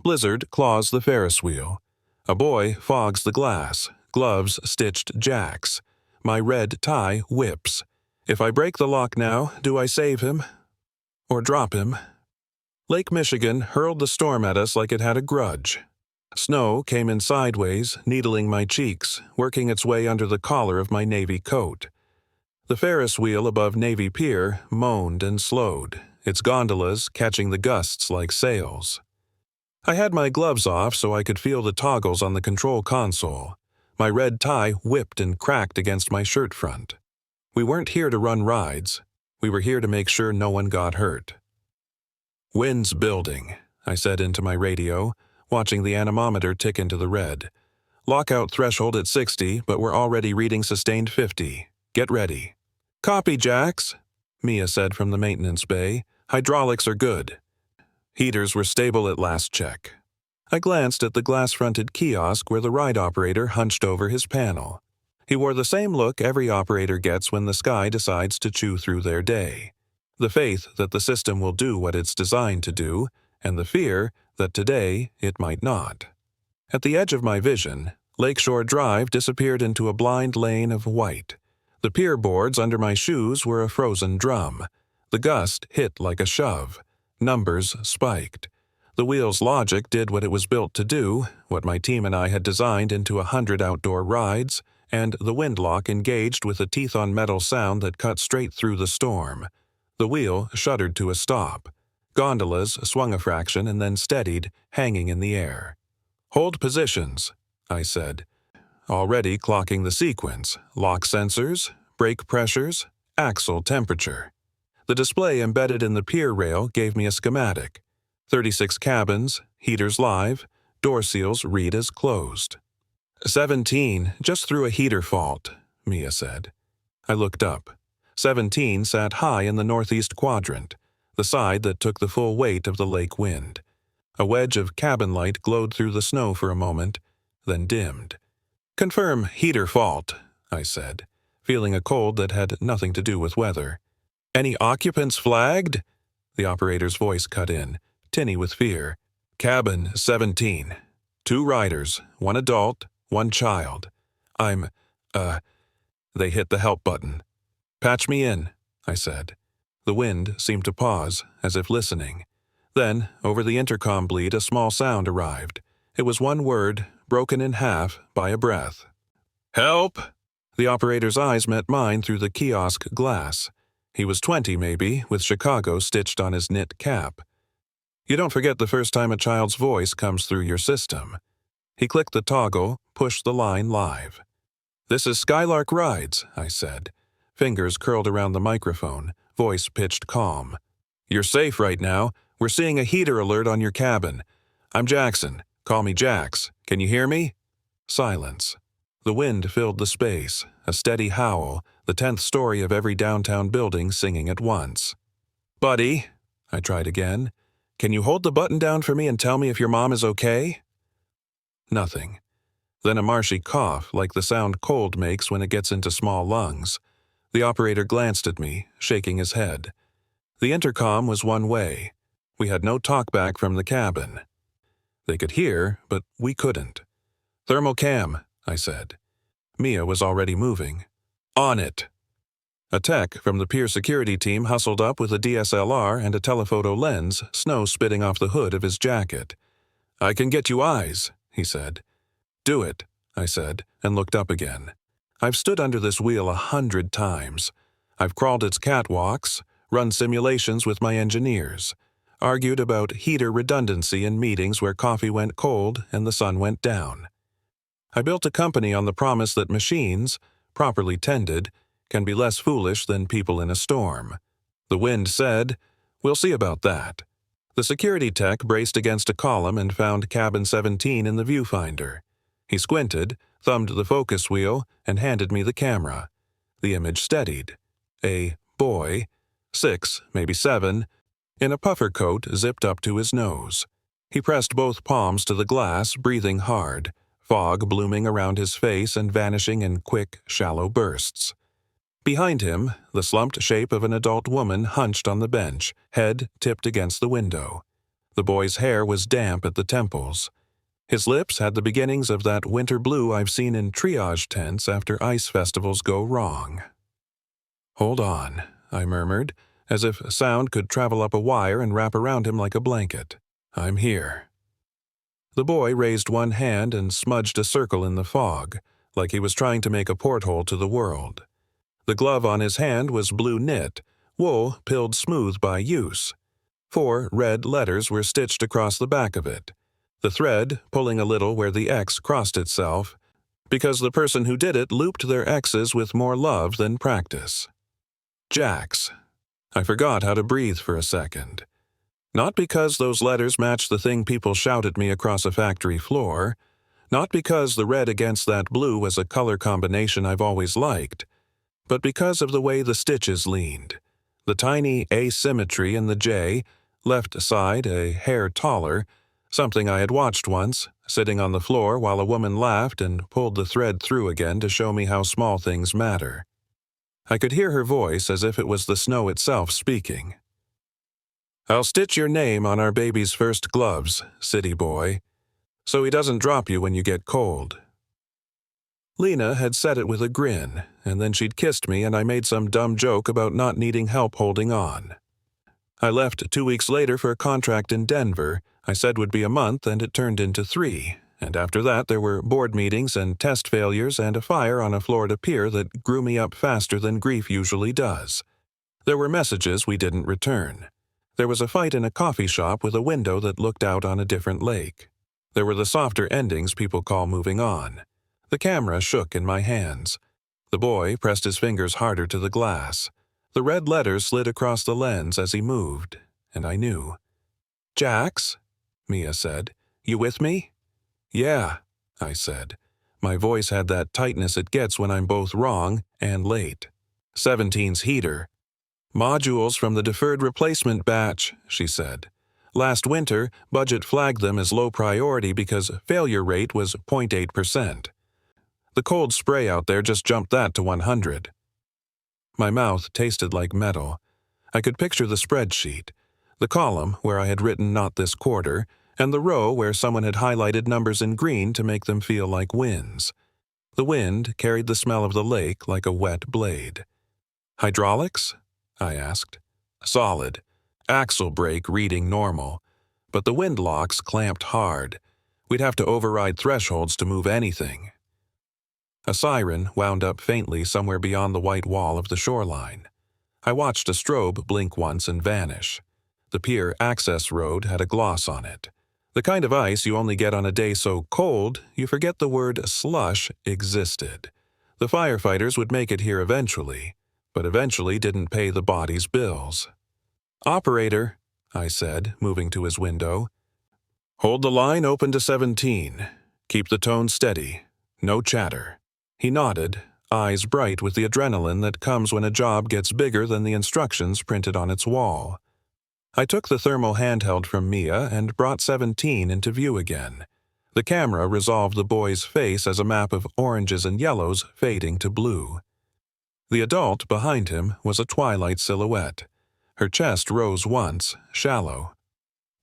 Blizzard claws the Ferris wheel. A boy fogs the glass, gloves stitched jacks. My red tie whips. If I break the lock now, do I save him? Or drop him? Lake Michigan hurled the storm at us like it had a grudge. Snow came in sideways, needling my cheeks, working its way under the collar of my navy coat. The Ferris wheel above Navy Pier moaned and slowed, its gondolas catching the gusts like sails. I had my gloves off so I could feel the toggles on the control console. My red tie whipped and cracked against my shirt front. We weren't here to run rides. We were here to make sure no one got hurt. "Wind's building," I said into my radio, watching the anemometer tick into the red. "Lockout threshold at 60, but we're already reading sustained 50. Get ready." "Copy, Jax," Mia said from the maintenance bay. "Hydraulics are good." Heaters were stable at last check. I glanced at the glass-fronted kiosk where the ride operator hunched over his panel. He wore the same look every operator gets when the sky decides to chew through their day. The faith that the system will do what it's designed to do, and the fear that today it might not. At the edge of my vision, Lakeshore Drive disappeared into a blind lane of white. The pier boards under my shoes were a frozen drum. The gust hit like a shove. Numbers spiked. The wheel's logic did what it was built to do, what my team and I had designed into 100 outdoor rides, and the windlock engaged with a teeth-on-metal sound that cut straight through the storm. The wheel shuddered to a stop. Gondolas swung a fraction and then steadied, hanging in the air. "Hold positions," I said, already clocking the sequence: lock sensors, brake pressures, axle temperature. The display embedded in the pier rail gave me a schematic. 36 cabins, heaters live, door seals read as closed. 17 just through a heater fault, Mia said. I looked up. 17 sat high in the northeast quadrant, the side that took the full weight of the lake wind. A wedge of cabin light glowed through the snow for a moment, then dimmed. "Confirm heater fault," I said, feeling a cold that had nothing to do with weather. "Any occupants flagged?" The operator's voice cut in, tinny with fear. "Cabin 17. 2 riders, 1 adult, 1 child. They hit the help button. "Patch me in," I said. The wind seemed to pause, as if listening. Then, over the intercom bleed, a small sound arrived. It was one word, broken in half by a breath. "Help!" The operator's eyes met mine through the kiosk glass. He was 20, maybe, with Chicago stitched on his knit cap. You don't forget the first time a child's voice comes through your system. He clicked the toggle, pushed the line live. "This is Skylark Rides," I said. Fingers curled around the microphone, voice pitched calm. "You're safe right now. We're seeing a heater alert on your cabin. I'm Jackson. Call me Jax. Can you hear me?" Silence. The wind filled the space, a steady howl, the 10th story of every downtown building singing at once. "Buddy," I tried again, "can you hold the button down for me and tell me if your mom is okay?" Nothing. Then a marshy cough, like the sound cold makes when it gets into small lungs. The operator glanced at me, shaking his head. The intercom was one way. We had no talkback from the cabin. They could hear, but we couldn't. "Thermocam," I said. Mia was already moving. "On it." A tech from the pier security team hustled up with a DSLR and a telephoto lens, snow spitting off the hood of his jacket. "I can get you eyes," he said. "Do it," I said, and looked up again. I've stood under this wheel 100 times. I've crawled its catwalks, run simulations with my engineers, argued about heater redundancy in meetings where coffee went cold and the sun went down. I built a company on the promise that machines, properly tended, can be less foolish than people in a storm. The wind said, "We'll see about that." The security tech braced against a column and found cabin 17 in the viewfinder. He squinted, thumbed the focus wheel, and handed me the camera. The image steadied. A boy, 6, maybe 7, in a puffer coat zipped up to his nose. He pressed both palms to the glass, breathing hard, fog blooming around his face and vanishing in quick, shallow bursts. Behind him, the slumped shape of an adult woman hunched on the bench, head tipped against the window. The boy's hair was damp at the temples. His lips had the beginnings of that winter blue I've seen in triage tents after ice festivals go wrong. "Hold on," I murmured, as if sound could travel up a wire and wrap around him like a blanket. "I'm here." The boy raised one hand and smudged a circle in the fog, like he was trying to make a porthole to the world. The glove on his hand was blue knit, wool pilled smooth by use. 4 red letters were stitched across the back of it, the thread pulling a little where the X crossed itself, because the person who did it looped their X's with more love than practice. Jax. I forgot how to breathe for a second. Not because those letters matched the thing people shout at me across a factory floor, not because the red against that blue was a color combination I've always liked, but because of the way the stitches leaned. The tiny asymmetry in the J, left side a hair taller, something I had watched once, sitting on the floor while a woman laughed and pulled the thread through again to show me how small things matter. I could hear her voice as if it was the snow itself speaking. "I'll stitch your name on our baby's first gloves, city boy, so he doesn't drop you when you get cold." Lena had said it with a grin, and then she'd kissed me and I made some dumb joke about not needing help holding on. I left 2 weeks later for a contract in Denver I said would be a month, and it turned into 3, and after that there were board meetings and test failures and a fire on a Florida pier that grew me up faster than grief usually does. There were messages we didn't return. There was a fight in a coffee shop with a window that looked out on a different lake. There were the softer endings people call moving on. The camera shook in my hands. The boy pressed his fingers harder to the glass. The red letters slid across the lens as he moved, and I knew. "Jax?" Mia said. "You with me?" "Yeah," I said. My voice had that tightness it gets when I'm both wrong and late. "17's heater." "Modules from the deferred replacement batch," she said. "Last winter, budget flagged them as low priority because failure rate was 0.8%. The cold spray out there just jumped that to 100. My mouth tasted like metal. I could picture the spreadsheet, the column where I had written "not this quarter," and the row where someone had highlighted numbers in green to make them feel like wins. The wind carried the smell of the lake like a wet blade. "Hydraulics?" I asked. "Solid. Axle brake reading normal. But the wind locks clamped hard. We'd have to override thresholds to move anything." A siren wound up faintly somewhere beyond the white wall of the shoreline. I watched a strobe blink once and vanish. The pier access road had a gloss on it. The kind of ice you only get on a day so cold you forget the word slush existed. The firefighters would make it here eventually, but eventually didn't pay the body's bills. "Operator," I said, moving to his window. "Hold the line open to 17. Keep the tone steady. No chatter." He nodded, eyes bright with the adrenaline that comes when a job gets bigger than the instructions printed on its wall. I took the thermal handheld from Mia and brought 17 into view again. The camera resolved the boy's face as a map of oranges and yellows fading to blue. The adult behind him was a twilight silhouette. Her chest rose once, shallow.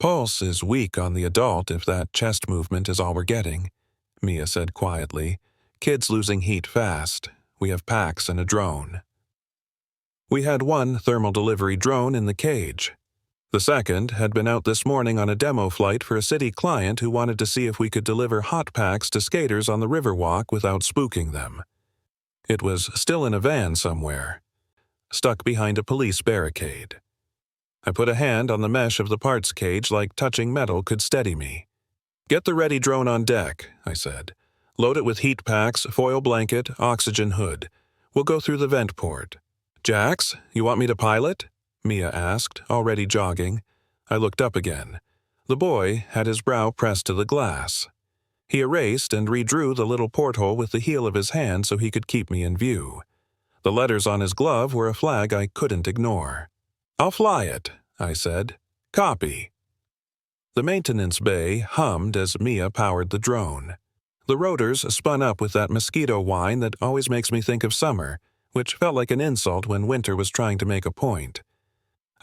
"Pulse is weak on the adult if that chest movement is all we're getting," Mia said quietly. "Kid's losing heat fast. We have packs and a drone." We had one thermal delivery drone in the cage. The second had been out this morning on a demo flight for a city client who wanted to see if we could deliver hot packs to skaters on the Riverwalk without spooking them. It was still in a van somewhere, stuck behind a police barricade. I put a hand on the mesh of the parts cage like touching metal could steady me. "Get the ready drone on deck," I said. "Load it with heat packs, foil blanket, oxygen hood. We'll go through the vent port." "Jax, you want me to pilot?" Mia asked, already jogging. I looked up again. The boy had his brow pressed to the glass. He erased and redrew the little porthole with the heel of his hand so he could keep me in view. The letters on his glove were a flag I couldn't ignore. "I'll fly it," I said. "Copy." The maintenance bay hummed as Mia powered the drone. The rotors spun up with that mosquito whine that always makes me think of summer, which felt like an insult when winter was trying to make a point.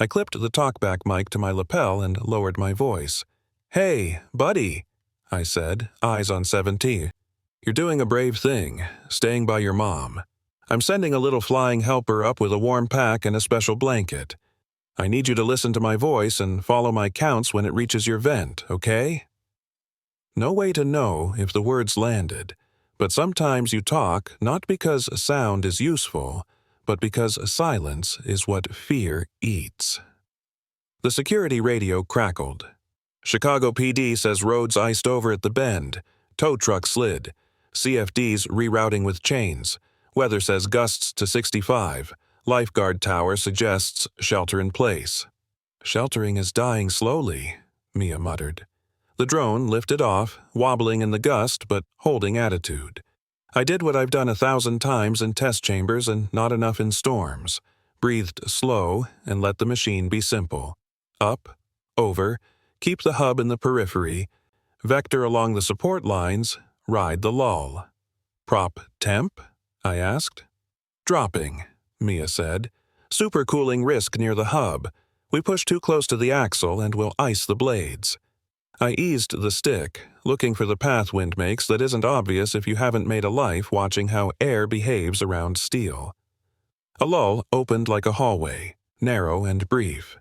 I clipped the talkback mic to my lapel and lowered my voice. "Hey, buddy," I said, eyes on 17. "You're doing a brave thing, staying by your mom. I'm sending a little flying helper up with a warm pack and a special blanket. I need you to listen to my voice and follow my counts when it reaches your vent, okay?" No way to know if the words landed, but sometimes you talk not because sound is useful, but because silence is what fear eats. The security radio crackled. "Chicago PD says roads iced over at the bend. Tow truck slid. CFDs rerouting with chains. Weather says gusts to 65. Lifeguard tower suggests shelter in place." "Sheltering is dying slowly," Mia muttered. The drone lifted off, wobbling in the gust but holding attitude. I did what I've done 1,000 times in test chambers and not enough in storms. Breathed slow and let the machine be simple. Up, over, keep the hub in the periphery, vector along the support lines, ride the lull. "Prop temp?" I asked. "Dropping," Mia said. "Supercooling risk near the hub. We push too close to the axle and we'll ice the blades." I eased the stick, looking for the path wind makes that isn't obvious if you haven't made a life watching how air behaves around steel. A lull opened like a hallway, narrow and brief.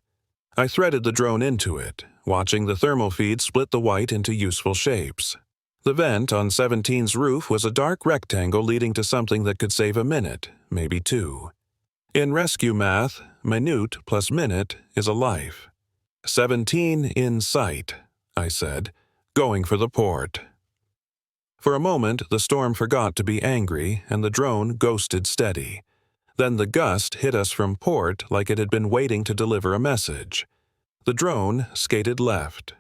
I threaded the drone into it, watching the thermal feed split the white into useful shapes. The vent on 17's roof was a dark rectangle leading to something that could save a minute, maybe 2. In rescue math, minute plus minute is a life. 17 in sight, I said, going for the port. For a moment, the storm forgot to be angry and the drone ghosted steady. Then the gust hit us from port like it had been waiting to deliver a message. The drone skated left.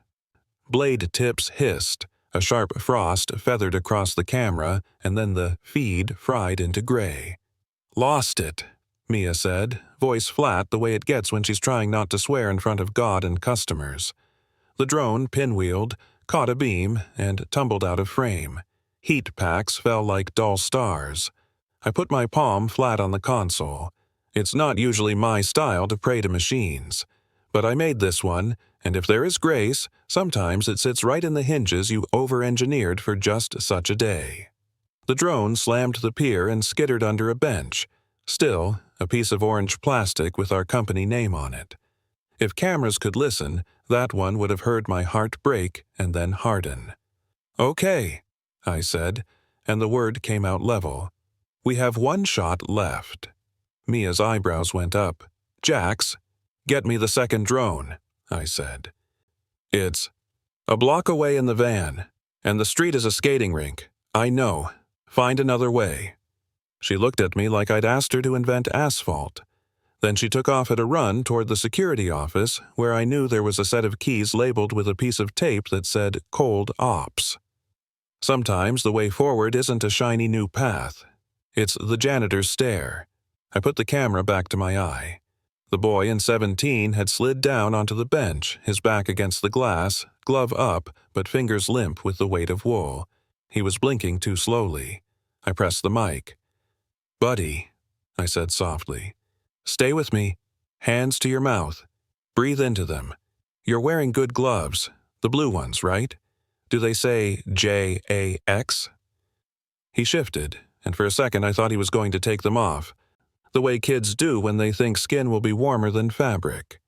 Blade tips hissed, a sharp frost feathered across the camera, and then the feed fried into gray. "Lost it," Mia said, voice flat the way it gets when she's trying not to swear in front of God and customers. The drone pinwheeled, caught a beam, and tumbled out of frame. Heat packs fell like dull stars. I put my palm flat on the console. It's not usually my style to pray to machines. But I made this one, and if there is grace, sometimes it sits right in the hinges you over-engineered for just such a day. The drone slammed the pier and skittered under a bench. Still, a piece of orange plastic with our company name on it. If cameras could listen, that one would have heard my heart break and then harden. "Okay," I said, and the word came out level. "We have one shot left." Mia's eyebrows went up. "Jax, get me the second drone," I said. "It's a block away in the van, and the street is a skating rink. I know. Find another way." She looked at me like I'd asked her to invent asphalt. Then she took off at a run toward the security office, where I knew there was a set of keys labeled with a piece of tape that said Cold Ops. Sometimes the way forward isn't a shiny new path. It's the janitor's stare. I put the camera back to my eye. The boy in 17 had slid down onto the bench, his back against the glass, glove up, but fingers limp with the weight of wool. He was blinking too slowly. I pressed the mic. "Buddy," I said softly. "Stay with me. Hands to your mouth. Breathe into them. You're wearing good gloves, the blue ones, right? Do they say JAX? He shifted, and for a second I thought he was going to take them off, the way kids do when they think skin will be warmer than fabric.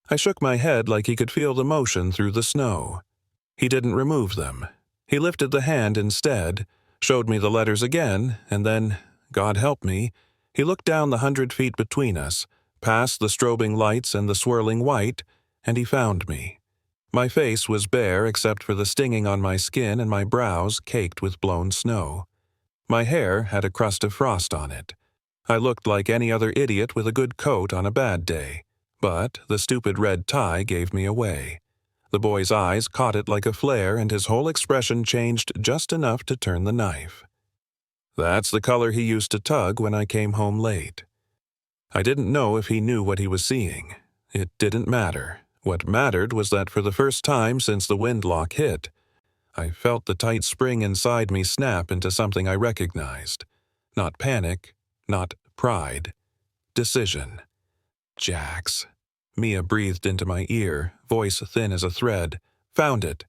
I shook my head like he could feel the motion through the snow. He didn't remove them. He lifted the hand instead, showed me the letters again, and then, God help me, he looked down the 100 feet between us, past the strobing lights and the swirling white, and he found me. My face was bare except for the stinging on my skin and my brows caked with blown snow. My hair had a crust of frost on it. I looked like any other idiot with a good coat on a bad day, but the stupid red tie gave me away. The boy's eyes caught it like a flare and his whole expression changed just enough to turn the knife. That's the color he used to tug when I came home late. I didn't know if he knew what he was seeing. It didn't matter. What mattered was that for the first time since the windlock hit, I felt the tight spring inside me snap into something I recognized. Not panic, not pride. Decision. Jax. Mia breathed into my ear, voice thin as a thread. Found it.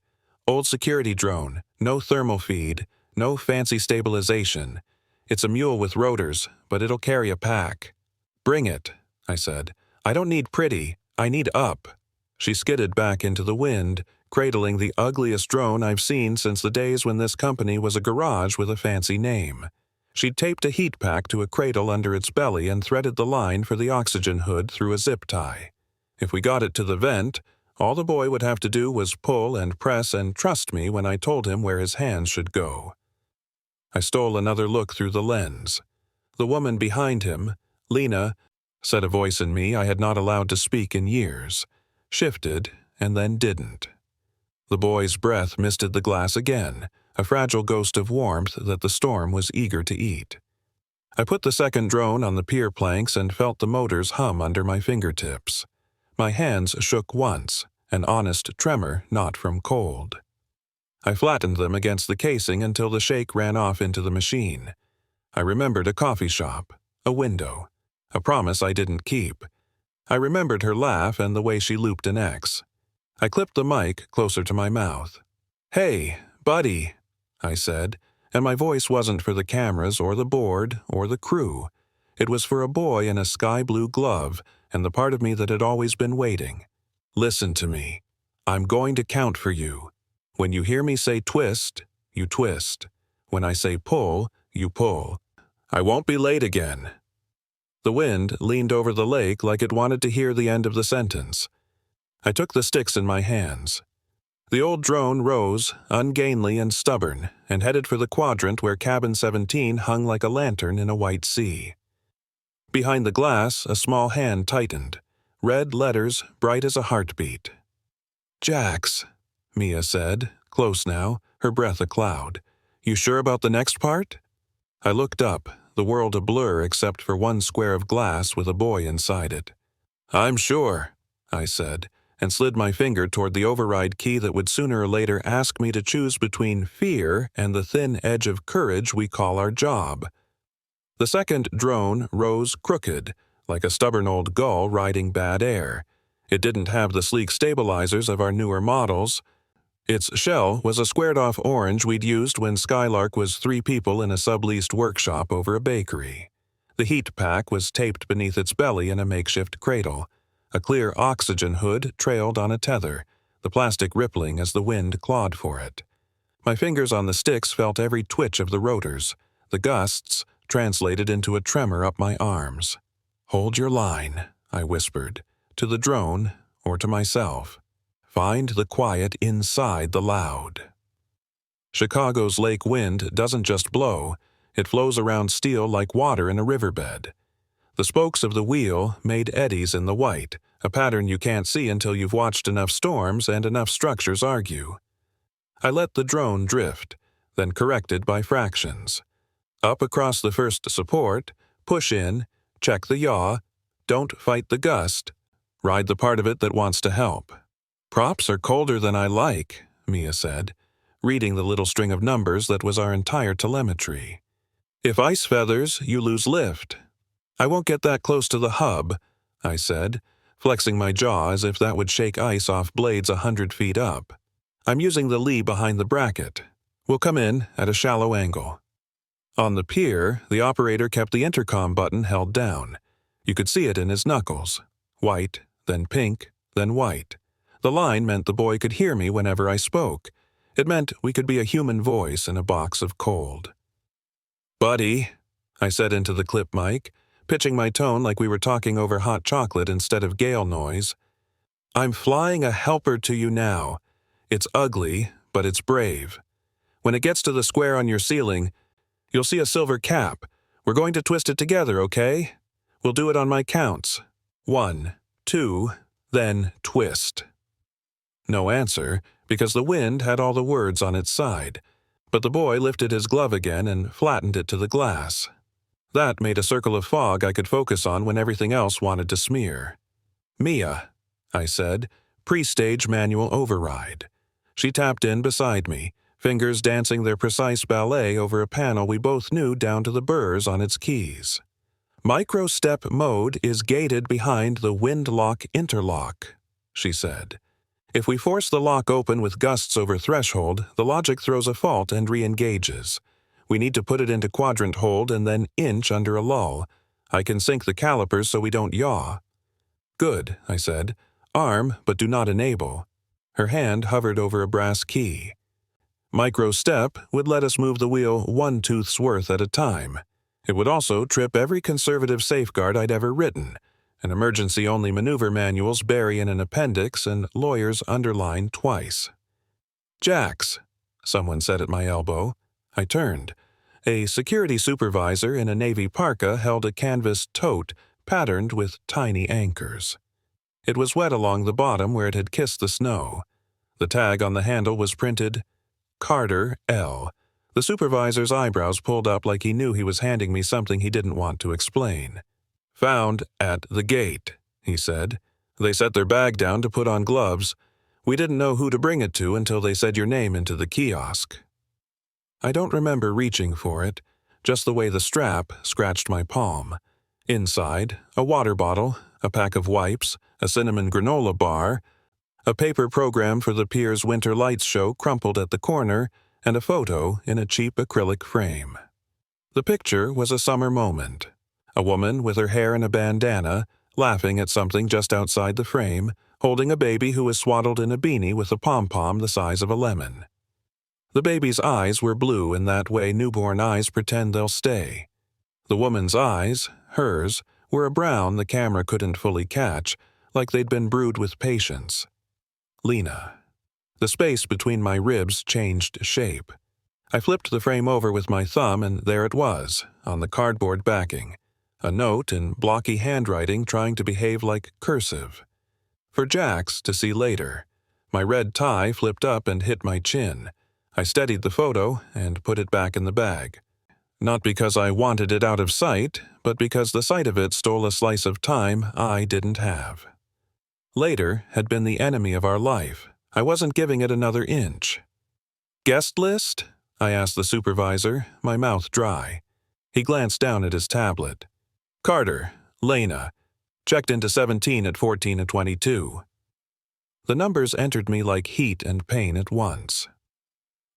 Old security drone, no thermal feed, no fancy stabilization. It's a mule with rotors, but it'll carry a pack. Bring it, I said. I don't need pretty, I need up. She skidded back into the wind, cradling the ugliest drone I've seen since the days when this company was a garage with a fancy name. She'd taped a heat pack to a cradle under its belly and threaded the line for the oxygen hood through a zip tie. If we got it to the vent, all the boy would have to do was pull and press and trust me when I told him where his hands should go. I stole another look through the lens. The woman behind him, Lena, said a voice in me I had not allowed to speak in years, shifted and then didn't. The boy's breath misted the glass again, a fragile ghost of warmth that the storm was eager to eat. I put the second drone on the pier planks and felt the motors hum under my fingertips. My hands shook once, an honest tremor not from cold. I flattened them against the casing until the shake ran off into the machine. I remembered a coffee shop, a window, a promise I didn't keep. I remembered her laugh and the way she looped an X. I clipped the mic closer to my mouth. "Hey, buddy," I said, and my voice wasn't for the cameras or the board or the crew. It was for a boy in a sky-blue glove and the part of me that had always been waiting. Listen to me. I'm going to count for you. When you hear me say twist, you twist. When I say pull, you pull. I won't be late again. The wind leaned over the lake like it wanted to hear the end of the sentence. I took the sticks in my hands. The old drone rose, ungainly and stubborn, and headed for the quadrant where cabin 17 hung like a lantern in a white sea. Behind the glass, a small hand tightened. Red letters, bright as a heartbeat. "Jax," Mia said, close now, her breath a cloud. "You sure about the next part?" I looked up, the world a blur except for one square of glass with a boy inside it. "I'm sure," I said, and slid my finger toward the override key that would sooner or later ask me to choose between fear and the thin edge of courage we call our job. The second drone rose crooked, like a stubborn old gull riding bad air. It didn't have the sleek stabilizers of our newer models. Its shell was a squared-off orange we'd used when Skylark was 3 people in a subleased workshop over a bakery. The heat pack was taped beneath its belly in a makeshift cradle. A clear oxygen hood trailed on a tether, the plastic rippling as the wind clawed for it. My fingers on the sticks felt every twitch of the rotors. The gusts translated into a tremor up my arms. "Hold your line," I whispered, to the drone or to myself. Find the quiet inside the loud. Chicago's lake wind doesn't just blow, it flows around steel like water in a riverbed. The spokes of the wheel made eddies in the white, a pattern you can't see until you've watched enough storms and enough structures argue. I let the drone drift, then corrected by fractions. Up across the first support, push in, check the yaw, don't fight the gust, ride the part of it that wants to help. "Props are colder than I like," Mia said, reading the little string of numbers that was our entire telemetry. "If ice feathers, you lose lift." "I won't get that close to the hub," I said, flexing my jaw as if that would shake ice off blades 100 feet up. "I'm using the lee behind the bracket. We'll come in at a shallow angle." On the pier, the operator kept the intercom button held down. You could see it in his knuckles. White, then pink, then white. The line meant the boy could hear me whenever I spoke. It meant we could be a human voice in a box of cold. "Buddy," I said into the clip mic, pitching my tone like we were talking over hot chocolate instead of gale noise. "I'm flying a helper to you now. It's ugly, but it's brave. When it gets to the square on your ceiling, you'll see a silver cap. We're going to twist it together, okay? We'll do it on my counts. 1, 2, then twist." No answer, because the wind had all the words on its side, but the boy lifted his glove again and flattened it to the glass. That made a circle of fog I could focus on when everything else wanted to smear. "Mia," I said, pre-stage manual override. She tapped in beside me, fingers dancing their precise ballet over a panel we both knew down to the burrs on its keys. Micro-step mode is gated behind the windlock interlock, she said. If we force the lock open with gusts over threshold, the logic throws a fault and re-engages. We need to put it into quadrant hold and then inch under a lull. I can sync the calipers so we don't yaw. Good, I said. Arm, but do not enable. Her hand hovered over a brass key. Micro-step would let us move the wheel one tooth's worth at a time. It would also trip every conservative safeguard I'd ever written, and emergency-only maneuver manuals bury in an appendix and lawyers underline twice. "Jax," someone said at my elbow. I turned. A security supervisor in a navy parka held a canvas tote patterned with tiny anchors. It was wet along the bottom where it had kissed the snow. The tag on the handle was printed, Carter L. The supervisor's eyebrows pulled up like he knew he was handing me something he didn't want to explain. "Found at the gate," he said. "They set their bag down to put on gloves. We didn't know who to bring it to until they said your name into the kiosk." I don't remember reaching for it, just the way the strap scratched my palm. Inside, a water bottle, a pack of wipes, a cinnamon granola bar, a paper program for the Pier's Winter Lights show crumpled at the corner, and a photo in a cheap acrylic frame. The picture was a summer moment. A woman with her hair in a bandana, laughing at something just outside the frame, holding a baby who was swaddled in a beanie with a pom-pom the size of a lemon. The baby's eyes were blue in that way newborn eyes pretend they'll stay. The woman's eyes, hers, were a brown the camera couldn't fully catch, like they'd been brewed with patience. Lena. The space between my ribs changed shape. I flipped the frame over with my thumb, and there it was, on the cardboard backing. A note in blocky handwriting trying to behave like cursive. For Jax to see later. My red tie flipped up and hit my chin. I steadied the photo and put it back in the bag. Not because I wanted it out of sight, but because the sight of it stole a slice of time I didn't have. Later had been the enemy of our life. I wasn't giving it another inch. "Guest list?" I asked the supervisor, my mouth dry. He glanced down at his tablet. "Carter, Lena. Checked into 17 at 14:22. The numbers entered me like heat and pain at once.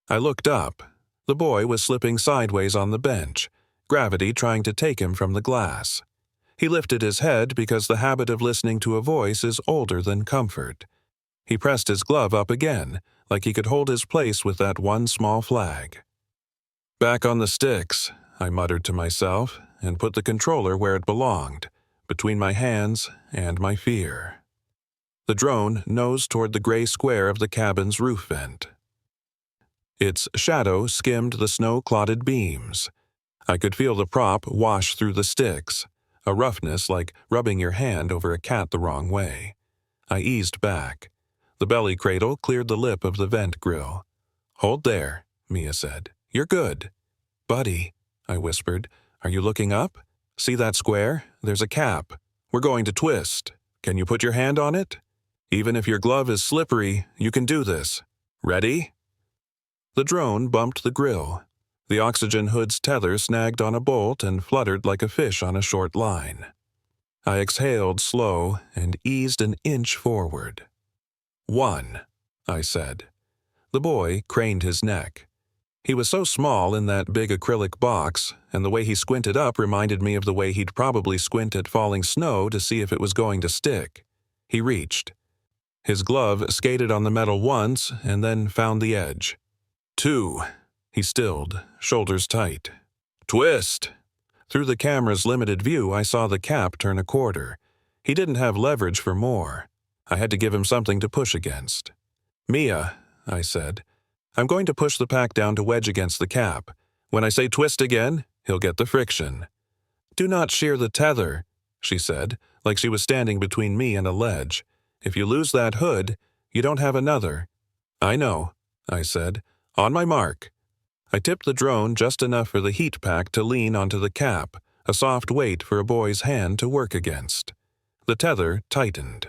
I looked up. The boy was slipping sideways on the bench, gravity trying to take him from the glass. He lifted his head because the habit of listening to a voice is older than comfort. He pressed his glove up again, like he could hold his place with that one small flag. "Back on the sticks," I muttered to myself, and put the controller where it belonged, between my hands and my fear. The drone nosed toward the gray square of the cabin's roof vent. Its shadow skimmed the snow-clotted beams. I could feel the prop wash through the sticks, a roughness like rubbing your hand over a cat the wrong way. I eased back. The belly cradle cleared the lip of the vent grill. "Hold there," Mia said. "You're good." "Buddy," I whispered, "are you looking up? See that square? There's a cap. We're going to twist. Can you put your hand on it? Even if your glove is slippery, you can do this. Ready?" The drone bumped the grill. The oxygen hood's tether snagged on a bolt and fluttered like a fish on a short line. I exhaled slow and eased an inch forward. "1," I said. The boy craned his neck. He was so small in that big acrylic box, and the way he squinted up reminded me of the way he'd probably squint at falling snow to see if it was going to stick. He reached. His glove skated on the metal once and then found the edge. 2. He stilled, shoulders tight. "Twist!" Through the camera's limited view, I saw the cap turn a quarter. He didn't have leverage for more. I had to give him something to push against. "Mia," I said, "I'm going to push the pack down to wedge against the cap. When I say twist again, he'll get the friction." "Do not shear the tether," she said, like she was standing between me and a ledge. "If you lose that hood, you don't have another." "I know," I said. "On my mark." I tipped the drone just enough for the heat pack to lean onto the cap, a soft weight for a boy's hand to work against. The tether tightened.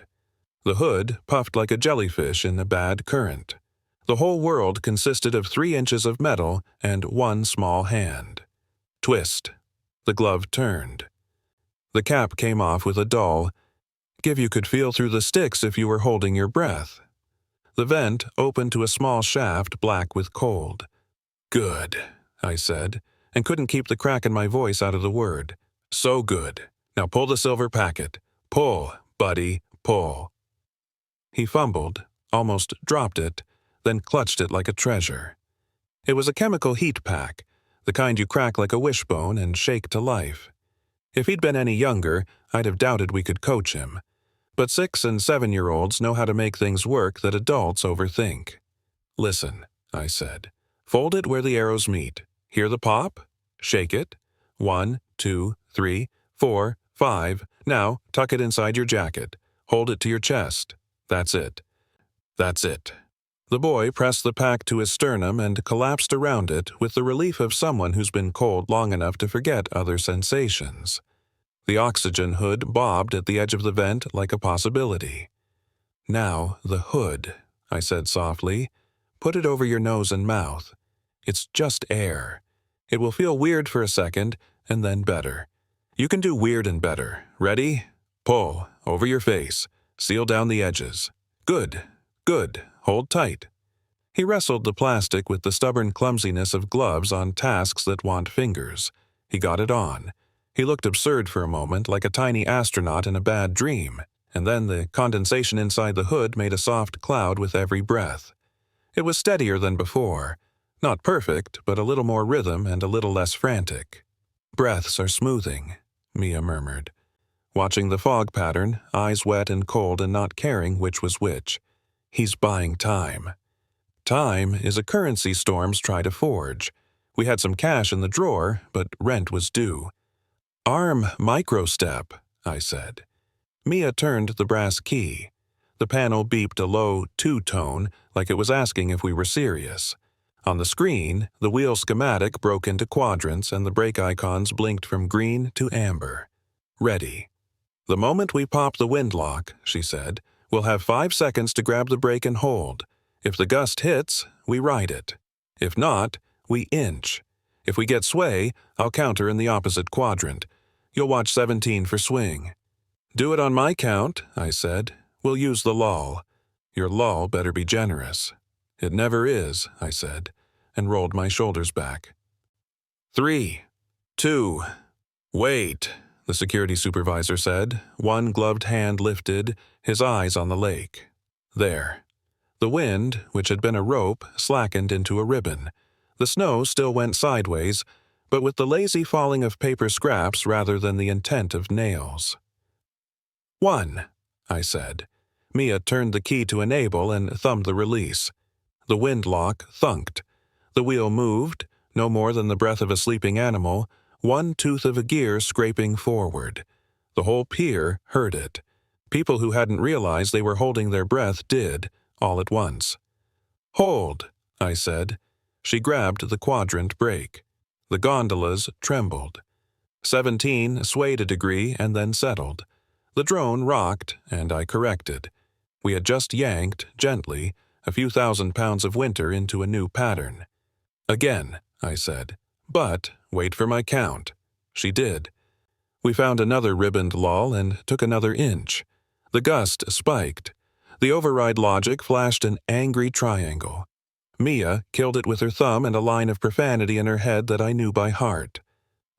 The hood puffed like a jellyfish in a bad current. The whole world consisted of 3 inches of metal and one small hand. Twist. The glove turned. The cap came off with a dull, "Give you could feel through the sticks if you were holding your breath." The vent opened to a small shaft black with cold. "Good," I said, and couldn't keep the crack in my voice out of the word. "So good. Now pull the silver packet. Pull, buddy, pull." He fumbled, almost dropped it, then clutched it like a treasure. It was a chemical heat pack, the kind you crack like a wishbone and shake to life. If he'd been any younger, I'd have doubted we could coach him. But 6- and 7-year-olds know how to make things work that adults overthink. "Listen," I said. "Fold it where the arrows meet. Hear the pop? Shake it. 1, 2, 3, 4, 5. Now, tuck it inside your jacket. Hold it to your chest. That's it. That's it." The boy pressed the pack to his sternum and collapsed around it with the relief of someone who's been cold long enough to forget other sensations. The oxygen hood bobbed at the edge of the vent like a possibility. "Now, the hood," I said softly. "Put it over your nose and mouth. It's just air. It will feel weird for a second, and then better. You can do weird and better. Ready? Pull, over your face. Seal down the edges. Good, good. Hold tight." He wrestled the plastic with the stubborn clumsiness of gloves on tasks that want fingers. He got it on. He looked absurd for a moment, like a tiny astronaut in a bad dream, and then the condensation inside the hood made a soft cloud with every breath. It was steadier than before. Not perfect, but a little more rhythm and a little less frantic. "Breaths are smoothing," Mia murmured, watching the fog pattern, eyes wet and cold and not caring which was which. "He's buying time." Time is a currency storms try to forge. We had some cash in the drawer, but rent was due. "Arm microstep," I said. Mia turned the brass key. The panel beeped a low 2 tone, like it was asking if we were serious. On the screen, the wheel schematic broke into quadrants and the brake icons blinked from green to amber. "Ready." "The moment we pop the windlock," she said, "we'll have 5 seconds to grab the brake and hold. If the gust hits, we ride it. If not, we inch. If we get sway, I'll counter in the opposite quadrant. You'll watch 17 for swing." "Do it on my count," I said. "We'll use the lull. Your lull better be generous." "It never is," I said, and rolled my shoulders back. 3, 2, wait, the security supervisor said, one gloved hand lifted, his eyes on the lake. There. The wind, which had been a rope, slackened into a ribbon. The snow still went sideways, but with the lazy falling of paper scraps rather than the intent of nails. 1, I said. Mia turned the key to enable and thumbed the release. The windlock thunked. The wheel moved, no more than the breath of a sleeping animal, one tooth of a gear scraping forward. The whole pier heard it. People who hadn't realized they were holding their breath did, all at once. "Hold," I said. She grabbed the quadrant brake. The gondolas trembled. 17 swayed a degree and then settled. The drone rocked, and I corrected. We had just yanked, gently, a few thousand pounds of winter into a new pattern. "Again," I said. "But wait for my count." She did. We found another ribboned lull and took another inch. The gust spiked. The override logic flashed an angry triangle. Mia killed it with her thumb and a line of profanity in her head that I knew by heart.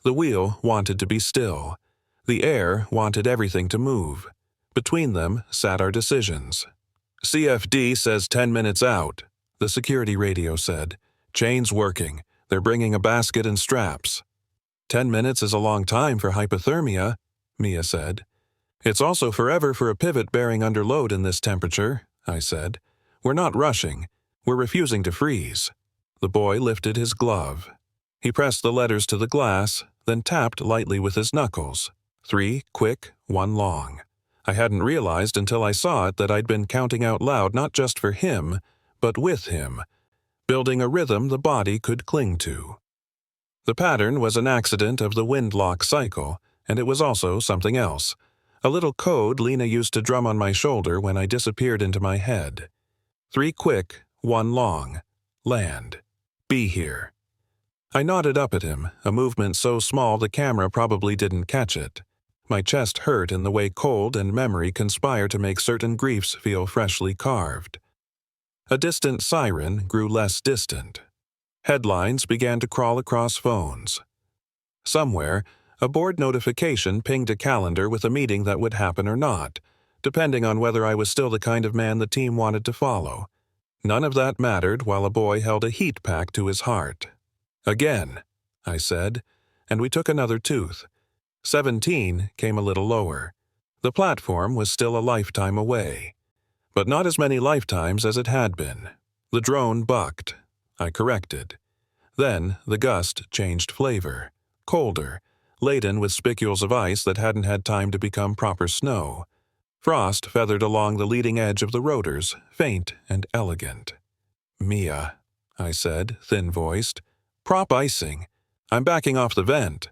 The wheel wanted to be still. The air wanted everything to move. Between them sat our decisions. "CFD says 10 minutes out," the security radio said. "Chain's working. They're bringing a basket and straps." 10 minutes is a long time for hypothermia, Mia said. "It's also forever for a pivot bearing under load in this temperature," I said. "We're not rushing. We're refusing to freeze." The boy lifted his glove. He pressed the letters to the glass, then tapped lightly with his knuckles. 3 quick, 1 long. I hadn't realized until I saw it that I'd been counting out loud not just for him, but with him, building a rhythm the body could cling to. The pattern was an accident of the windlock cycle, and it was also something else. A little code Lena used to drum on my shoulder when I disappeared into my head. 3 quick, 1 long. Land. Be here. I nodded up at him, a movement so small the camera probably didn't catch it. My chest hurt in the way cold and memory conspire to make certain griefs feel freshly carved. A distant siren grew less distant. Headlines began to crawl across phones. Somewhere, a board notification pinged a calendar with a meeting that would happen or not, depending on whether I was still the kind of man the team wanted to follow. None of that mattered while a boy held a heat pack to his heart. "Again," I said, and we took another tooth. 17 came a little lower. The platform was still a lifetime away. But not as many lifetimes as it had been. The drone bucked. I corrected. Then the gust changed flavor. Colder, laden with spicules of ice that hadn't had time to become proper snow. Frost feathered along the leading edge of the rotors, faint and elegant. "Mia," I said, thin-voiced. "Prop icing. I'm backing off the vent."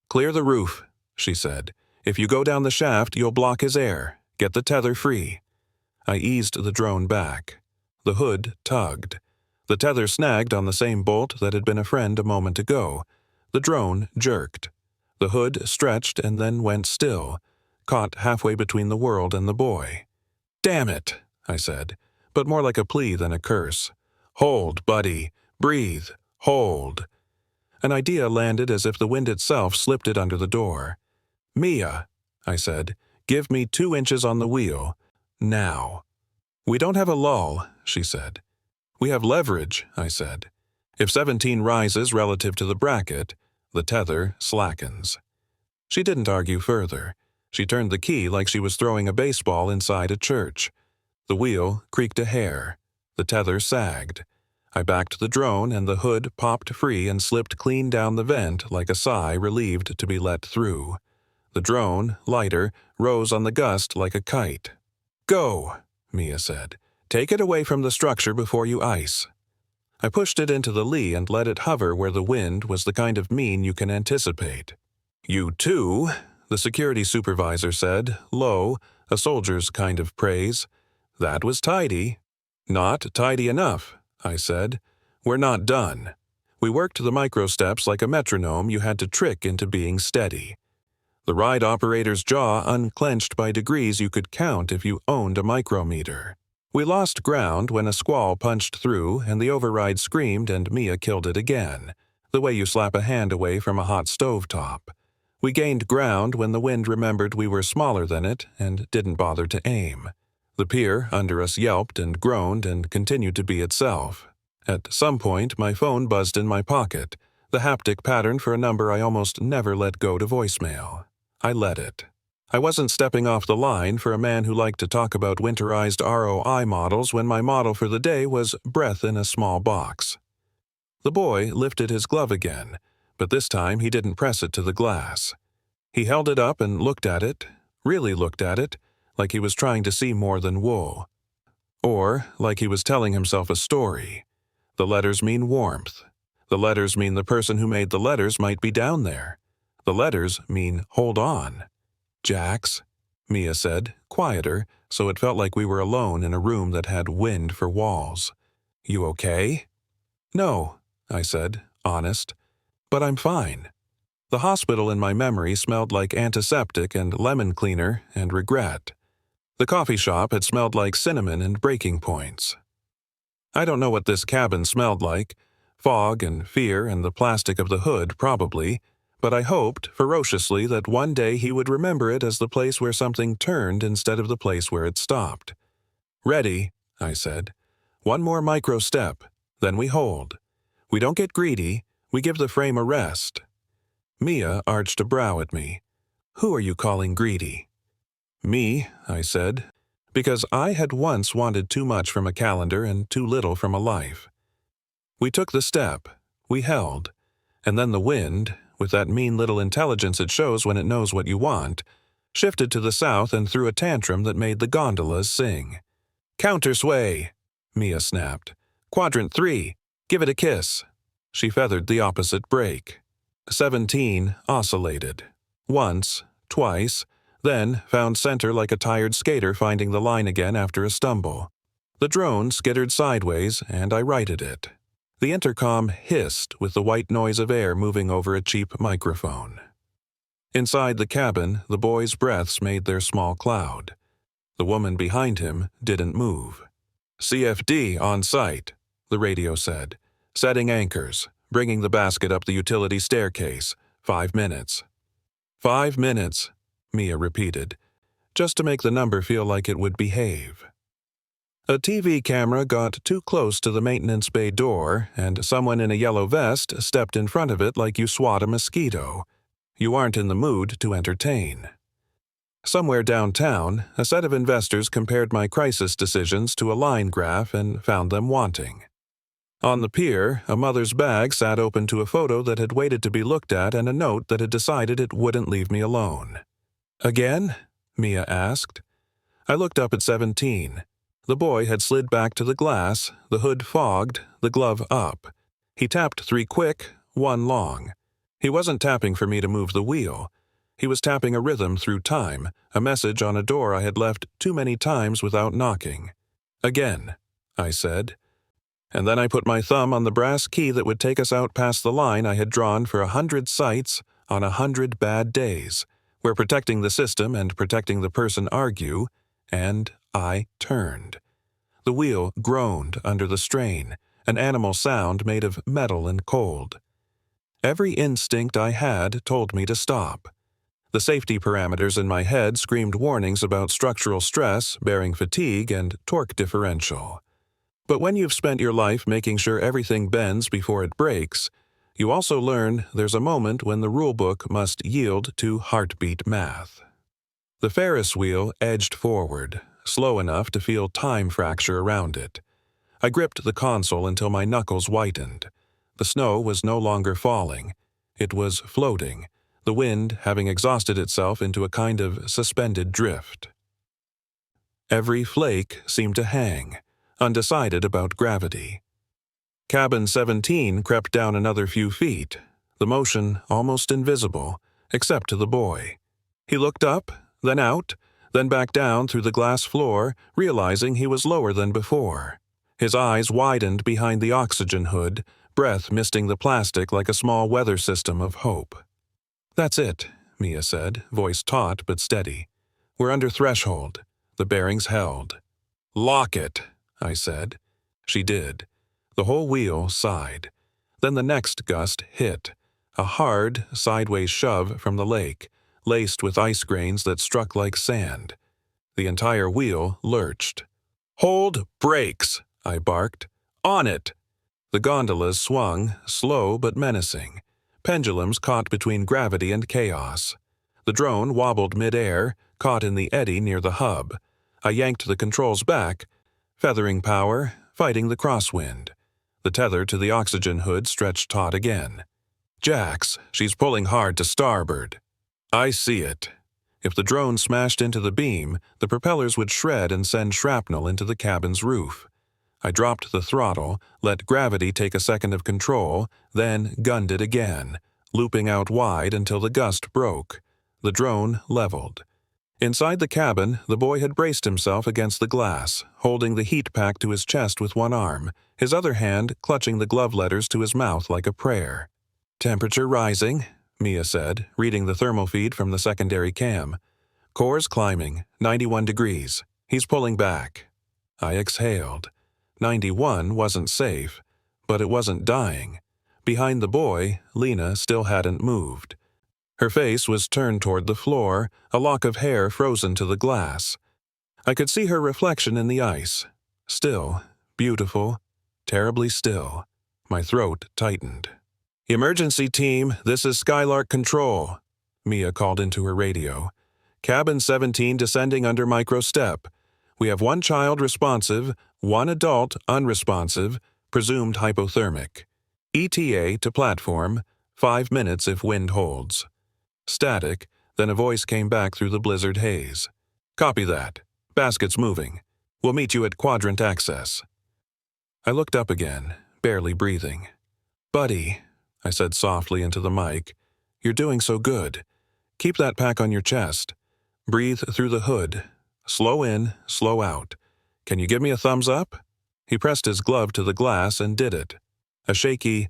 "Clear the roof," she said. "If you go down the shaft, you'll block his air. Get the tether free." I eased the drone back. The hood tugged. The tether snagged on the same bolt that had been a friend a moment ago. The drone jerked. The hood stretched and then went still, caught halfway between the world and the boy. "Damn it," I said, but more like a plea than a curse. "Hold, buddy. Breathe. Hold." An idea landed as if the wind itself slipped it under the door. "Mia," I said, "give me 2 inches on the wheel. Now." "We don't have a lull," she said. "We have leverage," I said. "If 17 rises relative to the bracket, the tether slackens." She didn't argue further. She turned the key like she was throwing a baseball inside a church. The wheel creaked a hair. The tether sagged. I backed the drone and the hood popped free and slipped clean down the vent like a sigh relieved to be let through. The drone, lighter, rose on the gust like a kite. "Go," Mia said. "Take it away from the structure before you ice." I pushed it into the lee and let it hover where the wind was the kind of mean you can anticipate. "You too," the security supervisor said, low, a soldier's kind of praise. "That was tidy." "Not tidy enough," I said. "We're not done." We worked the micro steps like a metronome you had to trick into being steady. The ride operator's jaw unclenched by degrees you could count if you owned a micrometer. We lost ground when a squall punched through and the override screamed and Mia killed it again, the way you slap a hand away from a hot stovetop. We gained ground when the wind remembered we were smaller than it and didn't bother to aim. The pier under us yelped and groaned and continued to be itself. At some point, my phone buzzed in my pocket, the haptic pattern for a number I almost never let go to voicemail. I let it. I wasn't stepping off the line for a man who liked to talk about winterized ROI models when my model for the day was breath in a small box. The boy lifted his glove again, but this time he didn't press it to the glass. He held it up and looked at it, really looked at it, like he was trying to see more than wool. Or like he was telling himself a story. The letters mean warmth. The letters mean the person who made the letters might be down there. The letters mean hold on. "Jax," Mia said, quieter, so it felt like we were alone in a room that had wind for walls. "You okay?" "No," I said, honest. "But I'm fine." The hospital in my memory smelled like antiseptic and lemon cleaner and regret. The coffee shop had smelled like cinnamon and breaking points. I don't know what this cabin smelled like. Fog and fear and the plastic of the hood, probably. But I hoped, ferociously, that one day he would remember it as the place where something turned instead of the place where it stopped. "Ready," I said. "One more micro step, then we hold. We don't get greedy, we give the frame a rest." Mia arched a brow at me. "Who are you calling greedy?" "Me," I said, because I had once wanted too much from a calendar and too little from a life. We took the step, we held, and then the wind, with that mean little intelligence it shows when it knows what you want, shifted to the south and threw a tantrum that made the gondolas sing. "Countersway," Mia snapped. "Quadrant 3, give it a kiss." She feathered the opposite brake. 17 oscillated. Once, twice, then found center like a tired skater finding the line again after a stumble. The drone skittered sideways, and I righted it. The intercom hissed with the white noise of air moving over a cheap microphone. Inside the cabin, the boy's breaths made their small cloud. The woman behind him didn't move. "CFD on site," the radio said. "Setting anchors, bringing the basket up the utility staircase. 5 minutes." 5 minutes, Mia repeated, just to make the number feel like it would behave. A TV camera got too close to the maintenance bay door, and someone in a yellow vest stepped in front of it like you swat a mosquito. You aren't in the mood to entertain. Somewhere downtown, a set of investors compared my crisis decisions to a line graph and found them wanting. On the pier, a mother's bag sat open to a photo that had waited to be looked at and a note that had decided it wouldn't leave me alone. "Again?" Mia asked. I looked up at 17. The boy had slid back to the glass, the hood fogged, the glove up. He tapped 3 quick, 1 long. He wasn't tapping for me to move the wheel. He was tapping a rhythm through time, a message on a door I had left too many times without knocking. "Again," I said. And then I put my thumb on the brass key that would take us out past the line I had drawn for 100 sites on 100 bad days, where protecting the system and protecting the person argue, and I turned. The wheel groaned under the strain, an animal sound made of metal and cold. Every instinct I had told me to stop. The safety parameters in my head screamed warnings about structural stress, bearing fatigue, and torque differential. But when you've spent your life making sure everything bends before it breaks, you also learn there's a moment when the rulebook must yield to heartbeat math. The Ferris wheel edged forward, slow enough to feel time fracture around it. I gripped the console until my knuckles whitened. The snow was no longer falling. It was floating, the wind having exhausted itself into a kind of suspended drift. Every flake seemed to hang, undecided about gravity. Cabin 17 crept down another few feet, the motion almost invisible, except to the boy. He looked up, then out, then back down through the glass floor, realizing he was lower than before. His eyes widened behind the oxygen hood, breath misting the plastic like a small weather system of hope. "That's it," Mia said, voice taut but steady. "We're under threshold. The bearings held." "Lock it," I said. She did. The whole wheel sighed. Then the next gust hit, a hard, sideways shove from the lake, laced with ice grains that struck like sand. The entire wheel lurched. "Hold brakes," I barked. "On it!" The gondolas swung, slow but menacing, pendulums caught between gravity and chaos. The drone wobbled mid-air, caught in the eddy near the hub. I yanked the controls back, feathering power, fighting the crosswind. The tether to the oxygen hood stretched taut again. "Jax, she's pulling hard to starboard." "I see it." If the drone smashed into the beam, the propellers would shred and send shrapnel into the cabin's roof. I dropped the throttle, let gravity take a second of control, then gunned it again, looping out wide until the gust broke. The drone leveled. Inside the cabin, the boy had braced himself against the glass, holding the heat pack to his chest with one arm, his other hand clutching the glove letters to his mouth like a prayer. "Temperature rising," Mia said, reading the thermal feed from the secondary cam. "Core's climbing, 91 degrees. He's pulling back." I exhaled. 91 wasn't safe, but it wasn't dying. Behind the boy, Lena still hadn't moved. Her face was turned toward the floor, a lock of hair frozen to the glass. I could see her reflection in the ice. Still, beautiful, terribly still. My throat tightened. "Emergency team, this is Skylark Control," Mia called into her radio. "Cabin 17 descending under micro-step. We have 1 child responsive, 1 adult unresponsive, presumed hypothermic. ETA to platform, 5 minutes if wind holds." Static, then a voice came back through the blizzard haze. "Copy that. Basket's moving. We'll meet you at quadrant access." I looked up again, barely breathing. "Buddy," I said softly into the mic, "you're doing so good. Keep that pack on your chest. Breathe through the hood. Slow in, slow out. Can you give me a thumbs up?" He pressed his glove to the glass and did it. A shaky,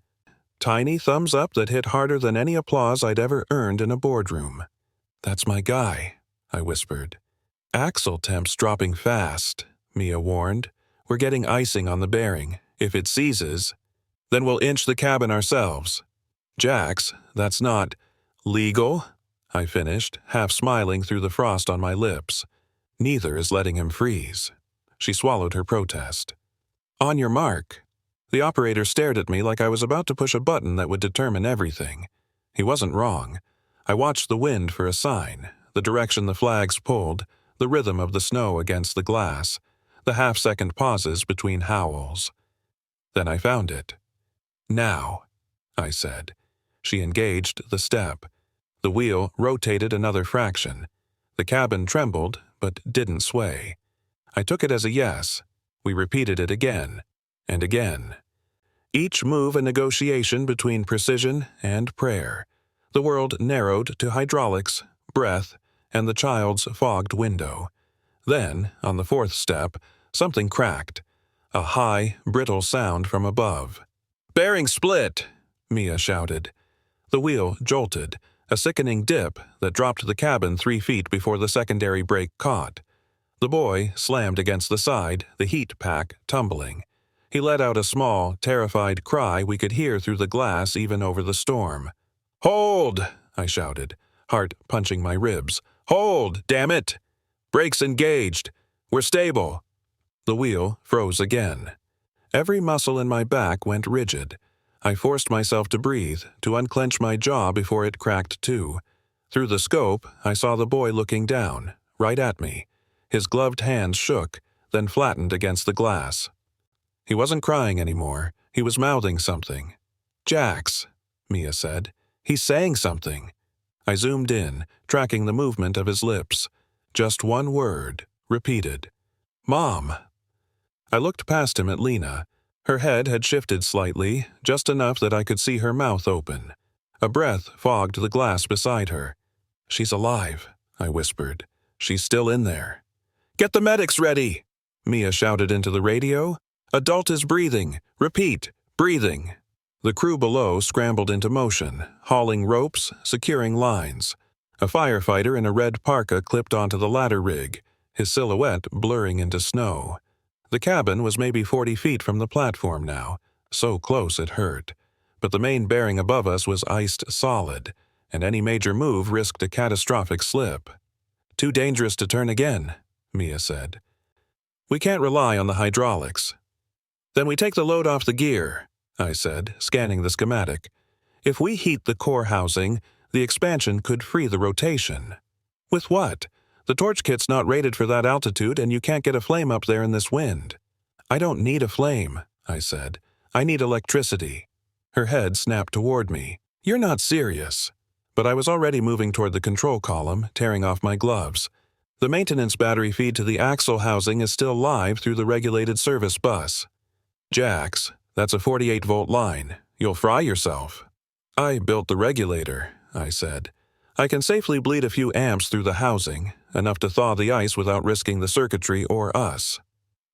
tiny thumbs up that hit harder than any applause I'd ever earned in a boardroom. "That's my guy," I whispered. "Axle temp's dropping fast," Mia warned. "We're getting icing on the bearing. If it seizes, then we'll inch the cabin ourselves." "Jax, that's not legal," I finished, half smiling through the frost on my lips. "Neither is letting him freeze." She swallowed her protest. "On your mark." The operator stared at me like I was about to push a button that would determine everything. He wasn't wrong. I watched the wind for a sign, the direction the flags pulled, the rhythm of the snow against the glass, the half-second pauses between howls. Then I found it. "Now," I said. She engaged the step. The wheel rotated another fraction. The cabin trembled, but didn't sway. I took it as a yes. We repeated it again, and again. Each move a negotiation between precision and prayer. The world narrowed to hydraulics, breath, and the child's fogged window. Then, on the fourth step, something cracked. A high, brittle sound from above. "Bearing split!" Mia shouted. The wheel jolted, a sickening dip that dropped the cabin 3 feet before the secondary brake caught. The boy slammed against the side, the heat pack tumbling. He let out a small, terrified cry we could hear through the glass even over the storm. "Hold!" I shouted, heart punching my ribs. "Hold, damn it! Brakes engaged. We're stable." The wheel froze again. Every muscle in my back went rigid. I forced myself to breathe, to unclench my jaw before it cracked too. Through the scope, I saw the boy looking down, right at me. His gloved hands shook, then flattened against the glass. He wasn't crying anymore. He was mouthing something. "Jax," Mia said. "He's saying something." I zoomed in, tracking the movement of his lips. Just one word, repeated. "Mom." I looked past him at Lena. Her head had shifted slightly, just enough that I could see her mouth open. A breath fogged the glass beside her. "She's alive," I whispered. "She's still in there." "Get the medics ready!" Mia shouted into the radio. "Adult is breathing. Repeat, breathing." The crew below scrambled into motion, hauling ropes, securing lines. A firefighter in a red parka clipped onto the ladder rig, his silhouette blurring into snow. The cabin was maybe 40 feet from the platform now, so close it hurt. But the main bearing above us was iced solid, and any major move risked a catastrophic slip. "Too dangerous to turn again," Mia said. "We can't rely on the hydraulics." "Then we take the load off the gear," I said, scanning the schematic. "If we heat the core housing, the expansion could free the rotation." "With what? The torch kit's not rated for that altitude and you can't get a flame up there in this wind." "I don't need a flame," I said. "I need electricity." Her head snapped toward me. "You're not serious." But I was already moving toward the control column, tearing off my gloves. The maintenance battery feed to the axle housing is still live through the regulated service bus. "Jax, that's a 48-volt line. You'll fry yourself." "I built the regulator," I said. "I can safely bleed a few amps through the housing, enough to thaw the ice without risking the circuitry or us."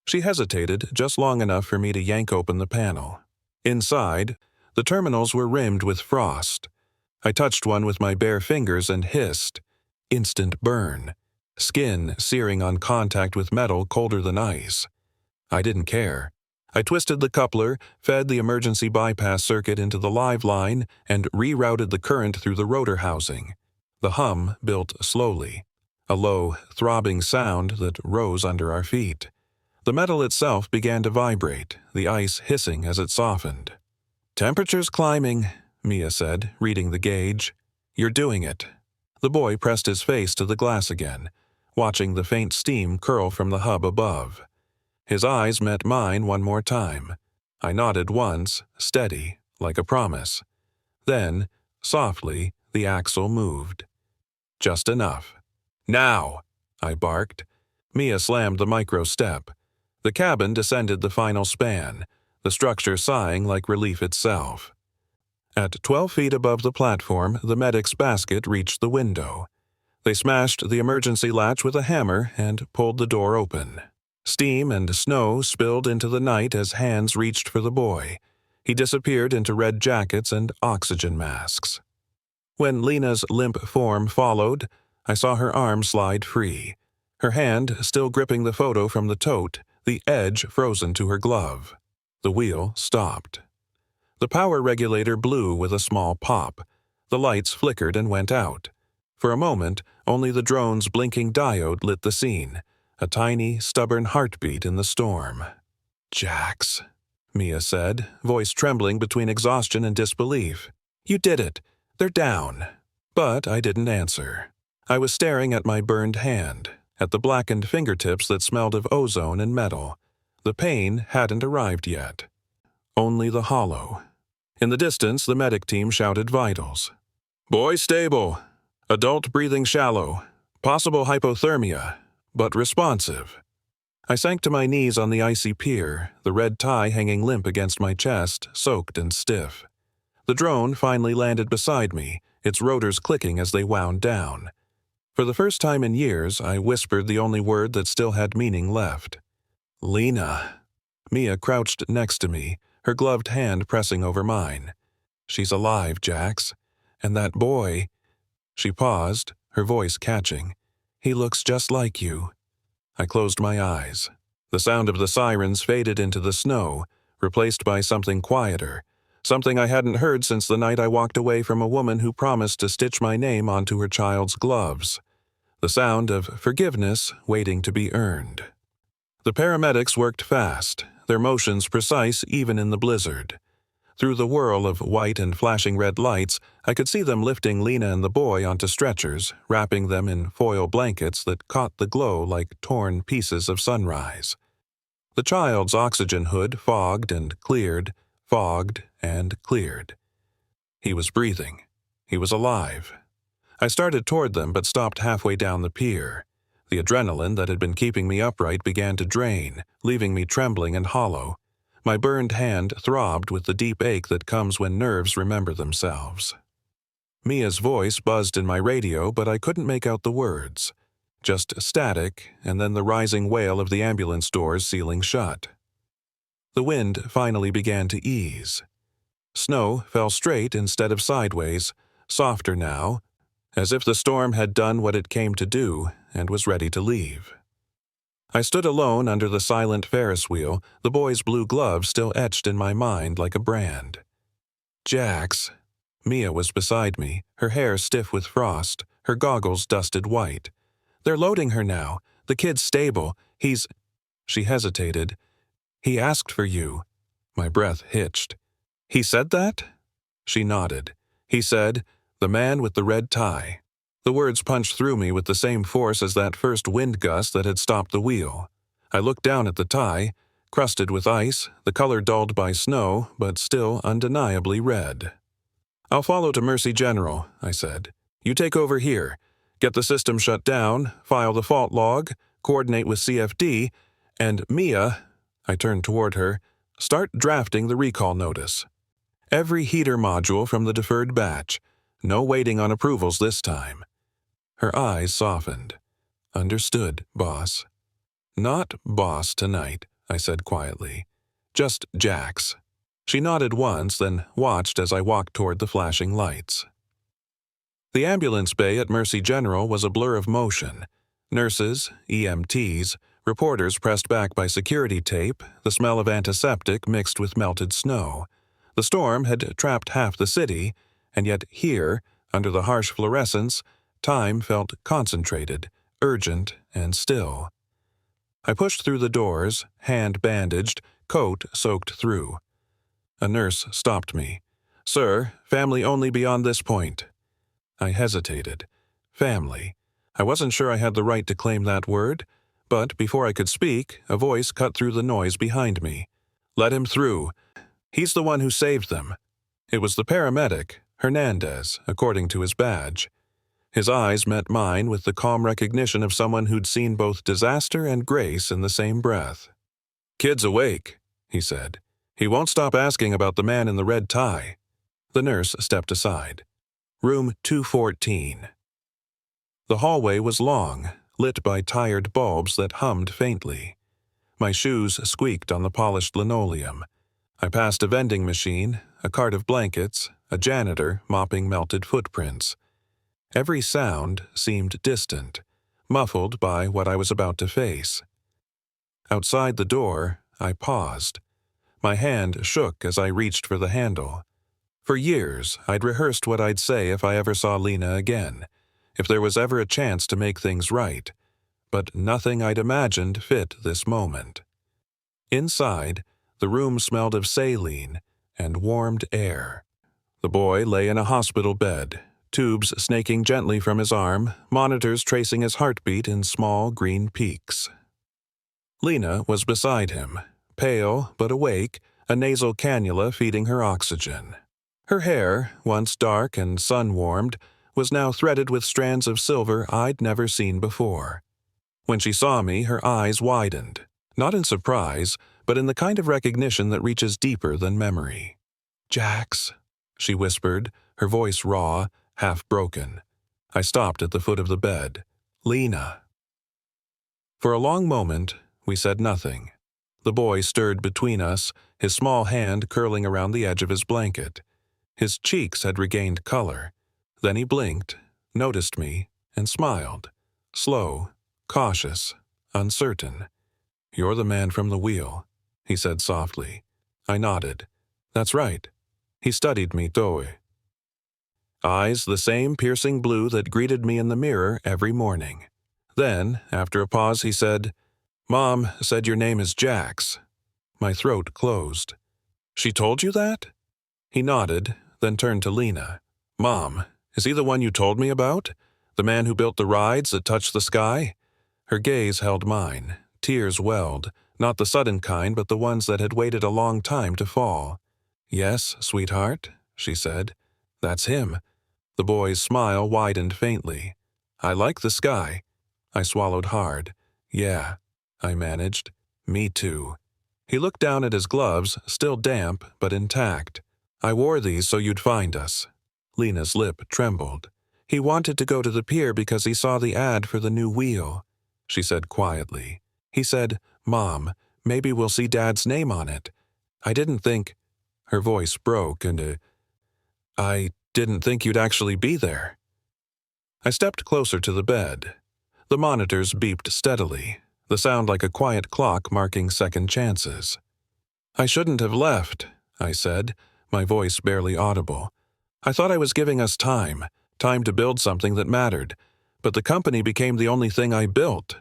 She hesitated just long enough for me to yank open the panel. Inside, the terminals were rimmed with frost. I touched one with my bare fingers and hissed. Instant burn. Skin searing on contact with metal colder than ice. I didn't care. I twisted the coupler, fed the emergency bypass circuit into the live line, and rerouted the current through the rotor housing. The hum built slowly, a low, throbbing sound that rose under our feet. The metal itself began to vibrate, the ice hissing as it softened. "Temperature's climbing," Mia said, reading the gauge. "You're doing it." The boy pressed his face to the glass again, watching the faint steam curl from the hub above. His eyes met mine one more time. I nodded once, steady, like a promise. Then, softly, the axle moved. Just enough. "Now!" I barked. Mia slammed the micro step. The cabin descended the final span, the structure sighing like relief itself. At 12 feet above the platform, the medic's basket reached the window. They smashed the emergency latch with a hammer and pulled the door open. Steam and snow spilled into the night as hands reached for the boy. He disappeared into red jackets and oxygen masks. When Lena's limp form followed, I saw her arm slide free. Her hand still gripping the photo from the tote, the edge frozen to her glove. The wheel stopped. The power regulator blew with a small pop. The lights flickered and went out. For a moment, only the drone's blinking diode lit the scene, a tiny, stubborn heartbeat in the storm. "Jax," Mia said, voice trembling between exhaustion and disbelief. "You did it. They're down." But I didn't answer. I was staring at my burned hand, at the blackened fingertips that smelled of ozone and metal. The pain hadn't arrived yet. Only the hollow. In the distance, the medic team shouted vitals. "Boy stable. Adult breathing shallow. Possible hypothermia, but responsive." I sank to my knees on the icy pier, the red tie hanging limp against my chest, soaked and stiff. The drone finally landed beside me, its rotors clicking as they wound down. For the first time in years, I whispered the only word that still had meaning left. "Lena." Mia crouched next to me, her gloved hand pressing over mine. "She's alive, Jax. And that boy—" She paused, her voice catching. "He looks just like you." I closed my eyes. The sound of the sirens faded into the snow, replaced by something quieter, something I hadn't heard since the night I walked away from a woman who promised to stitch my name onto her child's gloves. The sound of forgiveness waiting to be earned. The paramedics worked fast, their motions precise even in the blizzard. Through the whirl of white and flashing red lights, I could see them lifting Lena and the boy onto stretchers, wrapping them in foil blankets that caught the glow like torn pieces of sunrise. The child's oxygen hood fogged and cleared, fogged and cleared. He was breathing. He was alive. I started toward them but stopped halfway down the pier. The adrenaline that had been keeping me upright began to drain, leaving me trembling and hollow. My burned hand throbbed with the deep ache that comes when nerves remember themselves. Mia's voice buzzed in my radio, but I couldn't make out the words. Just static, and then the rising wail of the ambulance doors sealing shut. The wind finally began to ease. Snow fell straight instead of sideways, softer now, as if the storm had done what it came to do and was ready to leave. I stood alone under the silent Ferris wheel, the boy's blue glove still etched in my mind like a brand. "Jax." Mia was beside me, her hair stiff with frost, her goggles dusted white. "They're loading her now. The kid's stable. He's—" She hesitated. "He asked for you." My breath hitched. "He said that?" She nodded. "He said, 'The man with the red tie.'" The words punched through me with the same force as that first wind gust that had stopped the wheel. I looked down at the tie, crusted with ice, the color dulled by snow, but still undeniably red. "I'll follow to Mercy General," I said. "You take over here. Get the system shut down, file the fault log, coordinate with CFD, and Mia," I turned toward her, "start drafting the recall notice. Every heater module from the deferred batch. No waiting on approvals this time." Her eyes softened. "Understood, boss." "Not boss tonight," I said quietly. "Just Jax." She nodded once, then watched as I walked toward the flashing lights. The ambulance bay at Mercy General was a blur of motion. Nurses, EMTs, reporters pressed back by security tape, the smell of antiseptic mixed with melted snow. The storm had trapped half the city, and yet here, under the harsh fluorescence, time felt concentrated, urgent, and still. I pushed through the doors, hand bandaged, coat soaked through. A nurse stopped me. "Sir, family only beyond this point." I hesitated. Family. I wasn't sure I had the right to claim that word, but before I could speak, a voice cut through the noise behind me. "Let him through. He's the one who saved them." It was the paramedic, Hernandez, according to his badge. His eyes met mine with the calm recognition of someone who'd seen both disaster and grace in the same breath. "Kid's awake," he said. "He won't stop asking about the man in the red tie." The nurse stepped aside. Room 214. The hallway was long, lit by tired bulbs that hummed faintly. My shoes squeaked on the polished linoleum. I passed a vending machine, a cart of blankets, a janitor mopping melted footprints. Every sound seemed distant, muffled by what I was about to face. Outside the door, I paused. My hand shook as I reached for the handle. For years, I'd rehearsed what I'd say if I ever saw Lena again, if there was ever a chance to make things right, but nothing I'd imagined fit this moment. Inside, the room smelled of saline and warmed air. The boy lay in a hospital bed, tubes snaking gently from his arm, monitors tracing his heartbeat in small green peaks. Lena was beside him, pale but awake, a nasal cannula feeding her oxygen. Her hair, once dark and sun-warmed, was now threaded with strands of silver I'd never seen before. When she saw me, her eyes widened, not in surprise, but in the kind of recognition that reaches deeper than memory. "Jax," she whispered, her voice raw, half-broken. I stopped at the foot of the bed. "Lena." For a long moment, we said nothing. The boy stirred between us, his small hand curling around the edge of his blanket. His cheeks had regained color. Then he blinked, noticed me, and smiled. Slow, cautious, uncertain. "You're the man from the wheel," he said softly. I nodded. "That's right." He studied me though. Eyes the same piercing blue that greeted me in the mirror every morning. Then, after a pause, he said, "Mom said your name is Jax." My throat closed. "She told you that?" He nodded, then turned to Lena. "Mom, is he the one you told me about? The man who built the rides that touched the sky?" Her gaze held mine. Tears welled, not the sudden kind, but the ones that had waited a long time to fall. "Yes, sweetheart," she said. "That's him." The boy's smile widened faintly. "I like the sky." I swallowed hard. "Yeah," I managed. "Me too." He looked down at his gloves, still damp but intact. "I wore these so you'd find us." Lena's lip trembled. "He wanted to go to the pier because he saw the ad for the new wheel," she said quietly. "He said, 'Mom, maybe we'll see Dad's name on it.' I didn't think—" Her voice broke and I didn't think you'd actually be there." I stepped closer to the bed. The monitors beeped steadily, the sound like a quiet clock marking second chances. "I shouldn't have left," I said, my voice barely audible. "I thought I was giving us time to build something that mattered, but the company became the only thing I built."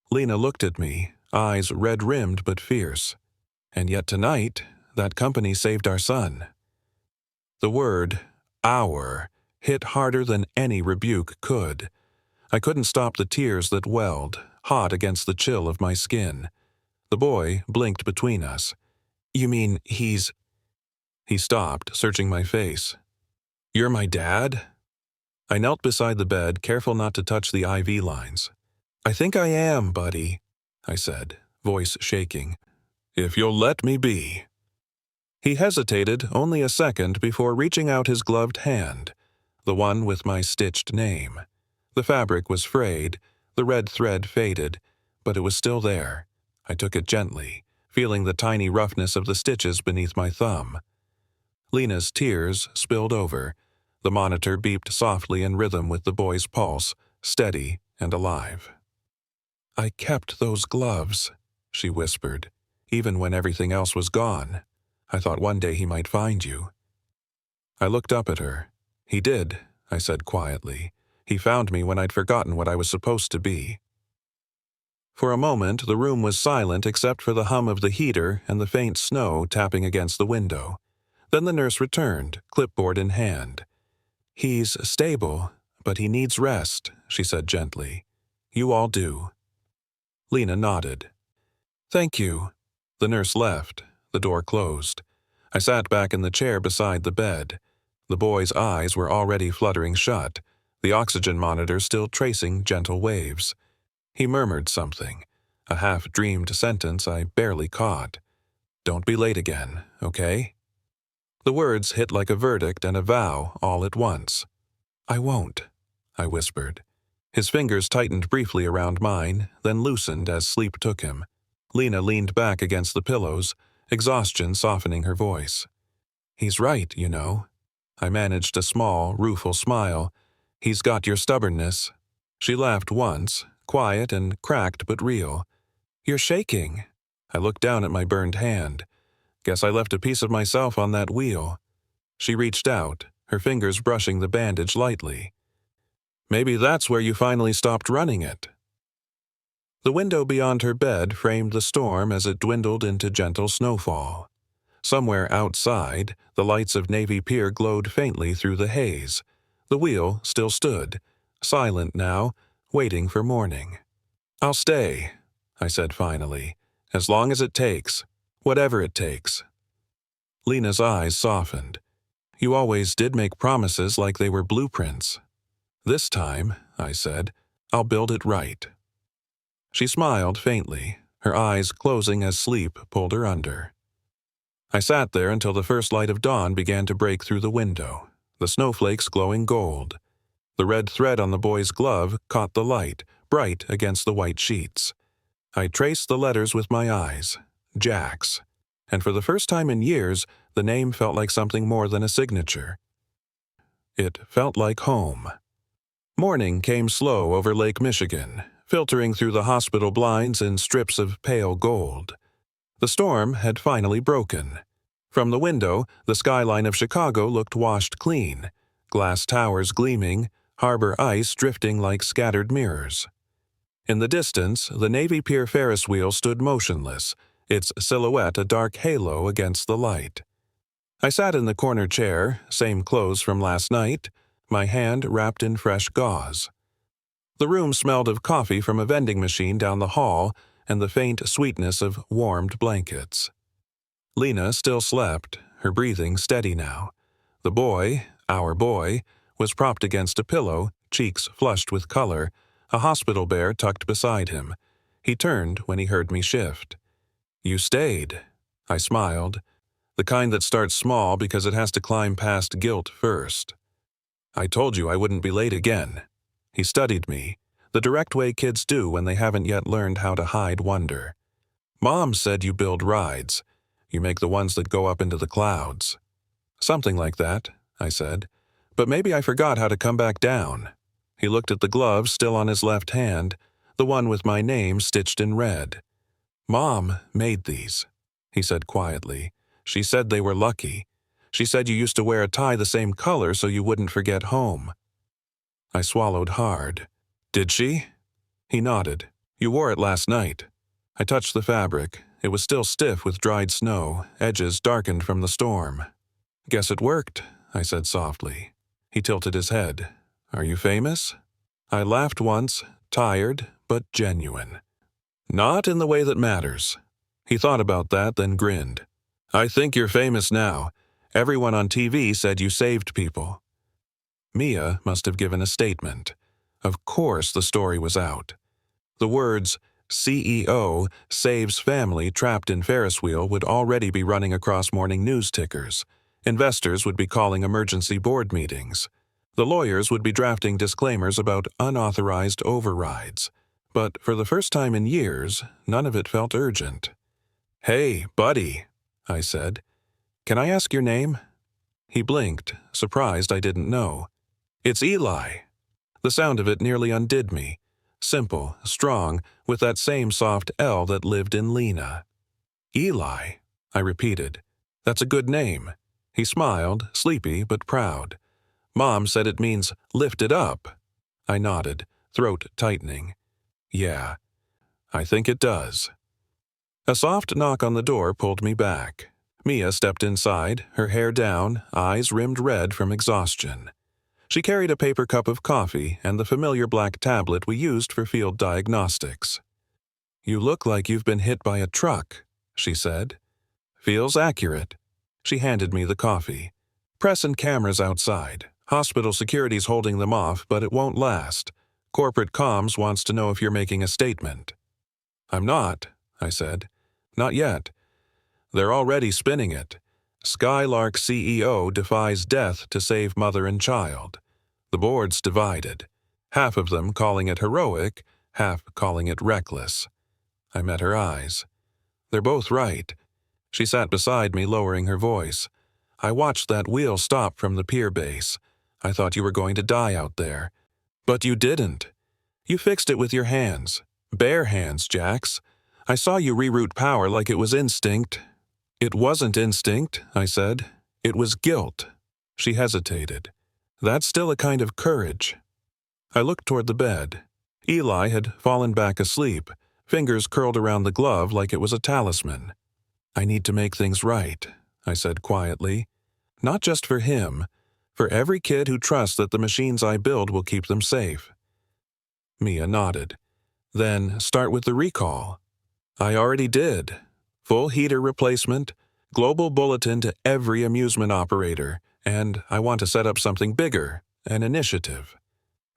Lena looked at me, eyes red-rimmed but fierce. "And yet tonight, that company saved our son." The word, "our," hit harder than any rebuke could. I couldn't stop the tears that welled, hot against the chill of my skin. The boy blinked between us. "You mean he's—" He stopped, searching my face. "You're my dad?" I knelt beside the bed, careful not to touch the IV lines. "I think I am, buddy," I said, voice shaking. "If you'll let me be." He hesitated only a second before reaching out his gloved hand, the one with my stitched name. The fabric was frayed, the red thread faded, but it was still there. I took it gently, feeling the tiny roughness of the stitches beneath my thumb. Lena's tears spilled over. The monitor beeped softly in rhythm with the boy's pulse, steady and alive. "I kept those gloves," she whispered, "even when everything else was gone. I thought one day he might find you." I looked up at her. "He did," I said quietly. "He found me when I'd forgotten what I was supposed to be." For a moment, the room was silent except for the hum of the heater and the faint snow tapping against the window. Then the nurse returned, clipboard in hand. "He's stable, but he needs rest," she said gently. "You all do." Lena nodded. "Thank you." The nurse left. The door closed. I sat back in the chair beside the bed. The boy's eyes were already fluttering shut, the oxygen monitor still tracing gentle waves. He murmured something, a half-dreamed sentence I barely caught. "Don't be late again, okay?" The words hit like a verdict and a vow all at once. "I won't," I whispered. His fingers tightened briefly around mine, then loosened as sleep took him. Lena leaned back against the pillows, exhaustion softening her voice. "He's right, you know." I managed a small, rueful smile. He's got your stubbornness." She laughed once, quiet and cracked but real. "You're shaking." I looked down at my burned hand. Guess I left a piece of myself on that wheel. She reached out, her fingers brushing the bandage lightly. "Maybe that's where you finally stopped running it." The window beyond her bed framed the storm as it dwindled into gentle snowfall. Somewhere outside, the lights of Navy Pier glowed faintly through the haze. The wheel still stood, silent now, waiting for morning. "I'll stay," I said finally, "as long as it takes, whatever it takes." Lena's eyes softened. "You always did make promises like they were blueprints." "This time," I said, "I'll build it right." She smiled faintly, her eyes closing as sleep pulled her under. I sat there until the first light of dawn began to break through the window, the snowflakes glowing gold. The red thread on the boy's glove caught the light, bright against the white sheets. I traced the letters with my eyes, Jack's, and for the first time in years, the name felt like something more than a signature. It felt like home. Morning came slow over Lake Michigan, filtering through the hospital blinds in strips of pale gold. The storm had finally broken. From the window, the skyline of Chicago looked washed clean, glass towers gleaming, harbor ice drifting like scattered mirrors. In the distance, the Navy Pier Ferris wheel stood motionless, its silhouette a dark halo against the light. I sat in the corner chair, same clothes from last night, my hand wrapped in fresh gauze. The room smelled of coffee from a vending machine down the hall and the faint sweetness of warmed blankets. Lena still slept, her breathing steady now. The boy, our boy, was propped against a pillow, cheeks flushed with color, a hospital bear tucked beside him. He turned when he heard me shift. "You stayed." I smiled. The kind that starts small because it has to climb past guilt first. "I told you I wouldn't be late again." He studied me, the direct way kids do when they haven't yet learned how to hide wonder. "Mom said you build rides. You make the ones that go up into the clouds." "Something like that," I said. "But maybe I forgot how to come back down." He looked at the glove still on his left hand, the one with my name stitched in red. "Mom made these," he said quietly. "She said they were lucky. She said you used to wear a tie the same color so you wouldn't forget home." I swallowed hard. "Did she?" He nodded. "You wore it last night." I touched the fabric. It was still stiff with dried snow, edges darkened from the storm. "Guess it worked," I said softly. He tilted his head. "Are you famous?" I laughed once, tired but genuine. "Not in the way that matters." He thought about that, then grinned. "I think you're famous now. Everyone on TV said you saved people." Mia must have given a statement. Of course the story was out. The words, "CEO saves family trapped in Ferris wheel" would already be running across morning news tickers. Investors would be calling emergency board meetings. The lawyers would be drafting disclaimers about unauthorized overrides. But for the first time in years, none of it felt urgent. "Hey, buddy," I said. "Can I ask your name?" He blinked, surprised I didn't know. "It's Eli." The sound of it nearly undid me. Simple, strong, with that same soft L that lived in Lena. "Eli," I repeated. "That's a good name." He smiled, sleepy but proud. "Mom said it means lifted up." I nodded, throat tightening. "Yeah, I think it does." A soft knock on the door pulled me back. Mia stepped inside, her hair down, eyes rimmed red from exhaustion. She carried a paper cup of coffee and the familiar black tablet we used for field diagnostics. "You look like you've been hit by a truck," she said. "Feels accurate." She handed me the coffee. "Press and cameras outside. Hospital security's holding them off, but it won't last. Corporate comms wants to know if you're making a statement." "I'm not," I said. "Not yet. They're already spinning it. Skylark CEO defies death to save mother and child. The board's divided. Half of them calling it heroic, half calling it reckless." I met her eyes. "They're both right." She sat beside me, lowering her voice. "I watched that wheel stop from the pier base. I thought you were going to die out there. But you didn't. You fixed it with your hands. Bare hands, Jax. I saw you reroute power like it was instinct. It wasn't instinct, I said. It was guilt. She hesitated. That's still a kind of courage. I looked toward the bed. Eli had fallen back asleep, fingers curled around the glove like it was a talisman. I need to make things right, I said quietly. Not just for him, for every kid who trusts that the machines I build will keep them safe. Mia nodded. Then start with the recall. I already did. Full heater replacement, global bulletin to every amusement operator, and I want to set up something bigger, an initiative.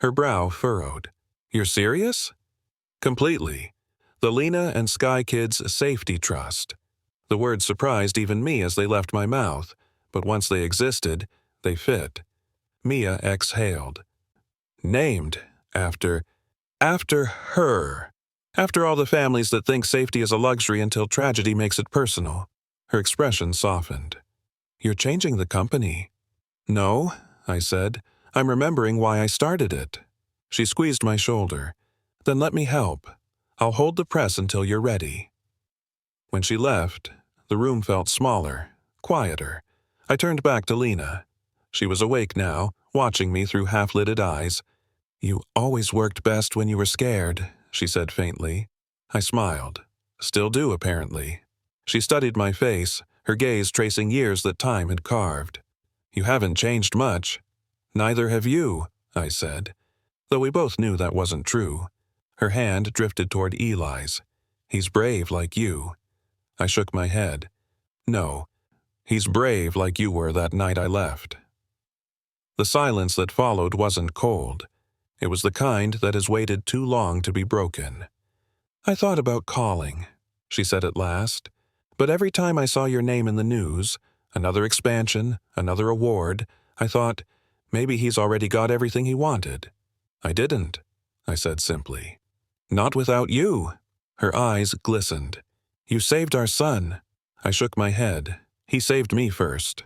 Her brow furrowed. You're serious? Completely. The Lena and Sky Kids Safety Trust. The words surprised even me as they left my mouth, but once they existed, they fit. Mia exhaled. Named after her. After all the families that think safety is a luxury until tragedy makes it personal. Her expression softened. You're changing the company. No, I said. I'm remembering why I started it. She squeezed my shoulder. Then let me help. I'll hold the press until you're ready. When she left, the room felt smaller, quieter. I turned back to Lena. She was awake now, watching me through half-lidded eyes. You always worked best when you were scared, she said faintly. I smiled. Still do, apparently. She studied my face, her gaze tracing years that time had carved. You haven't changed much. Neither have you, I said, though we both knew that wasn't true. Her hand drifted toward Eli's. He's brave like you. I shook my head. No, he's brave like you were that night I left. The silence that followed wasn't cold. It was the kind that has waited too long to be broken. I thought about calling, she said at last, but every time I saw your name in the news, another expansion, another award, I thought, maybe he's already got everything he wanted. I didn't, I said simply. Not without you. Her eyes glistened. You saved our son. I shook my head. He saved me first.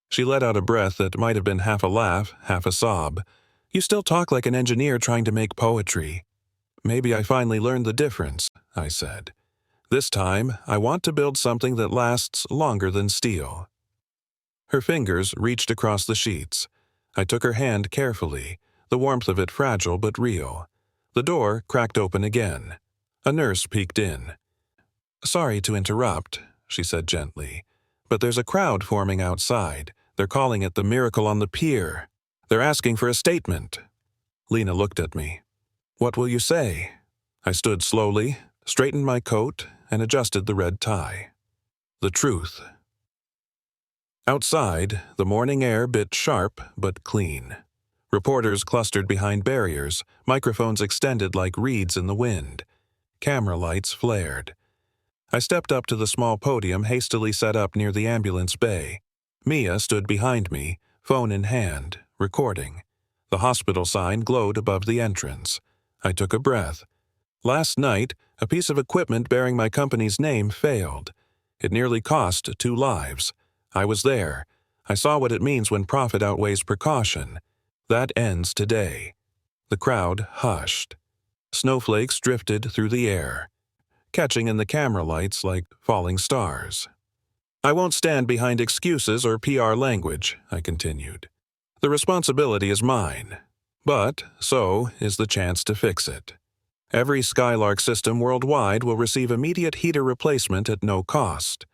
She let out a breath that might have been half a laugh, half a sob. You still talk like an engineer trying to make poetry. Maybe I finally learned the difference, I said. This time, I want to build something that lasts longer than steel. Her fingers reached across the sheets. I took her hand carefully, the warmth of it fragile but real. The door cracked open again. A nurse peeked in. Sorry to interrupt, she said gently, but there's a crowd forming outside. They're calling it the miracle on the pier. They're asking for a statement. Lena looked at me. What will you say? I stood slowly, straightened my coat, and adjusted the red tie. The truth. Outside, the morning air bit sharp but clean. Reporters clustered behind barriers, microphones extended like reeds in the wind. Camera lights flared. I stepped up to the small podium hastily set up near the ambulance bay. Mia stood behind me, phone in hand, recording. The hospital sign glowed above the entrance. I took a breath. Last night, a piece of equipment bearing my company's name failed. It nearly cost 2 lives. I was there. I saw what it means when profit outweighs precaution. That ends today. The crowd hushed. Snowflakes drifted through the air, catching in the camera lights like falling stars. I won't stand behind excuses or PR language, I continued. The responsibility is mine, but so is the chance to fix it. Every Skylark system worldwide will receive immediate heater replacement at no cost.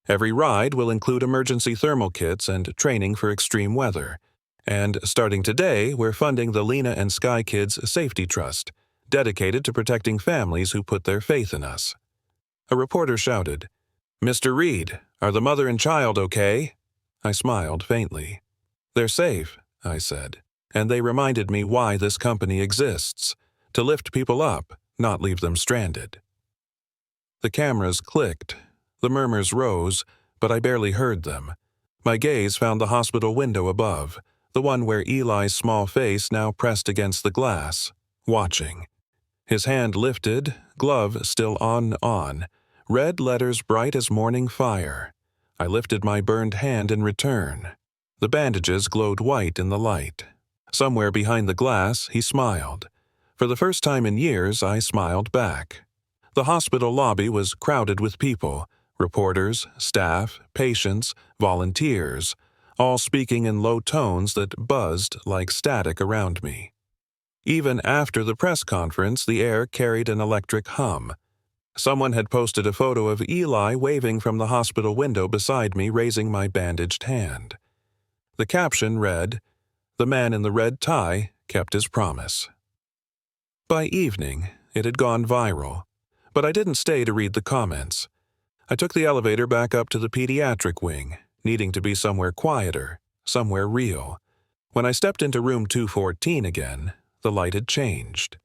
Every ride will include emergency thermal kits and training for extreme weather. And starting today, we're funding the Lena and Sky Kids Safety Trust, dedicated to protecting families who put their faith in us. A reporter shouted, Mr. Reed, are the mother and child okay? I smiled faintly. They're safe, I said, and they reminded me why this company exists, to lift people up, not leave them stranded. The cameras clicked. The murmurs rose, but I barely heard them. My gaze found the hospital window above, the one where Eli's small face now pressed against the glass, watching. His hand lifted, glove still on, red letters bright as morning fire. I lifted my burned hand in return. The bandages glowed white in the light. Somewhere behind the glass, he smiled. For the first time in years, I smiled back. The hospital lobby was crowded with people, reporters, staff, patients, volunteers, all speaking in low tones that buzzed like static around me. Even after the press conference, the air carried an electric hum. Someone had posted a photo of Eli waving from the hospital window beside me, raising my bandaged hand. The caption read, "The man in the red tie kept his promise." By evening, it had gone viral, but I didn't stay to read the comments. I took the elevator back up to the pediatric wing, needing to be somewhere quieter, somewhere real. When I stepped into room 214 again, the light had changed.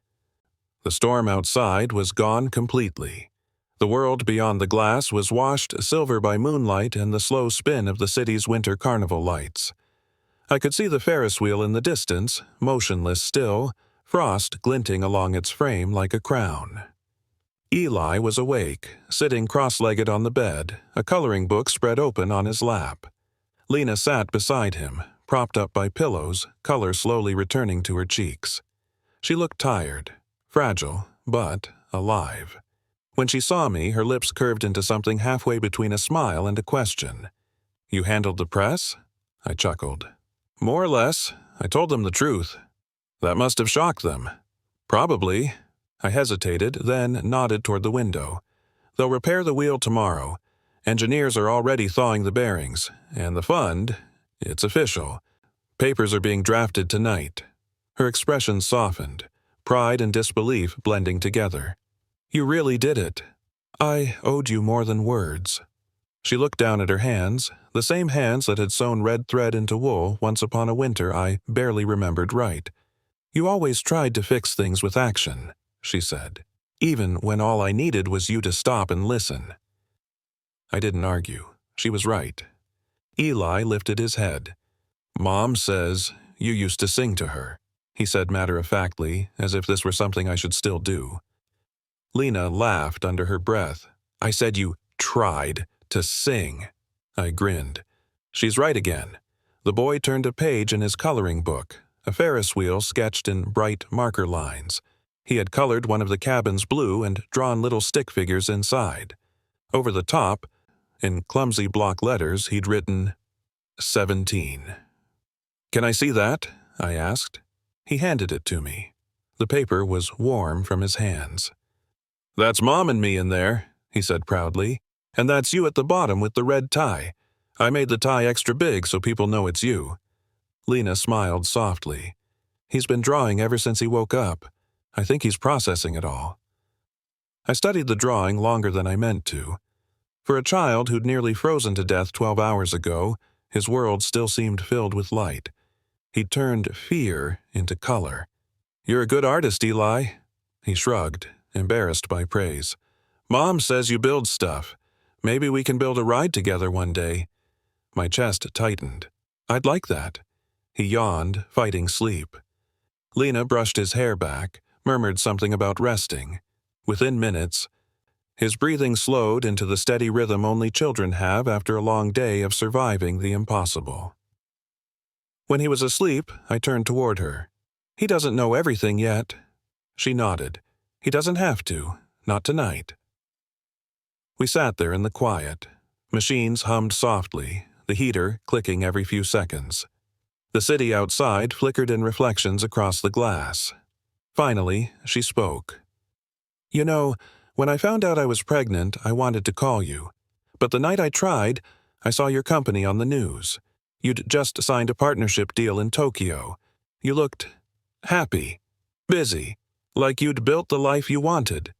The storm outside was gone completely. The world beyond the glass was washed silver by moonlight and the slow spin of the city's winter carnival lights. I could see the Ferris wheel in the distance, motionless still, frost glinting along its frame like a crown. Eli was awake, sitting cross-legged on the bed, a coloring book spread open on his lap. Lena sat beside him, propped up by pillows, color slowly returning to her cheeks. She looked tired, fragile, but alive. When she saw me, her lips curved into something halfway between a smile and a question. "You handled the press?" I chuckled. "More or less. I told them the truth." "That must have shocked them." "Probably." I hesitated, then nodded toward the window. "They'll repair the wheel tomorrow. Engineers are already thawing the bearings, and the fund, it's official. Papers are being drafted tonight." Her expression softened, pride and disbelief blending together. "You really did it. I owed you more than words." She looked down at her hands, the same hands that had sewn red thread into wool once upon a winter I barely remembered right. "You always tried to fix things with action," she said, "even when all I needed was you to stop and listen." I didn't argue. She was right. Eli lifted his head. "Mom says you used to sing to her," he said matter-of-factly, as if this were something I should still do. Lena laughed under her breath. "I said you tried to sing." I grinned. "She's right again." The boy turned a page in his coloring book, a Ferris wheel sketched in bright marker lines. He had colored one of the cabins blue and drawn little stick figures inside. Over the top, in clumsy block letters, he'd written 17. "Can I see that?" I asked. He handed it to me. The paper was warm from his hands. "That's Mom and me in there," he said proudly. "And that's you at the bottom with the red tie. I made the tie extra big so people know it's you." Lena smiled softly. "He's been drawing ever since he woke up. I think he's processing it all." I studied the drawing longer than I meant to. For a child who'd nearly frozen to death 12 hours ago, his world still seemed filled with light. He'd turned fear into color. "You're a good artist, Eli." He shrugged, embarrassed by praise. "Mom says you build stuff. Maybe we can build a ride together one day." My chest tightened. "I'd like that." He yawned, fighting sleep. Lena brushed his hair back, murmured something about resting. Within minutes, his breathing slowed into the steady rhythm only children have after a long day of surviving the impossible. When he was asleep, I turned toward her. "He doesn't know everything yet." She nodded. "He doesn't have to. Not tonight." We sat there in the quiet. Machines hummed softly, the heater clicking every few seconds. The city outside flickered in reflections across the glass. Finally, she spoke. "You know, when I found out I was pregnant, I wanted to call you. But the night I tried, I saw your company on the news. You'd just signed a partnership deal in Tokyo. You looked happy, busy, like you'd built the life you wanted."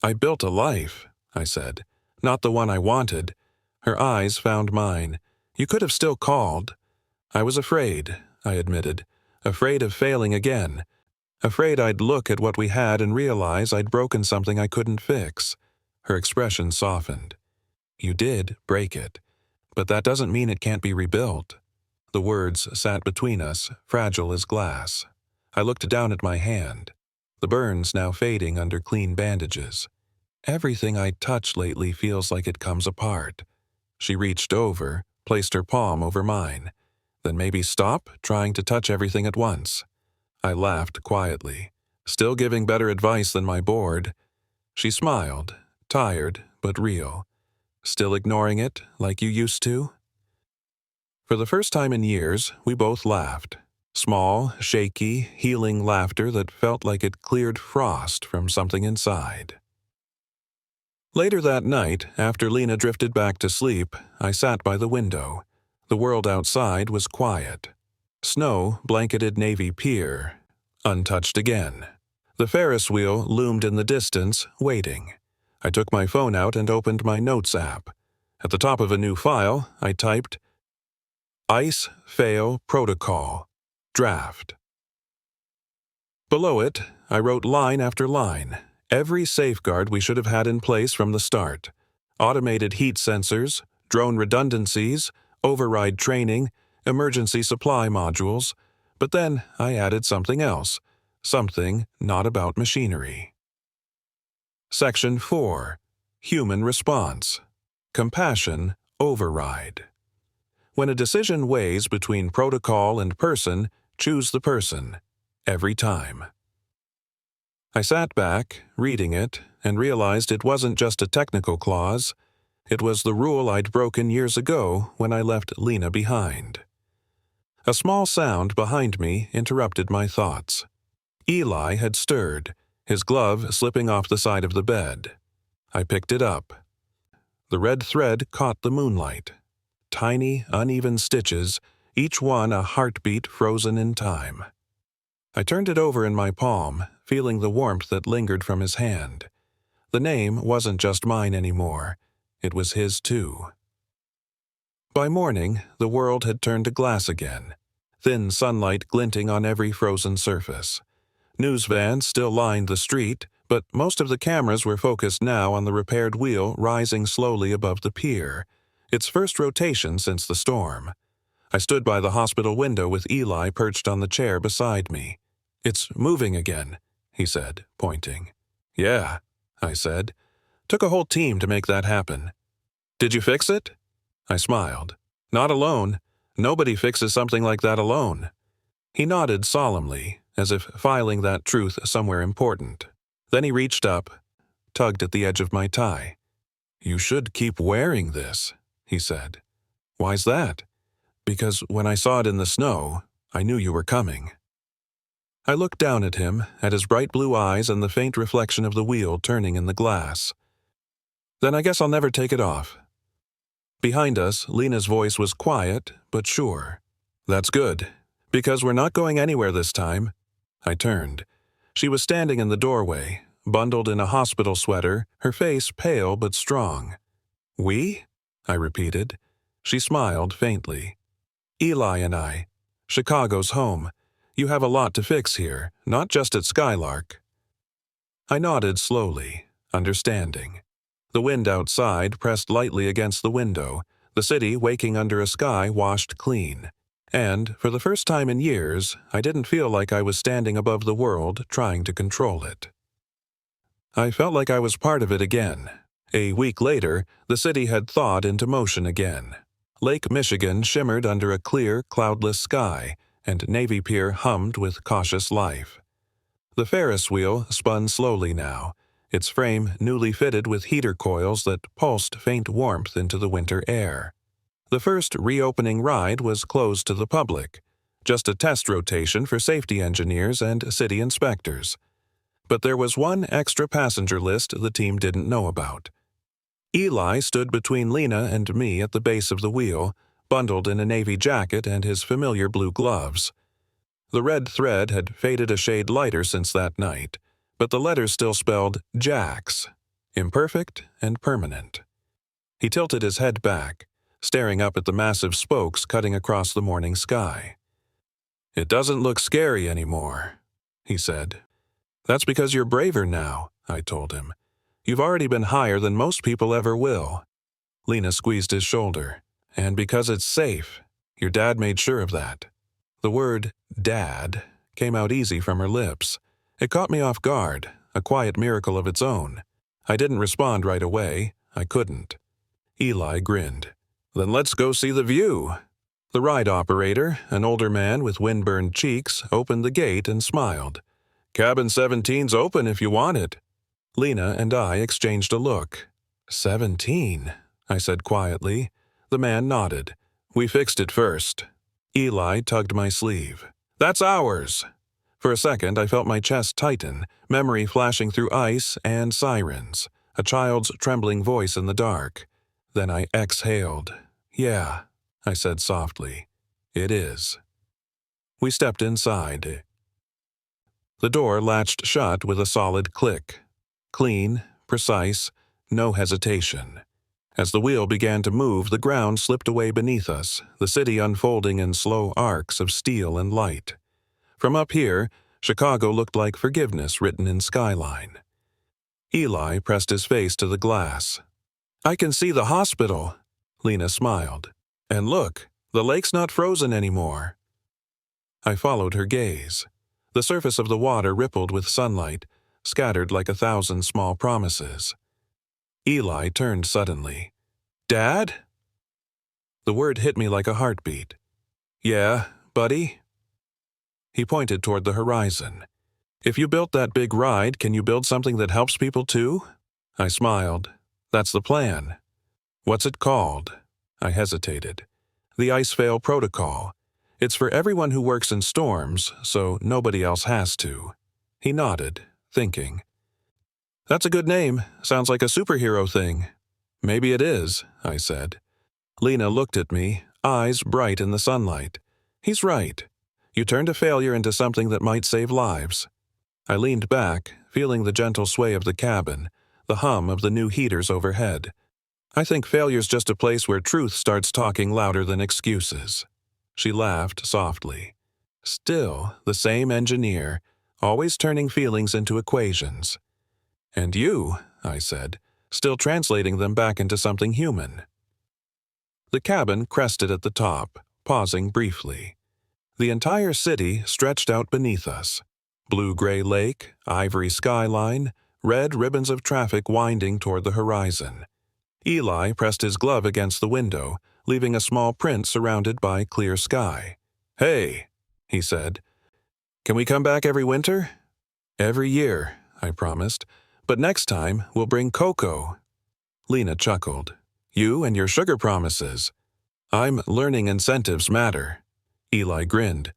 "I built a life," I said. "Not the one I wanted." Her eyes found mine. "You could have still called." "I was afraid," I admitted. "Afraid of failing again. Afraid I'd look at what we had and realize I'd broken something I couldn't fix." Her expression softened. "You did break it, but that doesn't mean it can't be rebuilt." The words sat between us, fragile as glass. I looked down at my hand, the burns now fading under clean bandages. "Everything I touch lately feels like it comes apart." She reached over, placed her palm over mine. Then maybe stop trying to touch everything at once. I laughed quietly, still giving better advice than my board. She smiled, tired but real. Still ignoring it like you used to? For the first time in years, we both laughed. Small, shaky, healing laughter that felt like it cleared frost from something inside. Later that night, after Lena drifted back to sleep, I sat by the window. The world outside was quiet. Snow blanketed Navy Pier, untouched again. The Ferris wheel loomed in the distance, waiting. I took my phone out and opened my Notes app. At the top of a new file, I typed, Ice Fail Protocol, Draft. Below it, I wrote line after line, every safeguard we should have had in place from the start. Automated heat sensors, drone redundancies, override training, emergency supply modules. But then I added something else, something not about machinery. Section 4. Human Response. Compassion Override. When a decision weighs between protocol and person, choose the person. Every time. I sat back, reading it, and realized it wasn't just a technical clause. It was the rule I'd broken years ago when I left Lena behind. A small sound behind me interrupted my thoughts. Eli had stirred, his glove slipping off the side of the bed. I picked it up. The red thread caught the moonlight. Tiny, uneven stitches, each one a heartbeat frozen in time. I turned it over in my palm, feeling the warmth that lingered from his hand. The name wasn't just mine anymore. It was his too. By morning, the world had turned to glass again, thin sunlight glinting on every frozen surface. News vans still lined the street, but most of the cameras were focused now on the repaired wheel rising slowly above the pier, its first rotation since the storm. I stood by the hospital window with Eli perched on the chair beside me. "It's moving again," he said, pointing. "Yeah," I said. "Took a whole team to make that happen." "Did you fix it?" I smiled. "Not alone. Nobody fixes something like that alone." He nodded solemnly, as if filing that truth somewhere important. Then he reached up, tugged at the edge of my tie. "You should keep wearing this," he said. "Why's that?" "Because when I saw it in the snow, I knew you were coming." I looked down at him, at his bright blue eyes and the faint reflection of the wheel turning in the glass. "Then I guess I'll never take it off." Behind us, Lena's voice was quiet, but sure. "That's good, because we're not going anywhere this time." I turned. She was standing in the doorway, bundled in a hospital sweater, her face pale but strong. "We?" I repeated. She smiled faintly. "Eli and I. Chicago's home. You have a lot to fix here, not just at Skylark." I nodded slowly, understanding. The wind outside pressed lightly against the window, the city waking under a sky washed clean. And, for the first time in years, I didn't feel like I was standing above the world trying to control it. I felt like I was part of it again. A week later, the city had thawed into motion again. Lake Michigan shimmered under a clear, cloudless sky, and Navy Pier hummed with cautious life. The Ferris wheel spun slowly now, its frame newly fitted with heater coils that pulsed faint warmth into the winter air. The first reopening ride was closed to the public, just a test rotation for safety engineers and city inspectors. But there was one extra passenger list the team didn't know about. Eli stood between Lena and me at the base of the wheel, bundled in a navy jacket and his familiar blue gloves. The red thread had faded a shade lighter since that night, but the letters still spelled Jax, imperfect and permanent. He tilted his head back, staring up at the massive spokes cutting across the morning sky. "It doesn't look scary anymore," he said. "That's because you're braver now," I told him. "You've already been higher than most people ever will." Lena squeezed his shoulder. "And because it's safe. Your dad made sure of that." The word "dad" came out easy from her lips. It caught me off guard, a quiet miracle of its own. I didn't respond right away. I couldn't. Eli grinned. "Then let's go see the view." The ride operator, an older man with windburned cheeks, opened the gate and smiled. "Cabin 17's open if you want it." Lena and I exchanged a look. 17, I said quietly. The man nodded. "We fixed it first." Eli tugged my sleeve. "That's ours." For a second, I felt my chest tighten, memory flashing through ice and sirens, a child's trembling voice in the dark. Then I exhaled. "Yeah," I said softly. "It is." We stepped inside. The door latched shut with a solid click. Clean, precise, no hesitation. As the wheel began to move, the ground slipped away beneath us, the city unfolding in slow arcs of steel and light. From up here, Chicago looked like forgiveness written in skyline. Eli pressed his face to the glass. "I can see the hospital." Lena smiled. "And look, the lake's not frozen anymore." I followed her gaze. The surface of the water rippled with sunlight, scattered like 1,000 small promises. Eli turned suddenly. "Dad?" The word hit me like a heartbeat. "Yeah, buddy?" He pointed toward the horizon. "If you built that big ride, can you build something that helps people too?" I smiled. "That's the plan." "What's it called?" I hesitated. "The Iceveil Protocol. It's for everyone who works in storms, so nobody else has to." He nodded, thinking. "That's a good name. Sounds like a superhero thing." "Maybe it is," I said. Lena looked at me, eyes bright in the sunlight. "He's right. You turned a failure into something that might save lives." I leaned back, feeling the gentle sway of the cabin, the hum of the new heaters overhead. "I think failure's just a place where truth starts talking louder than excuses." She laughed softly. "Still, the same engineer, always turning feelings into equations." "And you," I said, "still translating them back into something human." The cabin crested at the top, pausing briefly. The entire city stretched out beneath us. Blue-gray lake, ivory skyline, red ribbons of traffic winding toward the horizon. Eli pressed his glove against the window, leaving a small print surrounded by clear sky. "Hey," he said, "can we come back every winter?" "Every year," I promised, "but next time we'll bring cocoa." Lena chuckled. "You and your sugar promises." "I'm learning incentives matter." Eli grinned.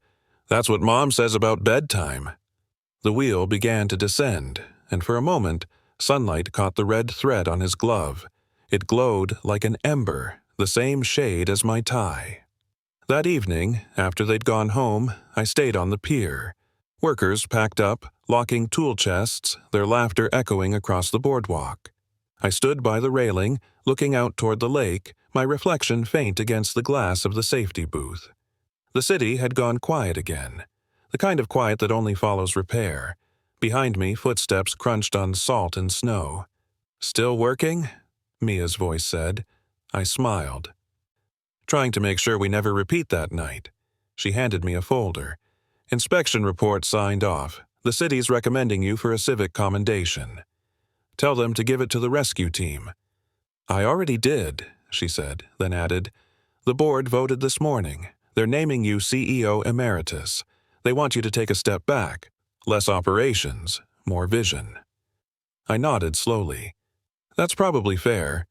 "That's what Mom says about bedtime." The wheel began to descend, and for a moment, sunlight caught the red thread on his glove. It glowed like an ember, the same shade as my tie. That evening, after they'd gone home, I stayed on the pier. Workers packed up, locking tool chests, their laughter echoing across the boardwalk. I stood by the railing, looking out toward the lake, my reflection faint against the glass of the safety booth. The city had gone quiet again, the kind of quiet that only follows repair. Behind me, footsteps crunched on salt and snow. "Still working?" Mia's voice said. I smiled. "Trying to make sure we never repeat that night." She handed me a folder. "Inspection report signed off. The city's recommending you for a civic commendation. Tell them to give it to the rescue team." "I already did," she said, then added, "The board voted this morning. They're naming you CEO Emeritus. They want you to take a step back. Less operations, more vision." I nodded slowly. "That's probably fair.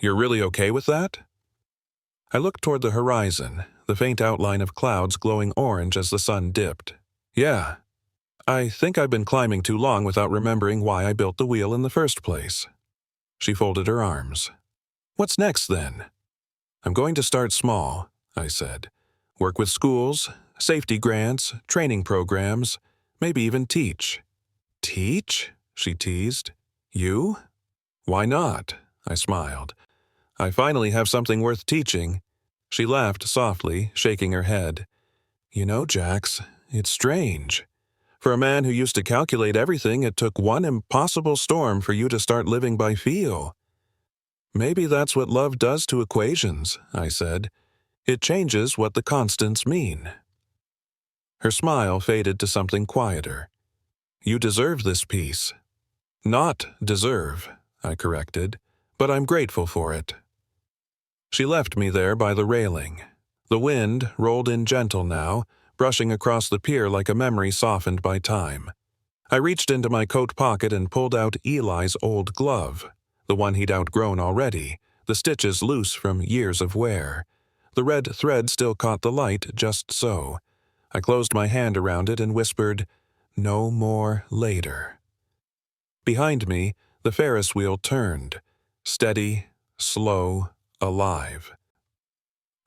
You're really okay with that?" I looked toward the horizon, the faint outline of clouds glowing orange as the sun dipped. "Yeah. I think I've been climbing too long without remembering why I built the wheel in the first place." She folded her arms. "What's next, then?" "I'm going to start small," I said. "Work with schools, safety grants, training programs, maybe even teach." "Teach?" she teased. "You?" "Why not?" I smiled. "I finally have something worth teaching." She laughed softly, shaking her head. "You know, Jax, it's strange. For a man who used to calculate everything, it took one impossible storm for you to start living by feel." "Maybe that's what love does to equations," I said. "It changes what the constants mean." Her smile faded to something quieter. "You deserve this peace." "Not deserve," I corrected, "but I'm grateful for it." She left me there by the railing. The wind rolled in gentle now, brushing across the pier like a memory softened by time. I reached into my coat pocket and pulled out Eli's old glove, the one he'd outgrown already, the stitches loose from years of wear. The red thread still caught the light just so. I closed my hand around it and whispered, "No more later." Behind me, the Ferris wheel turned, steady, slow, alive.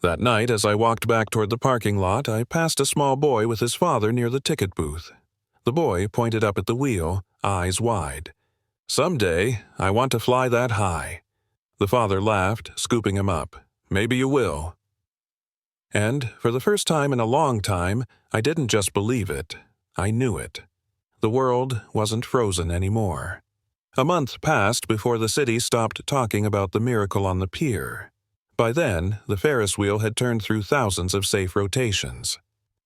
That night, as I walked back toward the parking lot, I passed a small boy with his father near the ticket booth. The boy pointed up at the wheel, eyes wide. "Someday, I want to fly that high." The father laughed, scooping him up. "Maybe you will." And, for the first time in a long time, I didn't just believe it, I knew it. The world wasn't frozen anymore. A month passed before the city stopped talking about the miracle on the pier. By then, the Ferris wheel had turned through thousands of safe rotations.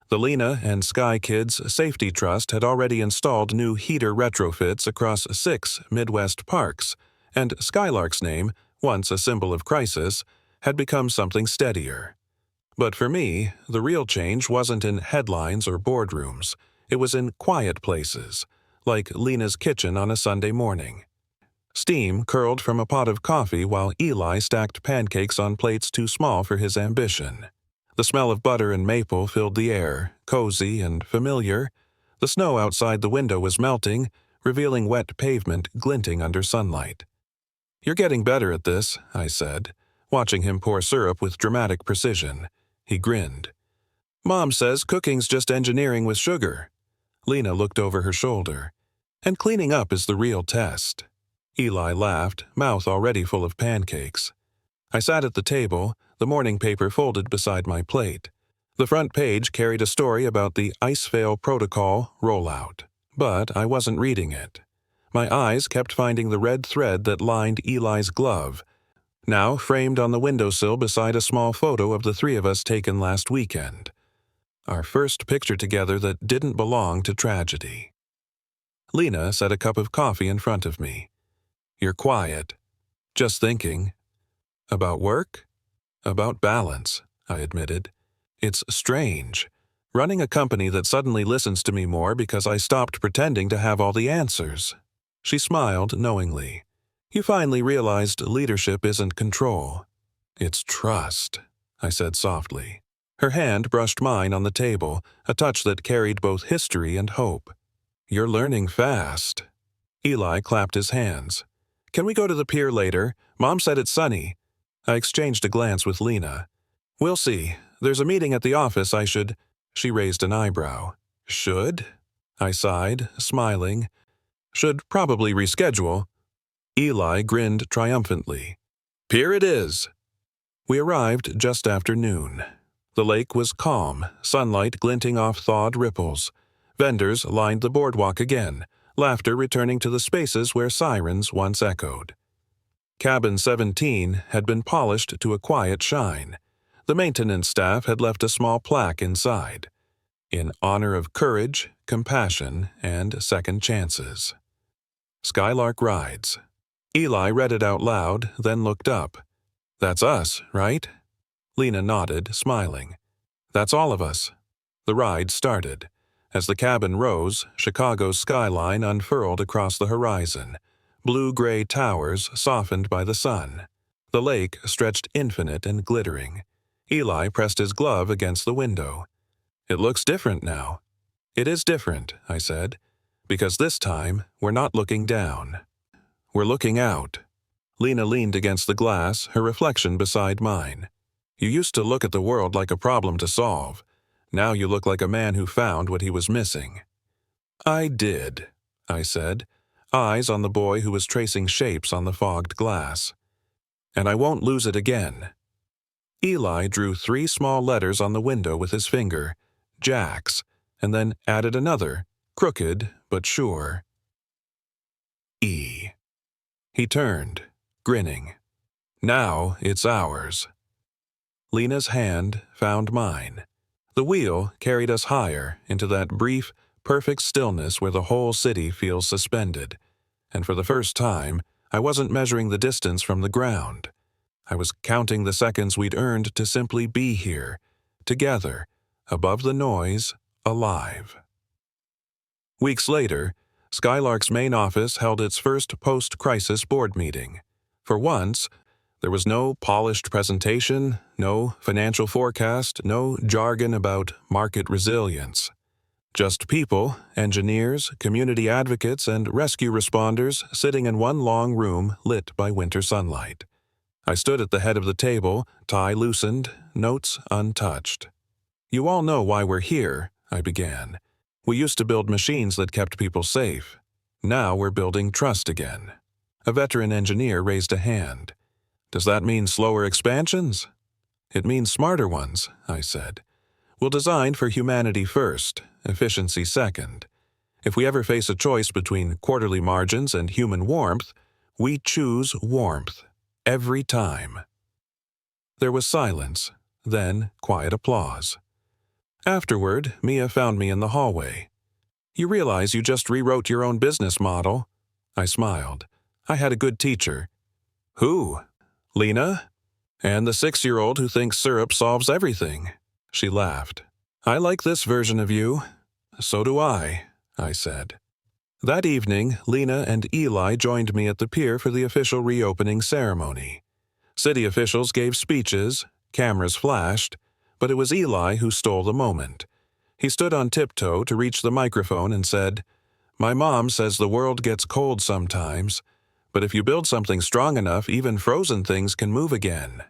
The Lena and Sky Kids Safety Trust had already installed new heater retrofits across 6 Midwest parks, and Skylark's name, once a symbol of crisis, had become something steadier. But for me, the real change wasn't in headlines or boardrooms. It was in quiet places, like Lena's kitchen on a Sunday morning. Steam curled from a pot of coffee while Eli stacked pancakes on plates too small for his ambition. The smell of butter and maple filled the air, cozy and familiar. The snow outside the window was melting, revealing wet pavement glinting under sunlight. "You're getting better at this," I said, watching him pour syrup with dramatic precision. He grinned. "Mom says cooking's just engineering with sugar." Lena looked over her shoulder. "And cleaning up is the real test." Eli laughed, mouth already full of pancakes. I sat at the table, the morning paper folded beside my plate. The front page carried a story about the Icefail Protocol rollout, but I wasn't reading it. My eyes kept finding the red thread that lined Eli's glove, now framed on the windowsill beside a small photo of the three of us taken last weekend. Our first picture together that didn't belong to tragedy. Lena set a cup of coffee in front of me. "You're quiet." "Just thinking." "About work?" "About balance," I admitted. "It's strange. Running a company that suddenly listens to me more because I stopped pretending to have all the answers." She smiled knowingly. "You finally realized leadership isn't control. It's trust," I said softly. Her hand brushed mine on the table, a touch that carried both history and hope. "You're learning fast." Eli clapped his hands. "Can we go to the pier later? Mom said it's sunny." I exchanged a glance with Lena. "We'll see. There's a meeting at the office I should—" She raised an eyebrow. "Should?" I sighed, smiling. "Should probably reschedule." Eli grinned triumphantly. "Pier it is." We arrived just after noon. The lake was calm, sunlight glinting off thawed ripples. Vendors lined the boardwalk again, laughter returning to the spaces where sirens once echoed. Cabin 17 had been polished to a quiet shine. The maintenance staff had left a small plaque inside, in honor of courage, compassion, and second chances. "Skylark Rides." Eli read it out loud, then looked up. "That's us, right?" Lena nodded, smiling. "That's all of us." The ride started. As the cabin rose, Chicago's skyline unfurled across the horizon, blue-gray towers softened by the sun. The lake stretched infinite and glittering. Eli pressed his glove against the window. "It looks different now." "It is different," I said, "because this time we're not looking down. We're looking out." Lena leaned against the glass, her reflection beside mine. "You used to look at the world like a problem to solve. Now you look like a man who found what he was missing." "I did," I said, eyes on the boy who was tracing shapes on the fogged glass. "And I won't lose it again." Eli drew 3 small letters on the window with his finger, Jax, and then added another, crooked but sure. E. He turned, grinning. "Now it's ours." Lena's hand found mine. The wheel carried us higher into that brief, perfect stillness where the whole city feels suspended. And for the first time, I wasn't measuring the distance from the ground. I was counting the seconds we'd earned to simply be here, together, above the noise, alive. Weeks later, Skylark's main office held its first post-crisis board meeting. For once, there was no polished presentation, no financial forecast, no jargon about market resilience. Just people, engineers, community advocates, and rescue responders sitting in one long room lit by winter sunlight. I stood at the head of the table, tie loosened, notes untouched. "You all know why we're here," I began. "We used to build machines that kept people safe. Now we're building trust again." A veteran engineer raised a hand. "Does that mean slower expansions?" "It means smarter ones," I said. "We'll design for humanity first, efficiency second. If we ever face a choice between quarterly margins and human warmth, we choose warmth. Every time." There was silence, then quiet applause. Afterward, Mia found me in the hallway. "You realize you just rewrote your own business model?" I smiled. I had a good teacher. "Who? Lena? And the 6-year-old who thinks syrup solves everything." She laughed. "I like this version of you." "So do I," I said. That evening, Lena and Eli joined me at the pier for the official reopening ceremony. City officials gave speeches, cameras flashed, but it was Eli who stole the moment. He stood on tiptoe to reach the microphone and said, "My mom says the world gets cold sometimes, but if you build something strong enough, even frozen things can move again."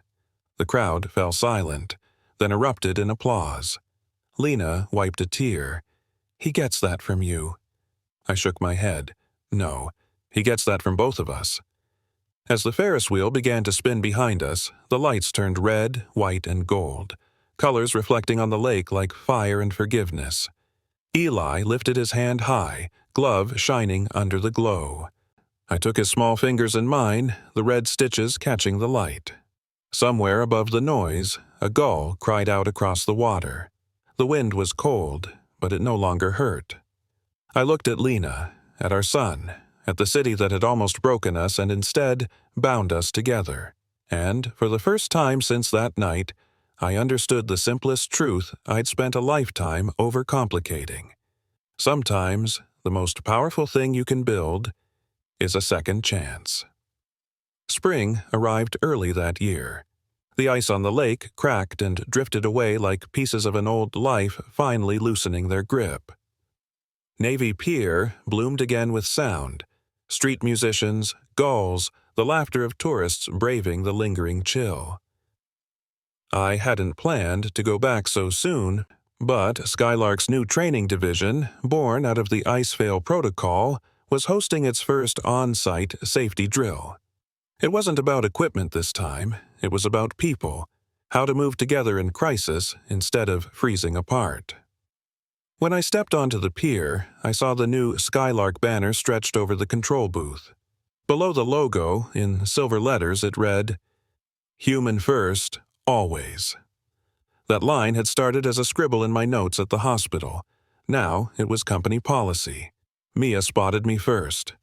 The crowd fell silent, then erupted in applause. Lena wiped a tear. "He gets that from you." I shook my head. "No, he gets that from both of us." As the Ferris wheel began to spin behind us, the lights turned red, white, and gold, colors reflecting on the lake like fire and forgiveness. Eli lifted his hand high, glove shining under the glow. I took his small fingers in mine, the red stitches catching the light. Somewhere above the noise, a gull cried out across the water. The wind was cold, but it no longer hurt. I looked at Lena, at our son, at the city that had almost broken us and instead bound us together. And, for the first time since that night, I understood the simplest truth I'd spent a lifetime overcomplicating. Sometimes, the most powerful thing you can build is a second chance. Spring arrived early that year. The ice on the lake cracked and drifted away like pieces of an old life finally loosening their grip. Navy Pier bloomed again with sound. Street musicians, gulls, the laughter of tourists braving the lingering chill. I hadn't planned to go back so soon, but Skylark's new training division, born out of the Icefail Protocol, was hosting its first on-site safety drill. It wasn't about equipment this time, it was about people, how to move together in crisis instead of freezing apart. When I stepped onto the pier, I saw the new Skylark banner stretched over the control booth. Below the logo, in silver letters, it read, "Human first, always." That line had started as a scribble in my notes at the hospital. Now it was company policy. Mia spotted me first.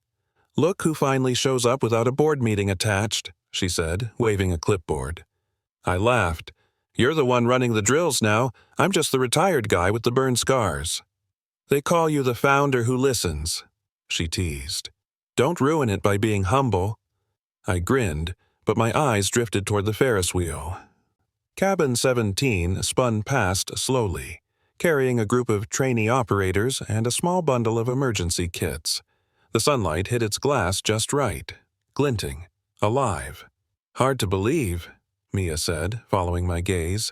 "Look who finally shows up without a board meeting attached," she said, waving a clipboard. I laughed. "You're the one running the drills now. I'm just the retired guy with the burned scars." "They call you the founder who listens," she teased. "Don't ruin it by being humble." I grinned, but my eyes drifted toward the Ferris wheel. Cabin 17 spun past slowly, carrying a group of trainee operators and a small bundle of emergency kits. The sunlight hit its glass just right, glinting, alive. "Hard to believe," Mia said, following my gaze.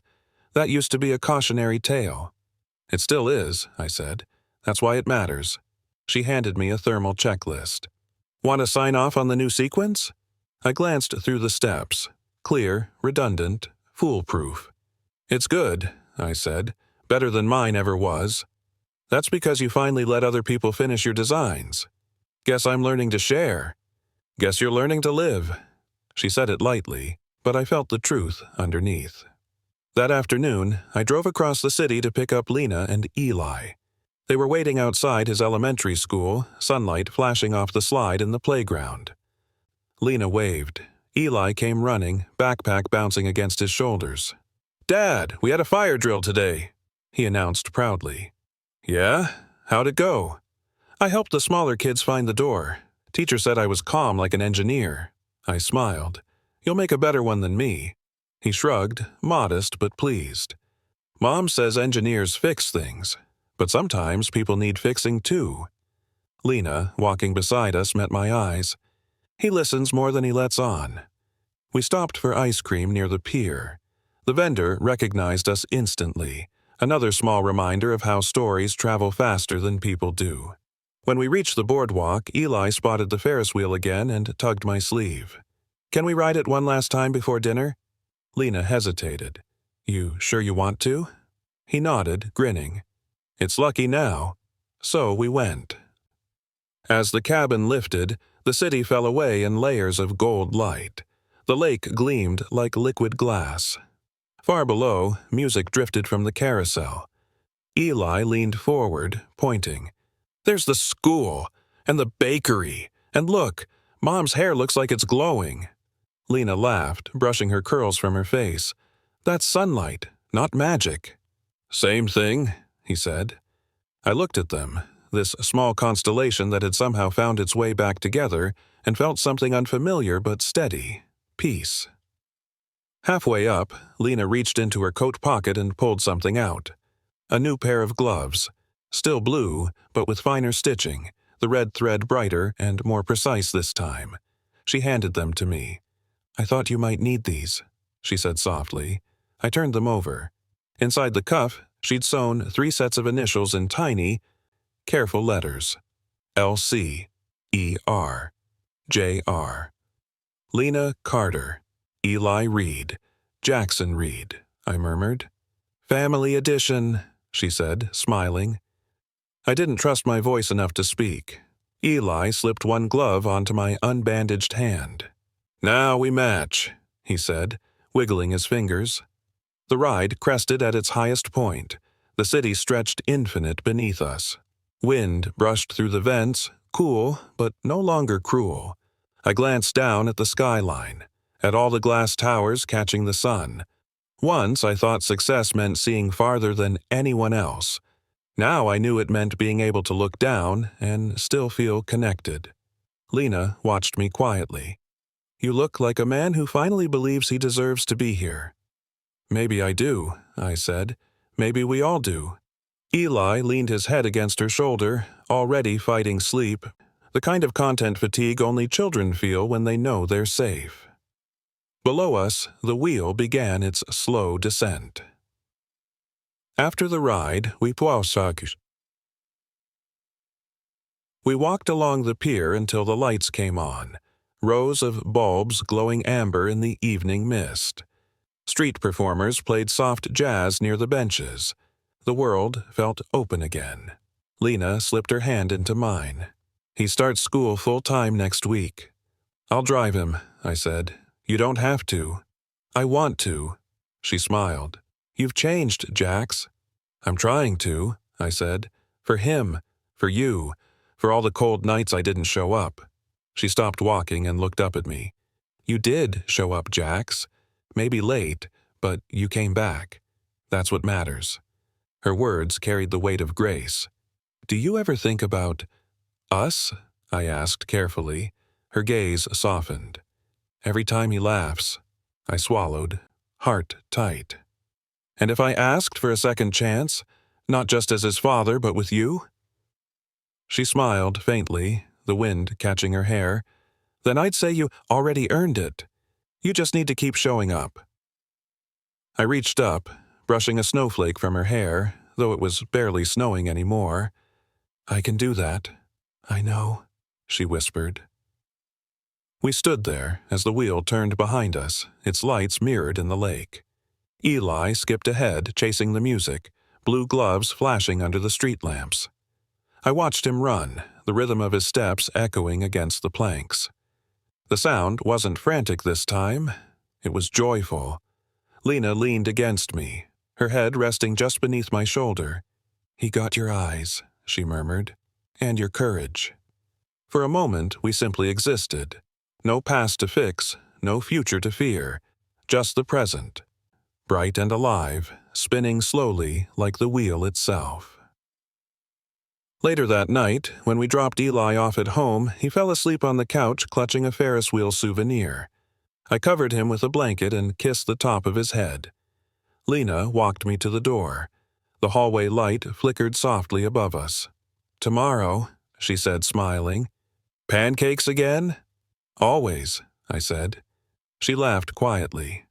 "That used to be a cautionary tale." "It still is," I said. "That's why it matters." She handed me a thermal checklist. "Want to sign off on the new sequence?" I glanced through the steps. Clear, redundant, foolproof. "It's good," I said. "Better than mine ever was." "That's because you finally let other people finish your designs." "Guess I'm learning to share." "Guess you're learning to live." She said it lightly, but I felt the truth underneath. That afternoon, I drove across the city to pick up Lena and Eli. They were waiting outside his elementary school, sunlight flashing off the slide in the playground. Lena waved. Eli came running, backpack bouncing against his shoulders. "Dad, we had a fire drill today," he announced proudly. "Yeah? How'd it go?" "I helped the smaller kids find the door. Teacher said I was calm like an engineer." I smiled. "You'll make a better one than me." He shrugged, modest but pleased. "Mom says engineers fix things, but sometimes people need fixing too." Lena, walking beside us, met my eyes. "He listens more than he lets on." We stopped for ice cream near the pier. The vendor recognized us instantly, another small reminder of how stories travel faster than people do. When we reached the boardwalk, Eli spotted the Ferris wheel again and tugged my sleeve. "Can we ride it one last time before dinner?" Lena hesitated. "You sure you want to?" He nodded, grinning. "It's lucky now." So we went. As the cabin lifted, the city fell away in layers of gold light. The lake gleamed like liquid glass. Far below, music drifted from the carousel. Eli leaned forward, pointing. "There's the school, and the bakery, and look, Mom's hair looks like it's glowing." Lena laughed, brushing her curls from her face. "That's sunlight, not magic." "Same thing," he said. I looked at them, this small constellation that had somehow found its way back together, and felt something unfamiliar but steady. Peace. Halfway up, Lena reached into her coat pocket and pulled something out. A new pair of gloves. Still blue, but with finer stitching, the red thread brighter and more precise this time. She handed them to me. "I thought you might need these," she said softly. I turned them over. Inside the cuff, she'd sewn 3 sets of initials in tiny, careful letters. L.C. E.R. J.R. Lena Carter. Eli Reed. Jackson Reed, I murmured. "Family edition," she said, smiling. I didn't trust my voice enough to speak. Eli slipped one glove onto my unbandaged hand. "Now we match," he said, wiggling his fingers. The ride crested at its highest point. The city stretched infinite beneath us. Wind brushed through the vents, cool, but no longer cruel. I glanced down at the skyline, at all the glass towers catching the sun. Once I thought success meant seeing farther than anyone else. Now I knew it meant being able to look down and still feel connected. Lena watched me quietly. "You look like a man who finally believes he deserves to be here." "Maybe I do," I said. "Maybe we all do." Eli leaned his head against her shoulder, already fighting sleep, the kind of content fatigue only children feel when they know they're safe. Below us, the wheel began its slow descent. After the ride, we walked along the pier until the lights came on, rows of bulbs glowing amber in the evening mist. Street performers played soft jazz near the benches. The world felt open again. Lena slipped her hand into mine. "He starts school full-time next week." "I'll drive him," I said. "You don't have to." "I want to." She smiled. "You've changed, Jax." "I'm trying to," I said. "For him, for you, for all the cold nights I didn't show up." She stopped walking and looked up at me. "You did show up, Jax. Maybe late, but you came back. That's what matters." Her words carried the weight of grace. "Do you ever think about us?" I asked carefully. Her gaze softened. "Every time he laughs." I swallowed, heart tight. "And if I asked for a second chance, not just as his father, but with you?" She smiled faintly, the wind catching her hair. "Then I'd say you already earned it. You just need to keep showing up." I reached up, brushing a snowflake from her hair, though it was barely snowing anymore. "I can do that. I know," she whispered. We stood there as the wheel turned behind us, its lights mirrored in the lake. Eli skipped ahead, chasing the music, blue gloves flashing under the street lamps. I watched him run, the rhythm of his steps echoing against the planks. The sound wasn't frantic this time. It was joyful. Lena leaned against me, her head resting just beneath my shoulder. "He got your eyes," she murmured, "and your courage." For a moment, we simply existed. No past to fix, no future to fear, just the present. bright and alive, spinning slowly like the wheel itself. Later that night, when we dropped Eli off at home, he fell asleep on the couch clutching a Ferris wheel souvenir. I covered him with a blanket and kissed the top of his head. Lena walked me to the door. The hallway light flickered softly above us. "Tomorrow," she said, smiling. "Pancakes again?" "Always," I said. She laughed quietly.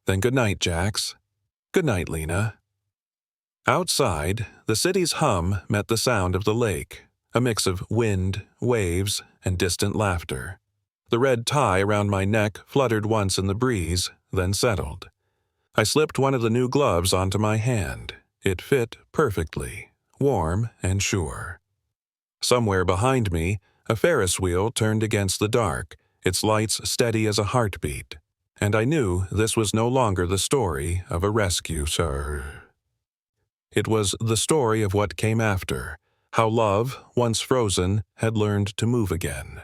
"Then good night, Jax." "Good night, Lena." Outside, the city's hum met the sound of the lake, a mix of wind, waves, and distant laughter. The red tie around my neck fluttered once in the breeze, then settled. I slipped one of the new gloves onto my hand. It fit perfectly, warm and sure. Somewhere behind me, a Ferris wheel turned against the dark, its lights steady as a heartbeat, and I knew this was no longer the story of a rescue, sir. It was the story of what came after, how love, once frozen, had learned to move again.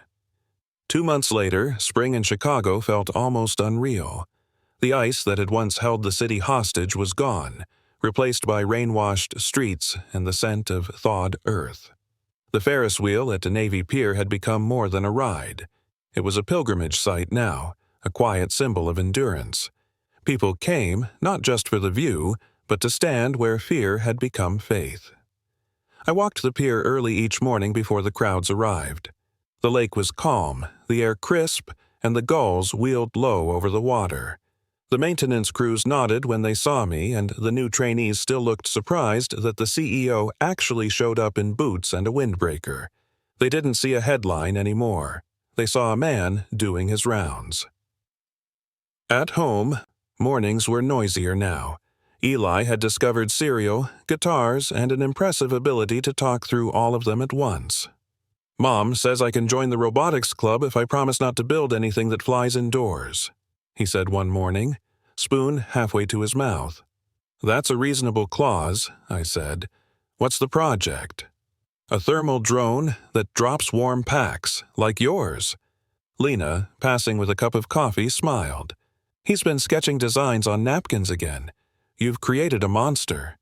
2 months later, spring in Chicago felt almost unreal. The ice that had once held the city hostage was gone, replaced by rain-washed streets and the scent of thawed earth. The Ferris wheel at the Navy Pier had become more than a ride. It was a pilgrimage site now, a quiet symbol of endurance. People came, not just for the view, but to stand where fear had become faith. I walked the pier early each morning before the crowds arrived. The lake was calm, the air crisp, and the gulls wheeled low over the water. The maintenance crews nodded when they saw me, and the new trainees still looked surprised that the CEO actually showed up in boots and a windbreaker. They didn't see a headline anymore. They saw a man doing his rounds. At home, mornings were noisier now. Eli had discovered cereal, guitars, and an impressive ability to talk through all of them at once. "Mom says I can join the robotics club if I promise not to build anything that flies indoors," he said one morning, spoon halfway to his mouth. "That's a reasonable clause," I said. "What's the project?" "A thermal drone that drops warm packs, like yours." Lena, passing with a cup of coffee, smiled. "He's been sketching designs on napkins again. You've created a monster."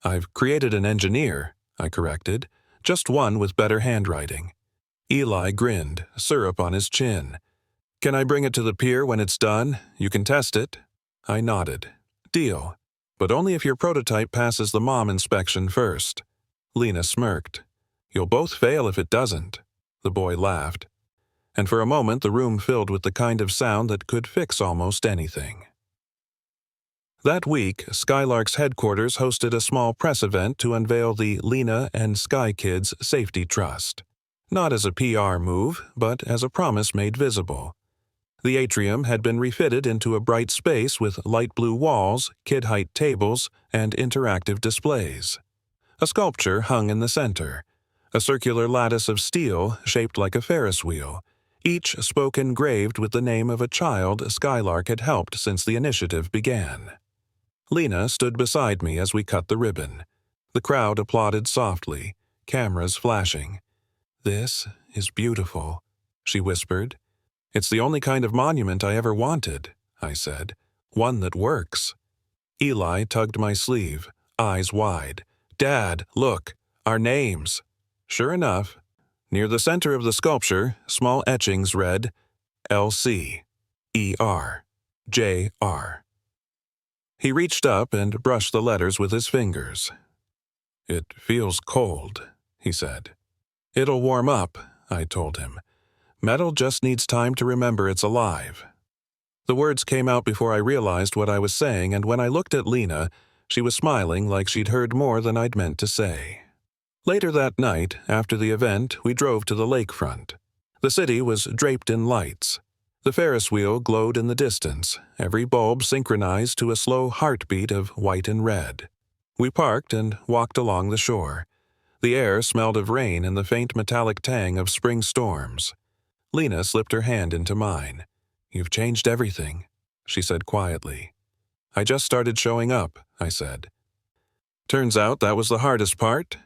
"I've created an engineer," I corrected, "just one with better handwriting." Eli grinned, syrup on his chin. "Can I bring it to the pier when it's done? You can test it." I nodded. "Deal. But only if your prototype passes the mom inspection first." Lena smirked. "You'll both fail if it doesn't." The boy laughed. And for a moment the room filled with the kind of sound that could fix almost anything. That week, Skylark's headquarters hosted a small press event to unveil the Lena and Sky Kids Safety Trust. Not as a PR move, but as a promise made visible. The atrium had been refitted into a bright space with light blue walls, kid-height tables, and interactive displays. A sculpture hung in the center, a circular lattice of steel shaped like a Ferris wheel. Each spoke engraved with the name of a child Skylark had helped since the initiative began. Lena stood beside me as we cut the ribbon. The crowd applauded softly, cameras flashing. "This is beautiful," she whispered. "It's the only kind of monument I ever wanted," I said. "One that works." Eli tugged my sleeve, eyes wide. "Dad, look, our names." Sure enough, near the center of the sculpture, small etchings read, LC, ER, JR. He reached up and brushed the letters with his fingers. "It feels cold," he said. "It'll warm up," I told him. "Metal just needs time to remember it's alive." The words came out before I realized what I was saying, and when I looked at Lena, she was smiling like she'd heard more than I'd meant to say. Later that night, after the event, we drove to the lakefront. The city was draped in lights. The Ferris wheel glowed in the distance, every bulb synchronized to a slow heartbeat of white and red. We parked and walked along the shore. The air smelled of rain and the faint metallic tang of spring storms. Lena slipped her hand into mine. "You've changed everything," she said quietly. "I just started showing up," I said. "Turns out that was the hardest part."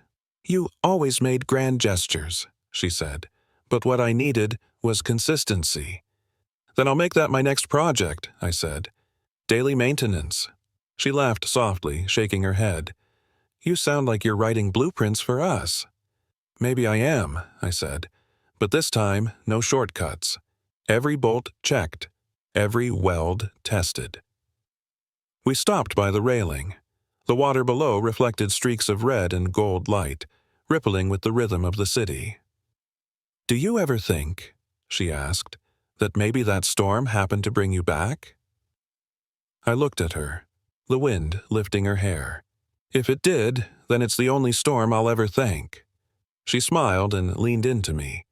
"You always made grand gestures," she said. "But what I needed was consistency." "Then I'll make that my next project," I said. "Daily maintenance." She laughed softly, shaking her head. You sound like you're writing blueprints for us. Maybe I am, I said, but this time no shortcuts. Every bolt checked, every weld tested. We stopped by the railing. The water below reflected streaks of red and gold light, rippling with the rhythm of the city. Do you ever think, she asked, that maybe that storm happened to bring you back? I looked at her, the wind lifting her hair. If it did, then it's the only storm I'll ever thank. She smiled and leaned into me.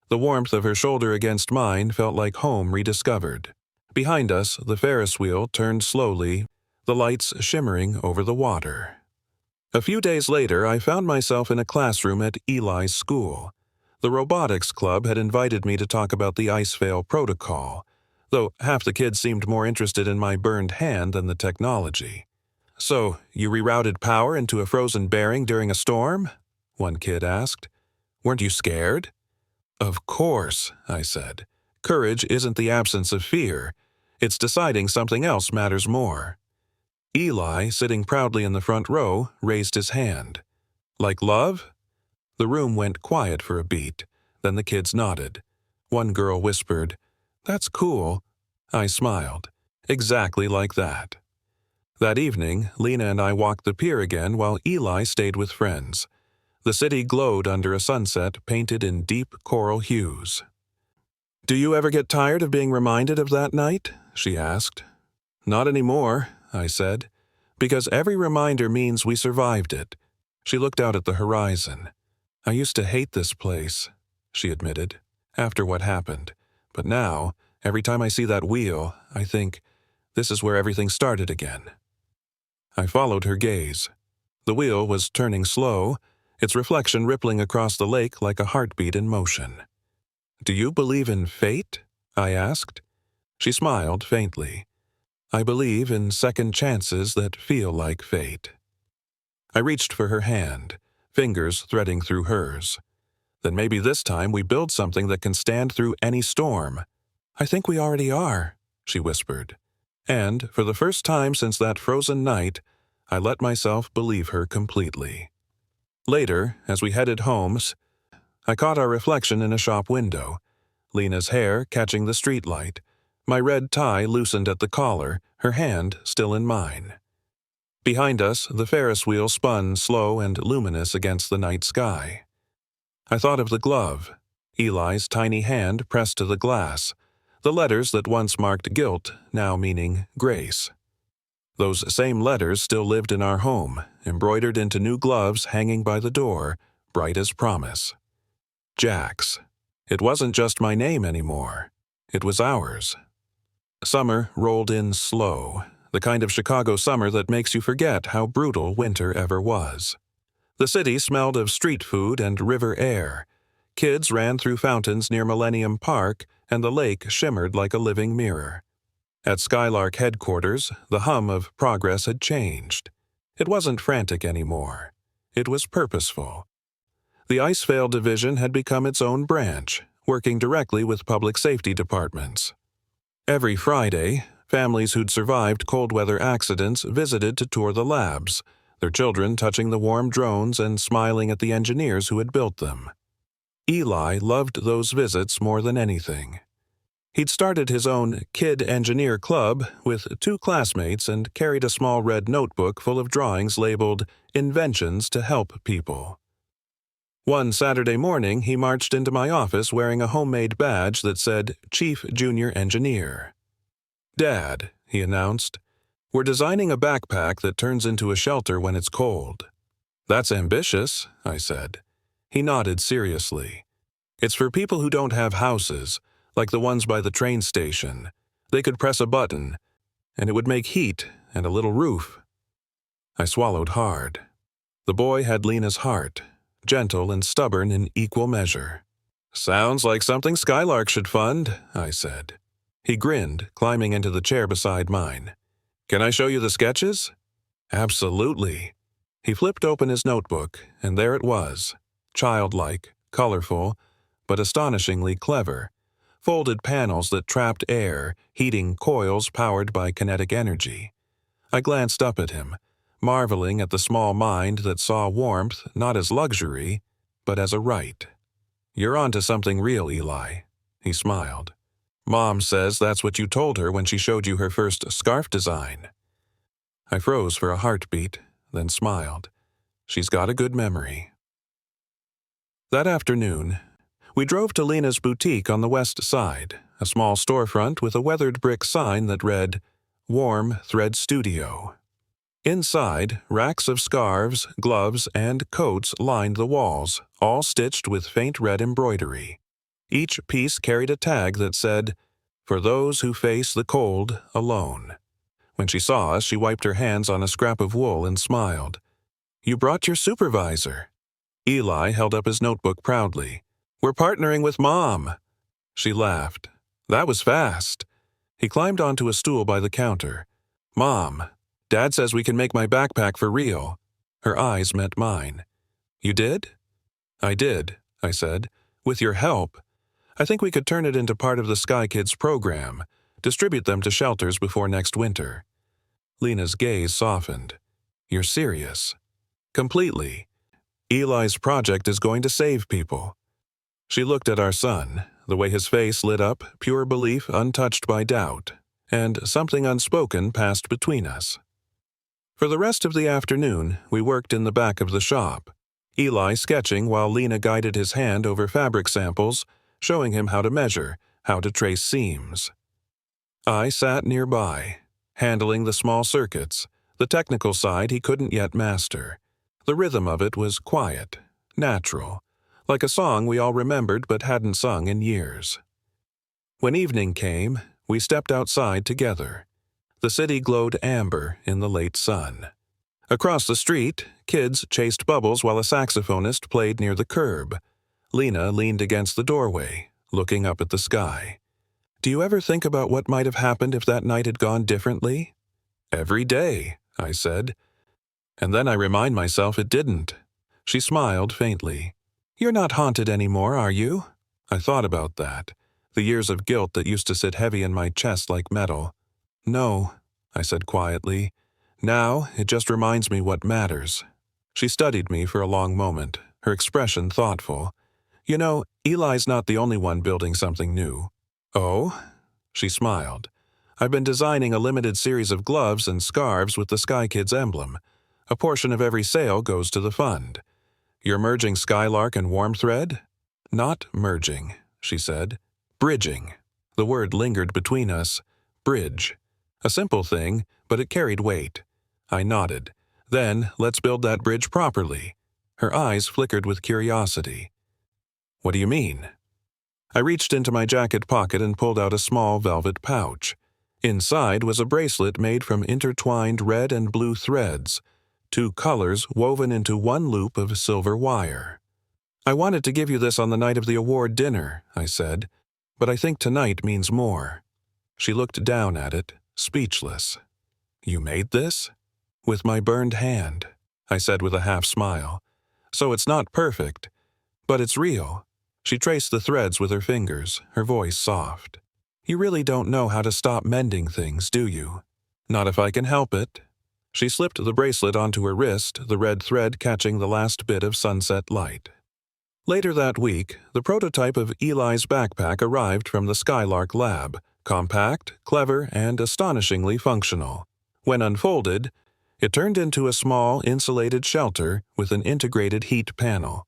The warmth of her shoulder against mine felt like home rediscovered. Behind us, the Ferris wheel turned slowly, the lights shimmering over the water. A few days later, I found myself in a classroom at Eli's school. The robotics club had invited me to talk about the ice veil protocol, though half the kids seemed more interested in my burned hand than the technology. So, you rerouted power into a frozen bearing during a storm? One kid asked. Weren't you scared? Of course, I said. Courage isn't the absence of fear. It's deciding something else matters more. Eli, sitting proudly in the front row, raised his hand. Like love? The room went quiet for a beat. Then the kids nodded. One girl whispered, That's cool. I smiled. Exactly like that. That evening, Lena and I walked the pier again while Eli stayed with friends. The city glowed under a sunset painted in deep coral hues. Do you ever get tired of being reminded of that night? She asked. Not anymore, I said, because every reminder means we survived it. She looked out at the horizon. I used to hate this place, she admitted, after what happened. But now, every time I see that wheel, I think, this is where everything started again. I followed her gaze. The wheel was turning slow, its reflection rippling across the lake like a heartbeat in motion. Do you believe in fate? I asked. She smiled faintly. I believe in second chances that feel like fate. I reached for her hand, fingers threading through hers. Then maybe this time we build something that can stand through any storm. I think we already are, she whispered. And, for the first time since that frozen night, I let myself believe her completely. Later, as we headed home, I caught our reflection in a shop window, Lena's hair catching the streetlight, my red tie loosened at the collar, her hand still in mine. Behind us, the Ferris wheel spun slow and luminous against the night sky. I thought of the glove, Eli's tiny hand pressed to the glass, the letters that once marked guilt, now meaning grace. Those same letters still lived in our home, embroidered into new gloves hanging by the door, bright as promise. Jack's. It wasn't just my name anymore. It was ours. Summer rolled in slow, the kind of Chicago summer that makes you forget how brutal winter ever was. The city smelled of street food and river air. Kids ran through fountains near Millennium Park, and the lake shimmered like a living mirror. At Skylark headquarters, the hum of progress had changed. It wasn't frantic anymore. It was purposeful. The Icevale Division had become its own branch, working directly with public safety departments. Every Friday, families who'd survived cold weather accidents visited to tour the labs, their children touching the warm drones and smiling at the engineers who had built them. Eli loved those visits more than anything. He'd started his own Kid Engineer Club with 2 classmates and carried a small red notebook full of drawings labeled Inventions to Help People. One Saturday morning, he marched into my office wearing a homemade badge that said Chief Junior Engineer. Dad, he announced, we're designing a backpack that turns into a shelter when it's cold. That's ambitious, I said. He nodded seriously. It's for people who don't have houses, like the ones by the train station. They could press a button, and it would make heat and a little roof. I swallowed hard. The boy had Lena's heart, gentle and stubborn in equal measure. Sounds like something Skylark should fund, I said. He grinned, climbing into the chair beside mine. Can I show you the sketches? Absolutely. He flipped open his notebook, and there it was, childlike, colorful, but astonishingly clever. Folded panels that trapped air, heating coils powered by kinetic energy. I glanced up at him, marveling at the small mind that saw warmth not as luxury, but as a right. "You're onto something real, Eli," he smiled. "Mom says that's what you told her when she showed you her first scarf design." I froze for a heartbeat, then smiled. She's got a good memory. That afternoon, we drove to Lena's boutique on the west side, a small storefront with a weathered brick sign that read, "Warm Thread Studio." Inside, racks of scarves, gloves, and coats lined the walls, all stitched with faint red embroidery. Each piece carried a tag that said, "For those who face the cold alone." When she saw us, she wiped her hands on a scrap of wool and smiled. "You brought your supervisor." Eli held up his notebook proudly. "We're partnering with Mom." She laughed. "That was fast." He climbed onto a stool by the counter. "Mom, Dad says we can make my backpack for real." Her eyes met mine. "You did?" "I did," I said. "With your help. I think we could turn it into part of the Sky Kids program, distribute them to shelters before next winter." Lena's gaze softened. "You're serious?" "Completely. Eli's project is going to save people." She looked at our son, the way his face lit up, pure belief untouched by doubt, and something unspoken passed between us. For the rest of the afternoon, we worked in the back of the shop, Eli sketching while Lena guided his hand over fabric samples, showing him how to measure, how to trace seams. I sat nearby, handling the small circuits, the technical side he couldn't yet master. The rhythm of it was quiet, natural, like a song we all remembered but hadn't sung in years. When evening came, we stepped outside together. The city glowed amber in the late sun. Across the street, kids chased bubbles while a saxophonist played near the curb. Lena leaned against the doorway, looking up at the sky. "Do you ever think about what might have happened if that night had gone differently?" "Every day," I said. And then I remind myself it didn't. She smiled faintly. "You're not haunted anymore, are you?" I thought about that, the years of guilt that used to sit heavy in my chest like metal. "No," I said quietly. "Now, it just reminds me what matters." She studied me for a long moment, her expression thoughtful. "You know, Eli's not the only one building something new." "Oh?" She smiled. "I've been designing a limited series of gloves and scarves with the Sky Kids emblem. A portion of every sale goes to the fund." "You're merging Skylark and Warm Thread?" "Not merging," she said. "Bridging." The word lingered between us. Bridge. A simple thing, but it carried weight. I nodded. "Then, let's build that bridge properly." Her eyes flickered with curiosity. "What do you mean?" I reached into my jacket pocket and pulled out a small velvet pouch. Inside was a bracelet made from intertwined red and blue threads, 2 colors woven into one loop of silver wire. "I wanted to give you this on the night of the award dinner," I said, "but I think tonight means more." She looked down at it, speechless. "You made this?" "With my burned hand," I said with a half smile. "So it's not perfect, but it's real." She traced the threads with her fingers, her voice soft. "You really don't know how to stop mending things, do you?" "Not if I can help it." She slipped the bracelet onto her wrist, the red thread catching the last bit of sunset light. Later that week, the prototype of Eli's backpack arrived from the Skylark lab, compact, clever, and astonishingly functional. When unfolded, it turned into a small, insulated shelter with an integrated heat panel.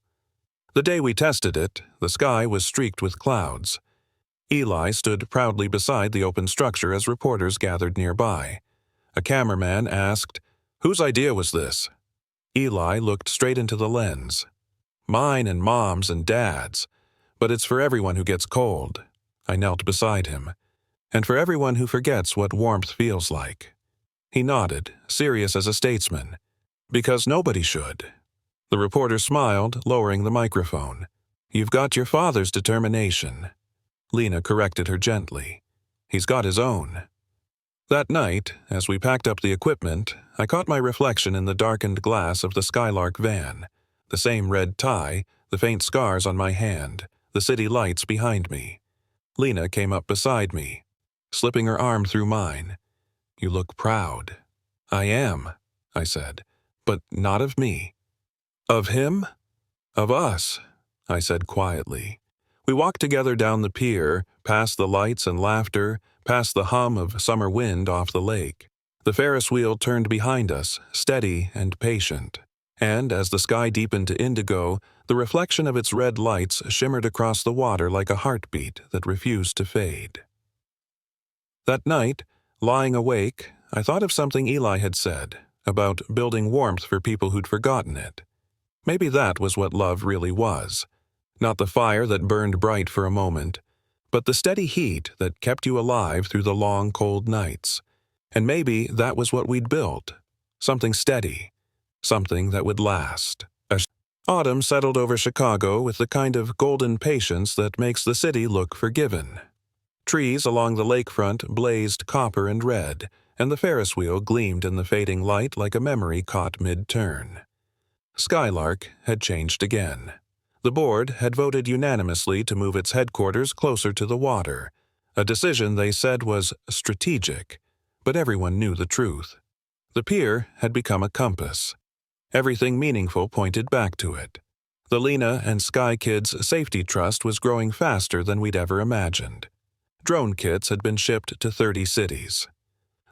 The day we tested it, the sky was streaked with clouds. Eli stood proudly beside the open structure as reporters gathered nearby. A cameraman asked, "Whose idea was this?" Eli looked straight into the lens. "Mine and Mom's and Dad's, but it's for everyone who gets cold." I knelt beside him. "And for everyone who forgets what warmth feels like." He nodded, serious as a statesman. "Because nobody should." The reporter smiled, lowering the microphone. "You've got your father's determination." Lena corrected her gently. "He's got his own." That night, as we packed up the equipment, I caught my reflection in the darkened glass of the Skylark van. The same red tie, the faint scars on my hand, the city lights behind me. Lena came up beside me, slipping her arm through mine. "You look proud." I am, I said, but not of me. Of him? Of us, I said quietly. We walked together down the pier, past the lights and laughter, past the hum of summer wind off the lake. The Ferris wheel turned behind us, steady and patient. And as the sky deepened to indigo, the reflection of its red lights shimmered across the water like a heartbeat that refused to fade. That night, lying awake, I thought of something Eli had said about building warmth for people who'd forgotten it. Maybe that was what love really was. Not the fire that burned bright for a moment, but the steady heat that kept you alive through the long, cold nights. And maybe that was what we'd built. Something steady. Something that would last. Autumn settled over Chicago with the kind of golden patience that makes the city look forgiven. Trees along the lakefront blazed copper and red, and the Ferris wheel gleamed in the fading light like a memory caught mid-turn. Skylark had changed again. The board had voted unanimously to move its headquarters closer to the water, a decision they said was strategic, but everyone knew the truth. The pier had become a compass. Everything meaningful pointed back to it. The Lena and Sky Kids Safety Trust was growing faster than we'd ever imagined. Drone kits had been shipped to 30 cities.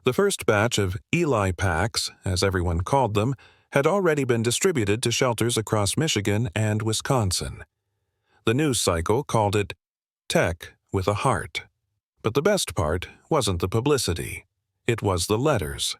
The first batch of Eli packs, as everyone called them, had already been distributed to shelters across Michigan and Wisconsin. The news cycle called it Tech with a Heart. But the best part wasn't the publicity. It was the letters.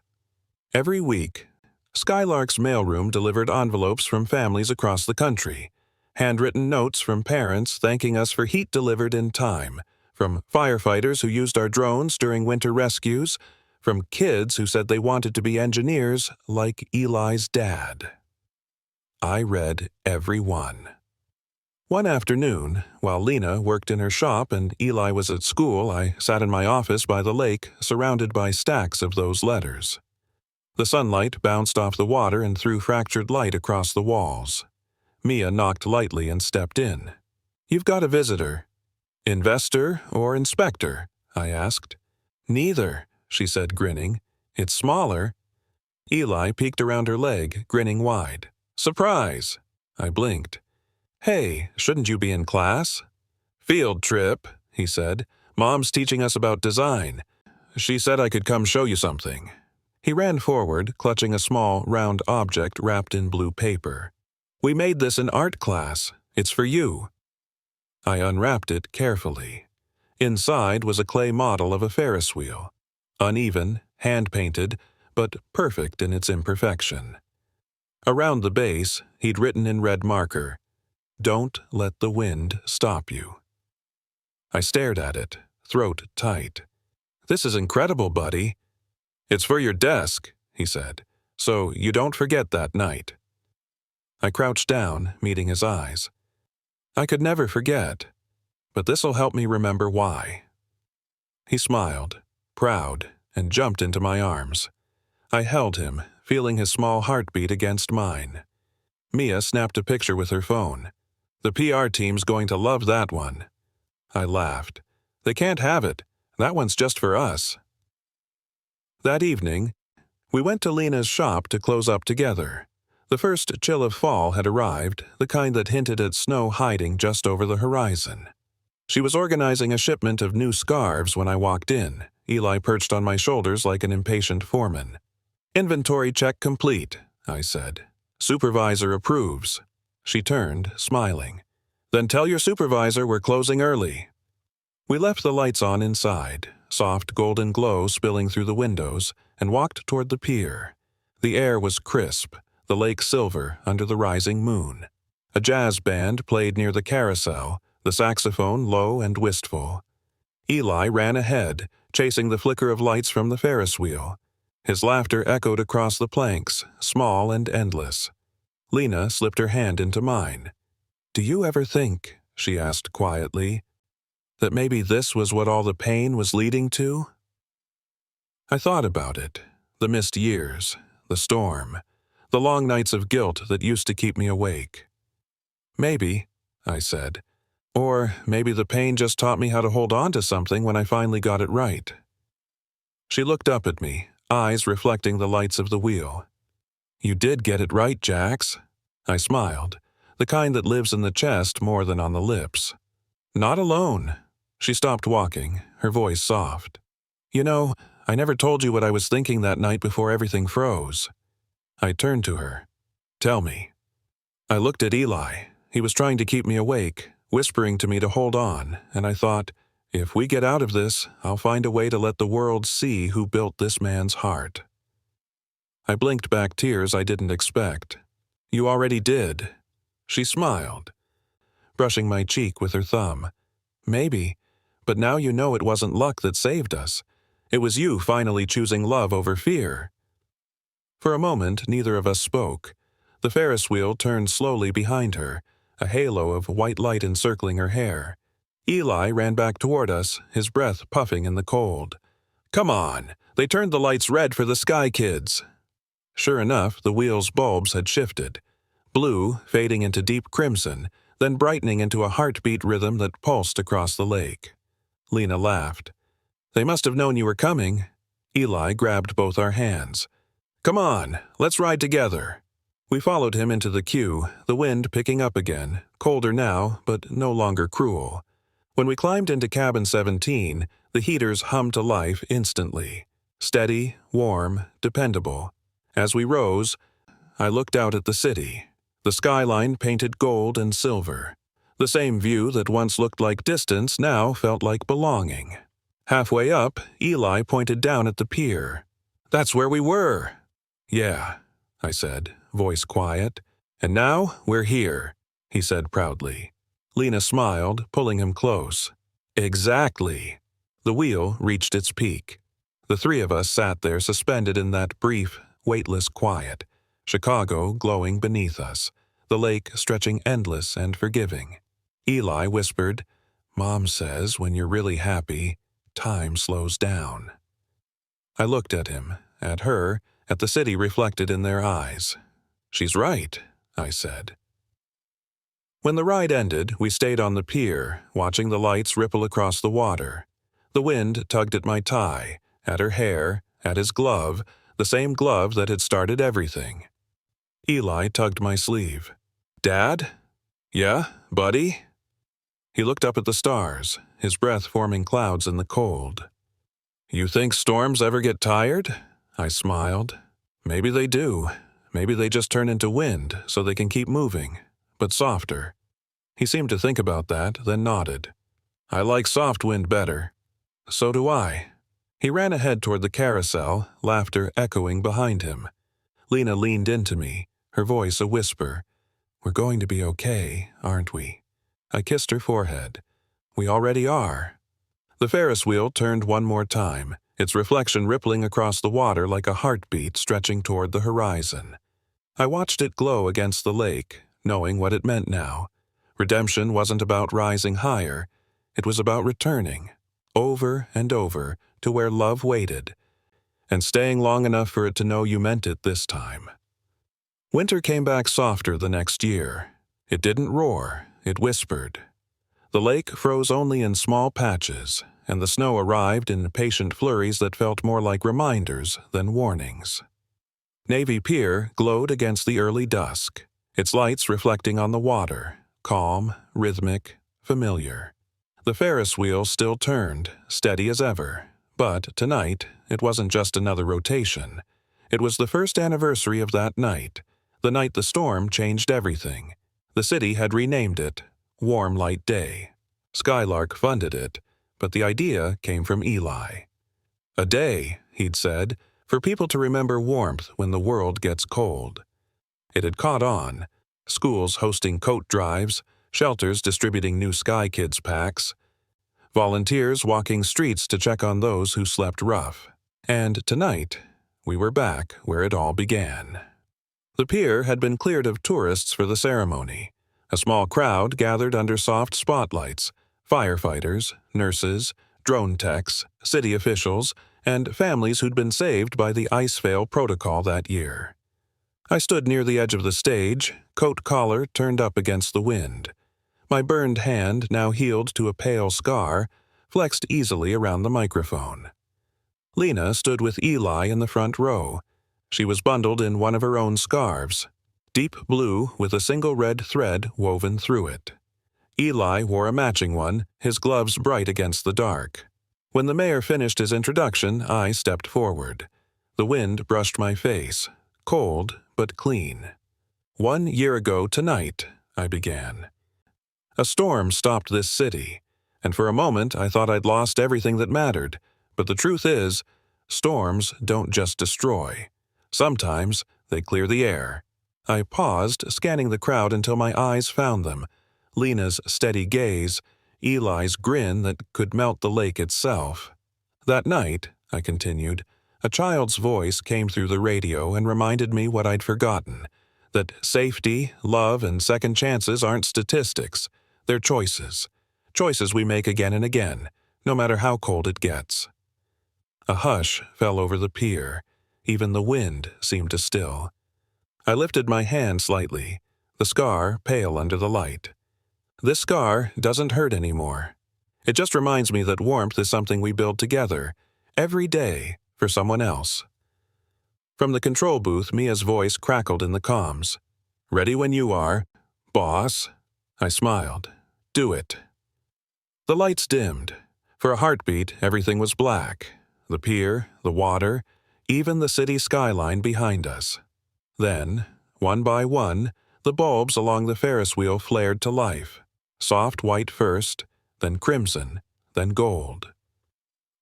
Every week, Skylark's mailroom delivered envelopes from families across the country, handwritten notes from parents thanking us for heat delivered in time, from firefighters who used our drones during winter rescues, from kids who said they wanted to be engineers like Eli's dad. I read every one. One afternoon, while Lena worked in her shop and Eli was at school, I sat in my office by the lake, surrounded by stacks of those letters. The sunlight bounced off the water and threw fractured light across the walls. Mia knocked lightly and stepped in. "You've got a visitor." "Investor or inspector?" I asked. "Neither," she said, grinning. "It's smaller." Eli peeked around her leg, grinning wide. "Surprise!" I blinked. "Hey, shouldn't you be in class?" "Field trip," he said. "Mom's teaching us about design. She said I could come show you something." He ran forward, clutching a small, round object wrapped in blue paper. "We made this in art class. It's for you." I unwrapped it carefully. Inside was a clay model of a Ferris wheel. Uneven, hand-painted, but perfect in its imperfection. Around the base, he'd written in red marker, "Don't let the wind stop you." I stared at it, throat tight. "This is incredible, buddy." "It's for your desk," he said, "so you don't forget that night." I crouched down, meeting his eyes. I could never forget, but this'll help me remember why. He smiled, proud, and jumped into my arms. I held him, feeling his small heartbeat against mine. Mia snapped a picture with her phone. "The PR team's going to love that one." I laughed. "They can't have it. That one's just for us." That evening, we went to Lena's shop to close up together. The first chill of fall had arrived, the kind that hinted at snow hiding just over the horizon. She was organizing a shipment of new scarves when I walked in, Eli perched on my shoulders like an impatient foreman. "Inventory check complete," I said. "Supervisor approves." She turned, smiling. "Then tell your supervisor we're closing early." We left the lights on inside, soft golden glow spilling through the windows, and walked toward the pier. The air was crisp, the lake silver under the rising moon. A jazz band played near the carousel, the saxophone low and wistful. Eli ran ahead, chasing the flicker of lights from the Ferris wheel. His laughter echoed across the planks, small and endless. Lena slipped her hand into mine. "Do you ever think," she asked quietly, "that maybe this was what all the pain was leading to?" I thought about it, the missed years, the storm, the long nights of guilt that used to keep me awake. "Maybe," I said, "or maybe the pain just taught me how to hold on to something when I finally got it right." She looked up at me, eyes reflecting the lights of the wheel. "You did get it right, Jax." I smiled, the kind that lives in the chest more than on the lips. "Not alone." She stopped walking, her voice soft. "You know, I never told you what I was thinking that night before everything froze." I turned to her. "Tell me." I looked at Eli. He was trying to keep me awake, whispering to me to hold on, and I thought, if we get out of this, I'll find a way to let the world see who built this man's heart. I blinked back tears I didn't expect. "You already did." She smiled, brushing my cheek with her thumb. "Maybe, but now you know it wasn't luck that saved us. It was you finally choosing love over fear." For a moment, neither of us spoke. The Ferris wheel turned slowly behind her, a halo of white light encircling her hair. Eli ran back toward us, his breath puffing in the cold. "Come on! They turned the lights red for the Sky Kids." Sure enough, the wheel's bulbs had shifted. Blue fading into deep crimson, then brightening into a heartbeat rhythm that pulsed across the lake. Lena laughed. "They must have known you were coming." Eli grabbed both our hands. "Come on, let's ride together." We followed him into the queue, the wind picking up again, colder now, but no longer cruel. When we climbed into cabin 17, the heaters hummed to life instantly. Steady, warm, dependable. As we rose, I looked out at the city. The skyline painted gold and silver. The same view that once looked like distance now felt like belonging. Halfway up, Eli pointed down at the pier. "That's where we were." "Yeah," I said, voice quiet. "And now we're here," he said proudly. Lena smiled, pulling him close. "Exactly." The wheel reached its peak. The three of us sat there suspended in that brief, weightless quiet, Chicago glowing beneath us, the lake stretching endless and forgiving. Eli whispered, "Mom says when you're really happy, time slows down." I looked at him, at her, at the city reflected in their eyes. "She's right," I said. When the ride ended, we stayed on the pier, watching the lights ripple across the water. The wind tugged at my tie, at her hair, at his glove, the same glove that had started everything. Eli tugged my sleeve. "Dad?" "Yeah, buddy?" He looked up at the stars, his breath forming clouds in the cold. "You think storms ever get tired?" I smiled. "Maybe they do. Maybe they just turn into wind so they can keep moving, but softer." He seemed to think about that, then nodded. "I like soft wind better." "So do I." He ran ahead toward the carousel, laughter echoing behind him. Lena leaned into me, her voice a whisper. "We're going to be okay, aren't we?" I kissed her forehead. "We already are." The Ferris wheel turned one more time, its reflection rippling across the water like a heartbeat stretching toward the horizon. I watched it glow against the lake, knowing what it meant now. Redemption wasn't about rising higher. It was about returning, over and over, to where love waited, and staying long enough for it to know you meant it this time. Winter came back softer the next year. It didn't roar, it whispered. The lake froze only in small patches, and the snow arrived in patient flurries that felt more like reminders than warnings. Navy Pier glowed against the early dusk, its lights reflecting on the water, calm, rhythmic, familiar. The Ferris wheel still turned, steady as ever, but tonight it wasn't just another rotation. It was the first anniversary of that night, the night the storm changed everything. The city had renamed it Warm Light Day. Skylark funded it, but the idea came from Eli. A day, he'd said, for people to remember warmth when the world gets cold. It had caught on. Schools hosting coat drives, shelters distributing new Sky Kids packs, volunteers walking streets to check on those who slept rough. And tonight, we were back where it all began. The pier had been cleared of tourists for the ceremony. A small crowd gathered under soft spotlights, firefighters, nurses, drone techs, city officials, and families who'd been saved by the ice veil protocol that year. I stood near the edge of the stage, coat collar turned up against the wind. My burned hand, now healed to a pale scar, flexed easily around the microphone. Lena stood with Eli in the front row. She was bundled in one of her own scarves, deep blue with a single red thread woven through it. Eli wore a matching one, his gloves bright against the dark. When the mayor finished his introduction, I stepped forward. The wind brushed my face, cold but clean. 1 year ago tonight, I began. A storm stopped this city, and for a moment I thought I'd lost everything that mattered. But the truth is, storms don't just destroy. Sometimes they clear the air. I paused, scanning the crowd until my eyes found them. Lena's steady gaze, Eli's grin that could melt the lake itself. That night, I continued, a child's voice came through the radio and reminded me what I'd forgotten, that safety, love, and second chances aren't statistics. They're choices. Choices we make again and again, no matter how cold it gets. A hush fell over the pier. Even the wind seemed to still. I lifted my hand slightly, the scar pale under the light. This scar doesn't hurt anymore. It just reminds me that warmth is something we build together, every day, for someone else. From the control booth, Mia's voice crackled in the comms. "Ready when you are, boss." I smiled. "Do it." The lights dimmed. For a heartbeat, everything was black. The pier, the water, even the city skyline behind us. Then, one by one, the bulbs along the Ferris wheel flared to life. Soft white first, then crimson, then gold.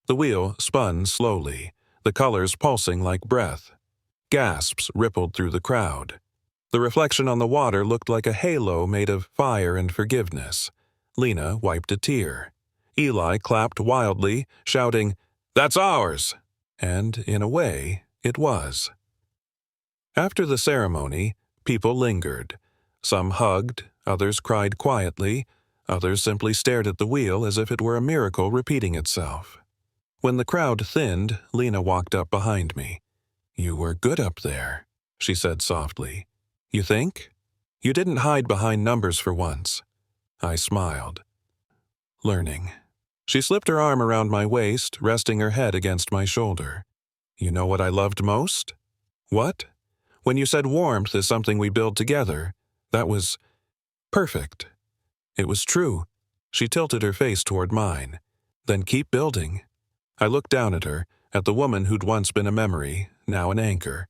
The wheel spun slowly, the colors pulsing like breath. Gasps rippled through the crowd. The reflection on the water looked like a halo made of fire and forgiveness. Lena wiped a tear. Eli clapped wildly, shouting, "That's ours!" And, in a way, it was. After the ceremony, people lingered. Some hugged, others cried quietly, others simply stared at the wheel as if it were a miracle repeating itself. When the crowd thinned, Lena walked up behind me. "You were good up there," she said softly. "You think? You didn't hide behind numbers for once." I smiled. "Learning." She slipped her arm around my waist, resting her head against my shoulder. "You know what I loved most?" "What?" "When you said warmth is something we build together. That was perfect." It was true. She tilted her face toward mine. "Then keep building." I looked down at her, at the woman who'd once been a memory, now an anchor.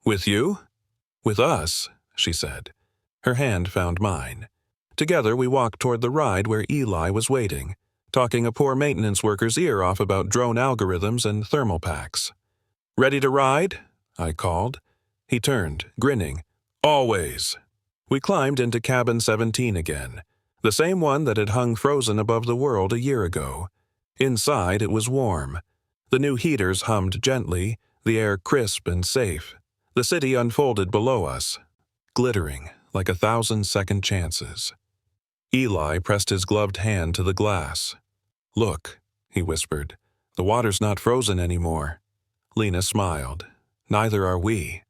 "With you?" "With us," she said. Her hand found mine. Together we walked toward the ride where Eli was waiting, talking a poor maintenance worker's ear off about drone algorithms and thermal packs. "Ready to ride?" I called. He turned, grinning. "Always." We climbed into cabin 17 again, the same one that had hung frozen above the world a year ago. Inside it was warm. The new heaters hummed gently, the air crisp and safe. The city unfolded below us, glittering like 1,000 second chances. Eli pressed his gloved hand to the glass. "Look," he whispered. "The water's not frozen anymore." Lena smiled. "Neither are we."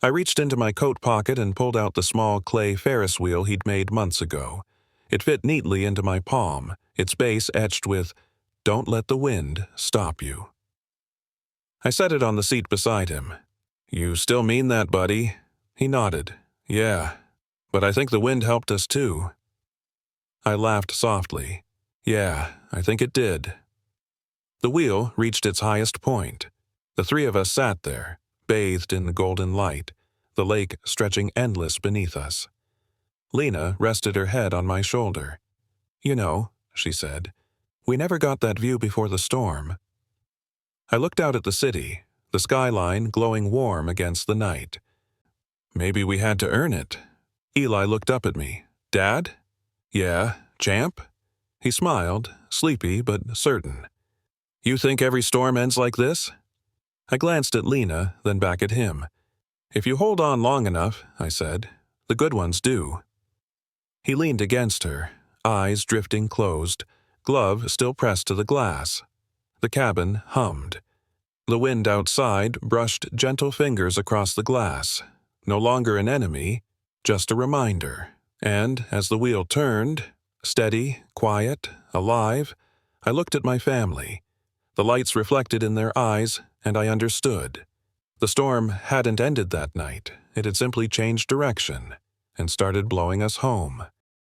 I reached into my coat pocket and pulled out the small clay Ferris wheel he'd made months ago. It fit neatly into my palm, its base etched with, "Don't let the wind stop you." I set it on the seat beside him. "You still mean that, buddy?" He nodded. "Yeah, but I think the wind helped us too." I laughed softly. "Yeah, I think it did." The wheel reached its highest point. The three of us sat there, bathed in the golden light, the lake stretching endless beneath us. Lena rested her head on my shoulder. "You know," she said, "we never got that view before the storm." I looked out at the city, the skyline glowing warm against the night. "Maybe we had to earn it." Eli looked up at me. "Dad?" "Yeah, champ?" He smiled, sleepy but certain. "You think every storm ends like this?" I glanced at Lena, then back at him. "If you hold on long enough," I said, "the good ones do." He leaned against her, eyes drifting closed, glove still pressed to the glass. The cabin hummed. The wind outside brushed gentle fingers across the glass. No longer an enemy, just a reminder. And as the wheel turned, steady, quiet, alive, I looked at my family. The lights reflected in their eyes, and I understood. The storm hadn't ended that night. It had simply changed direction and started blowing us home.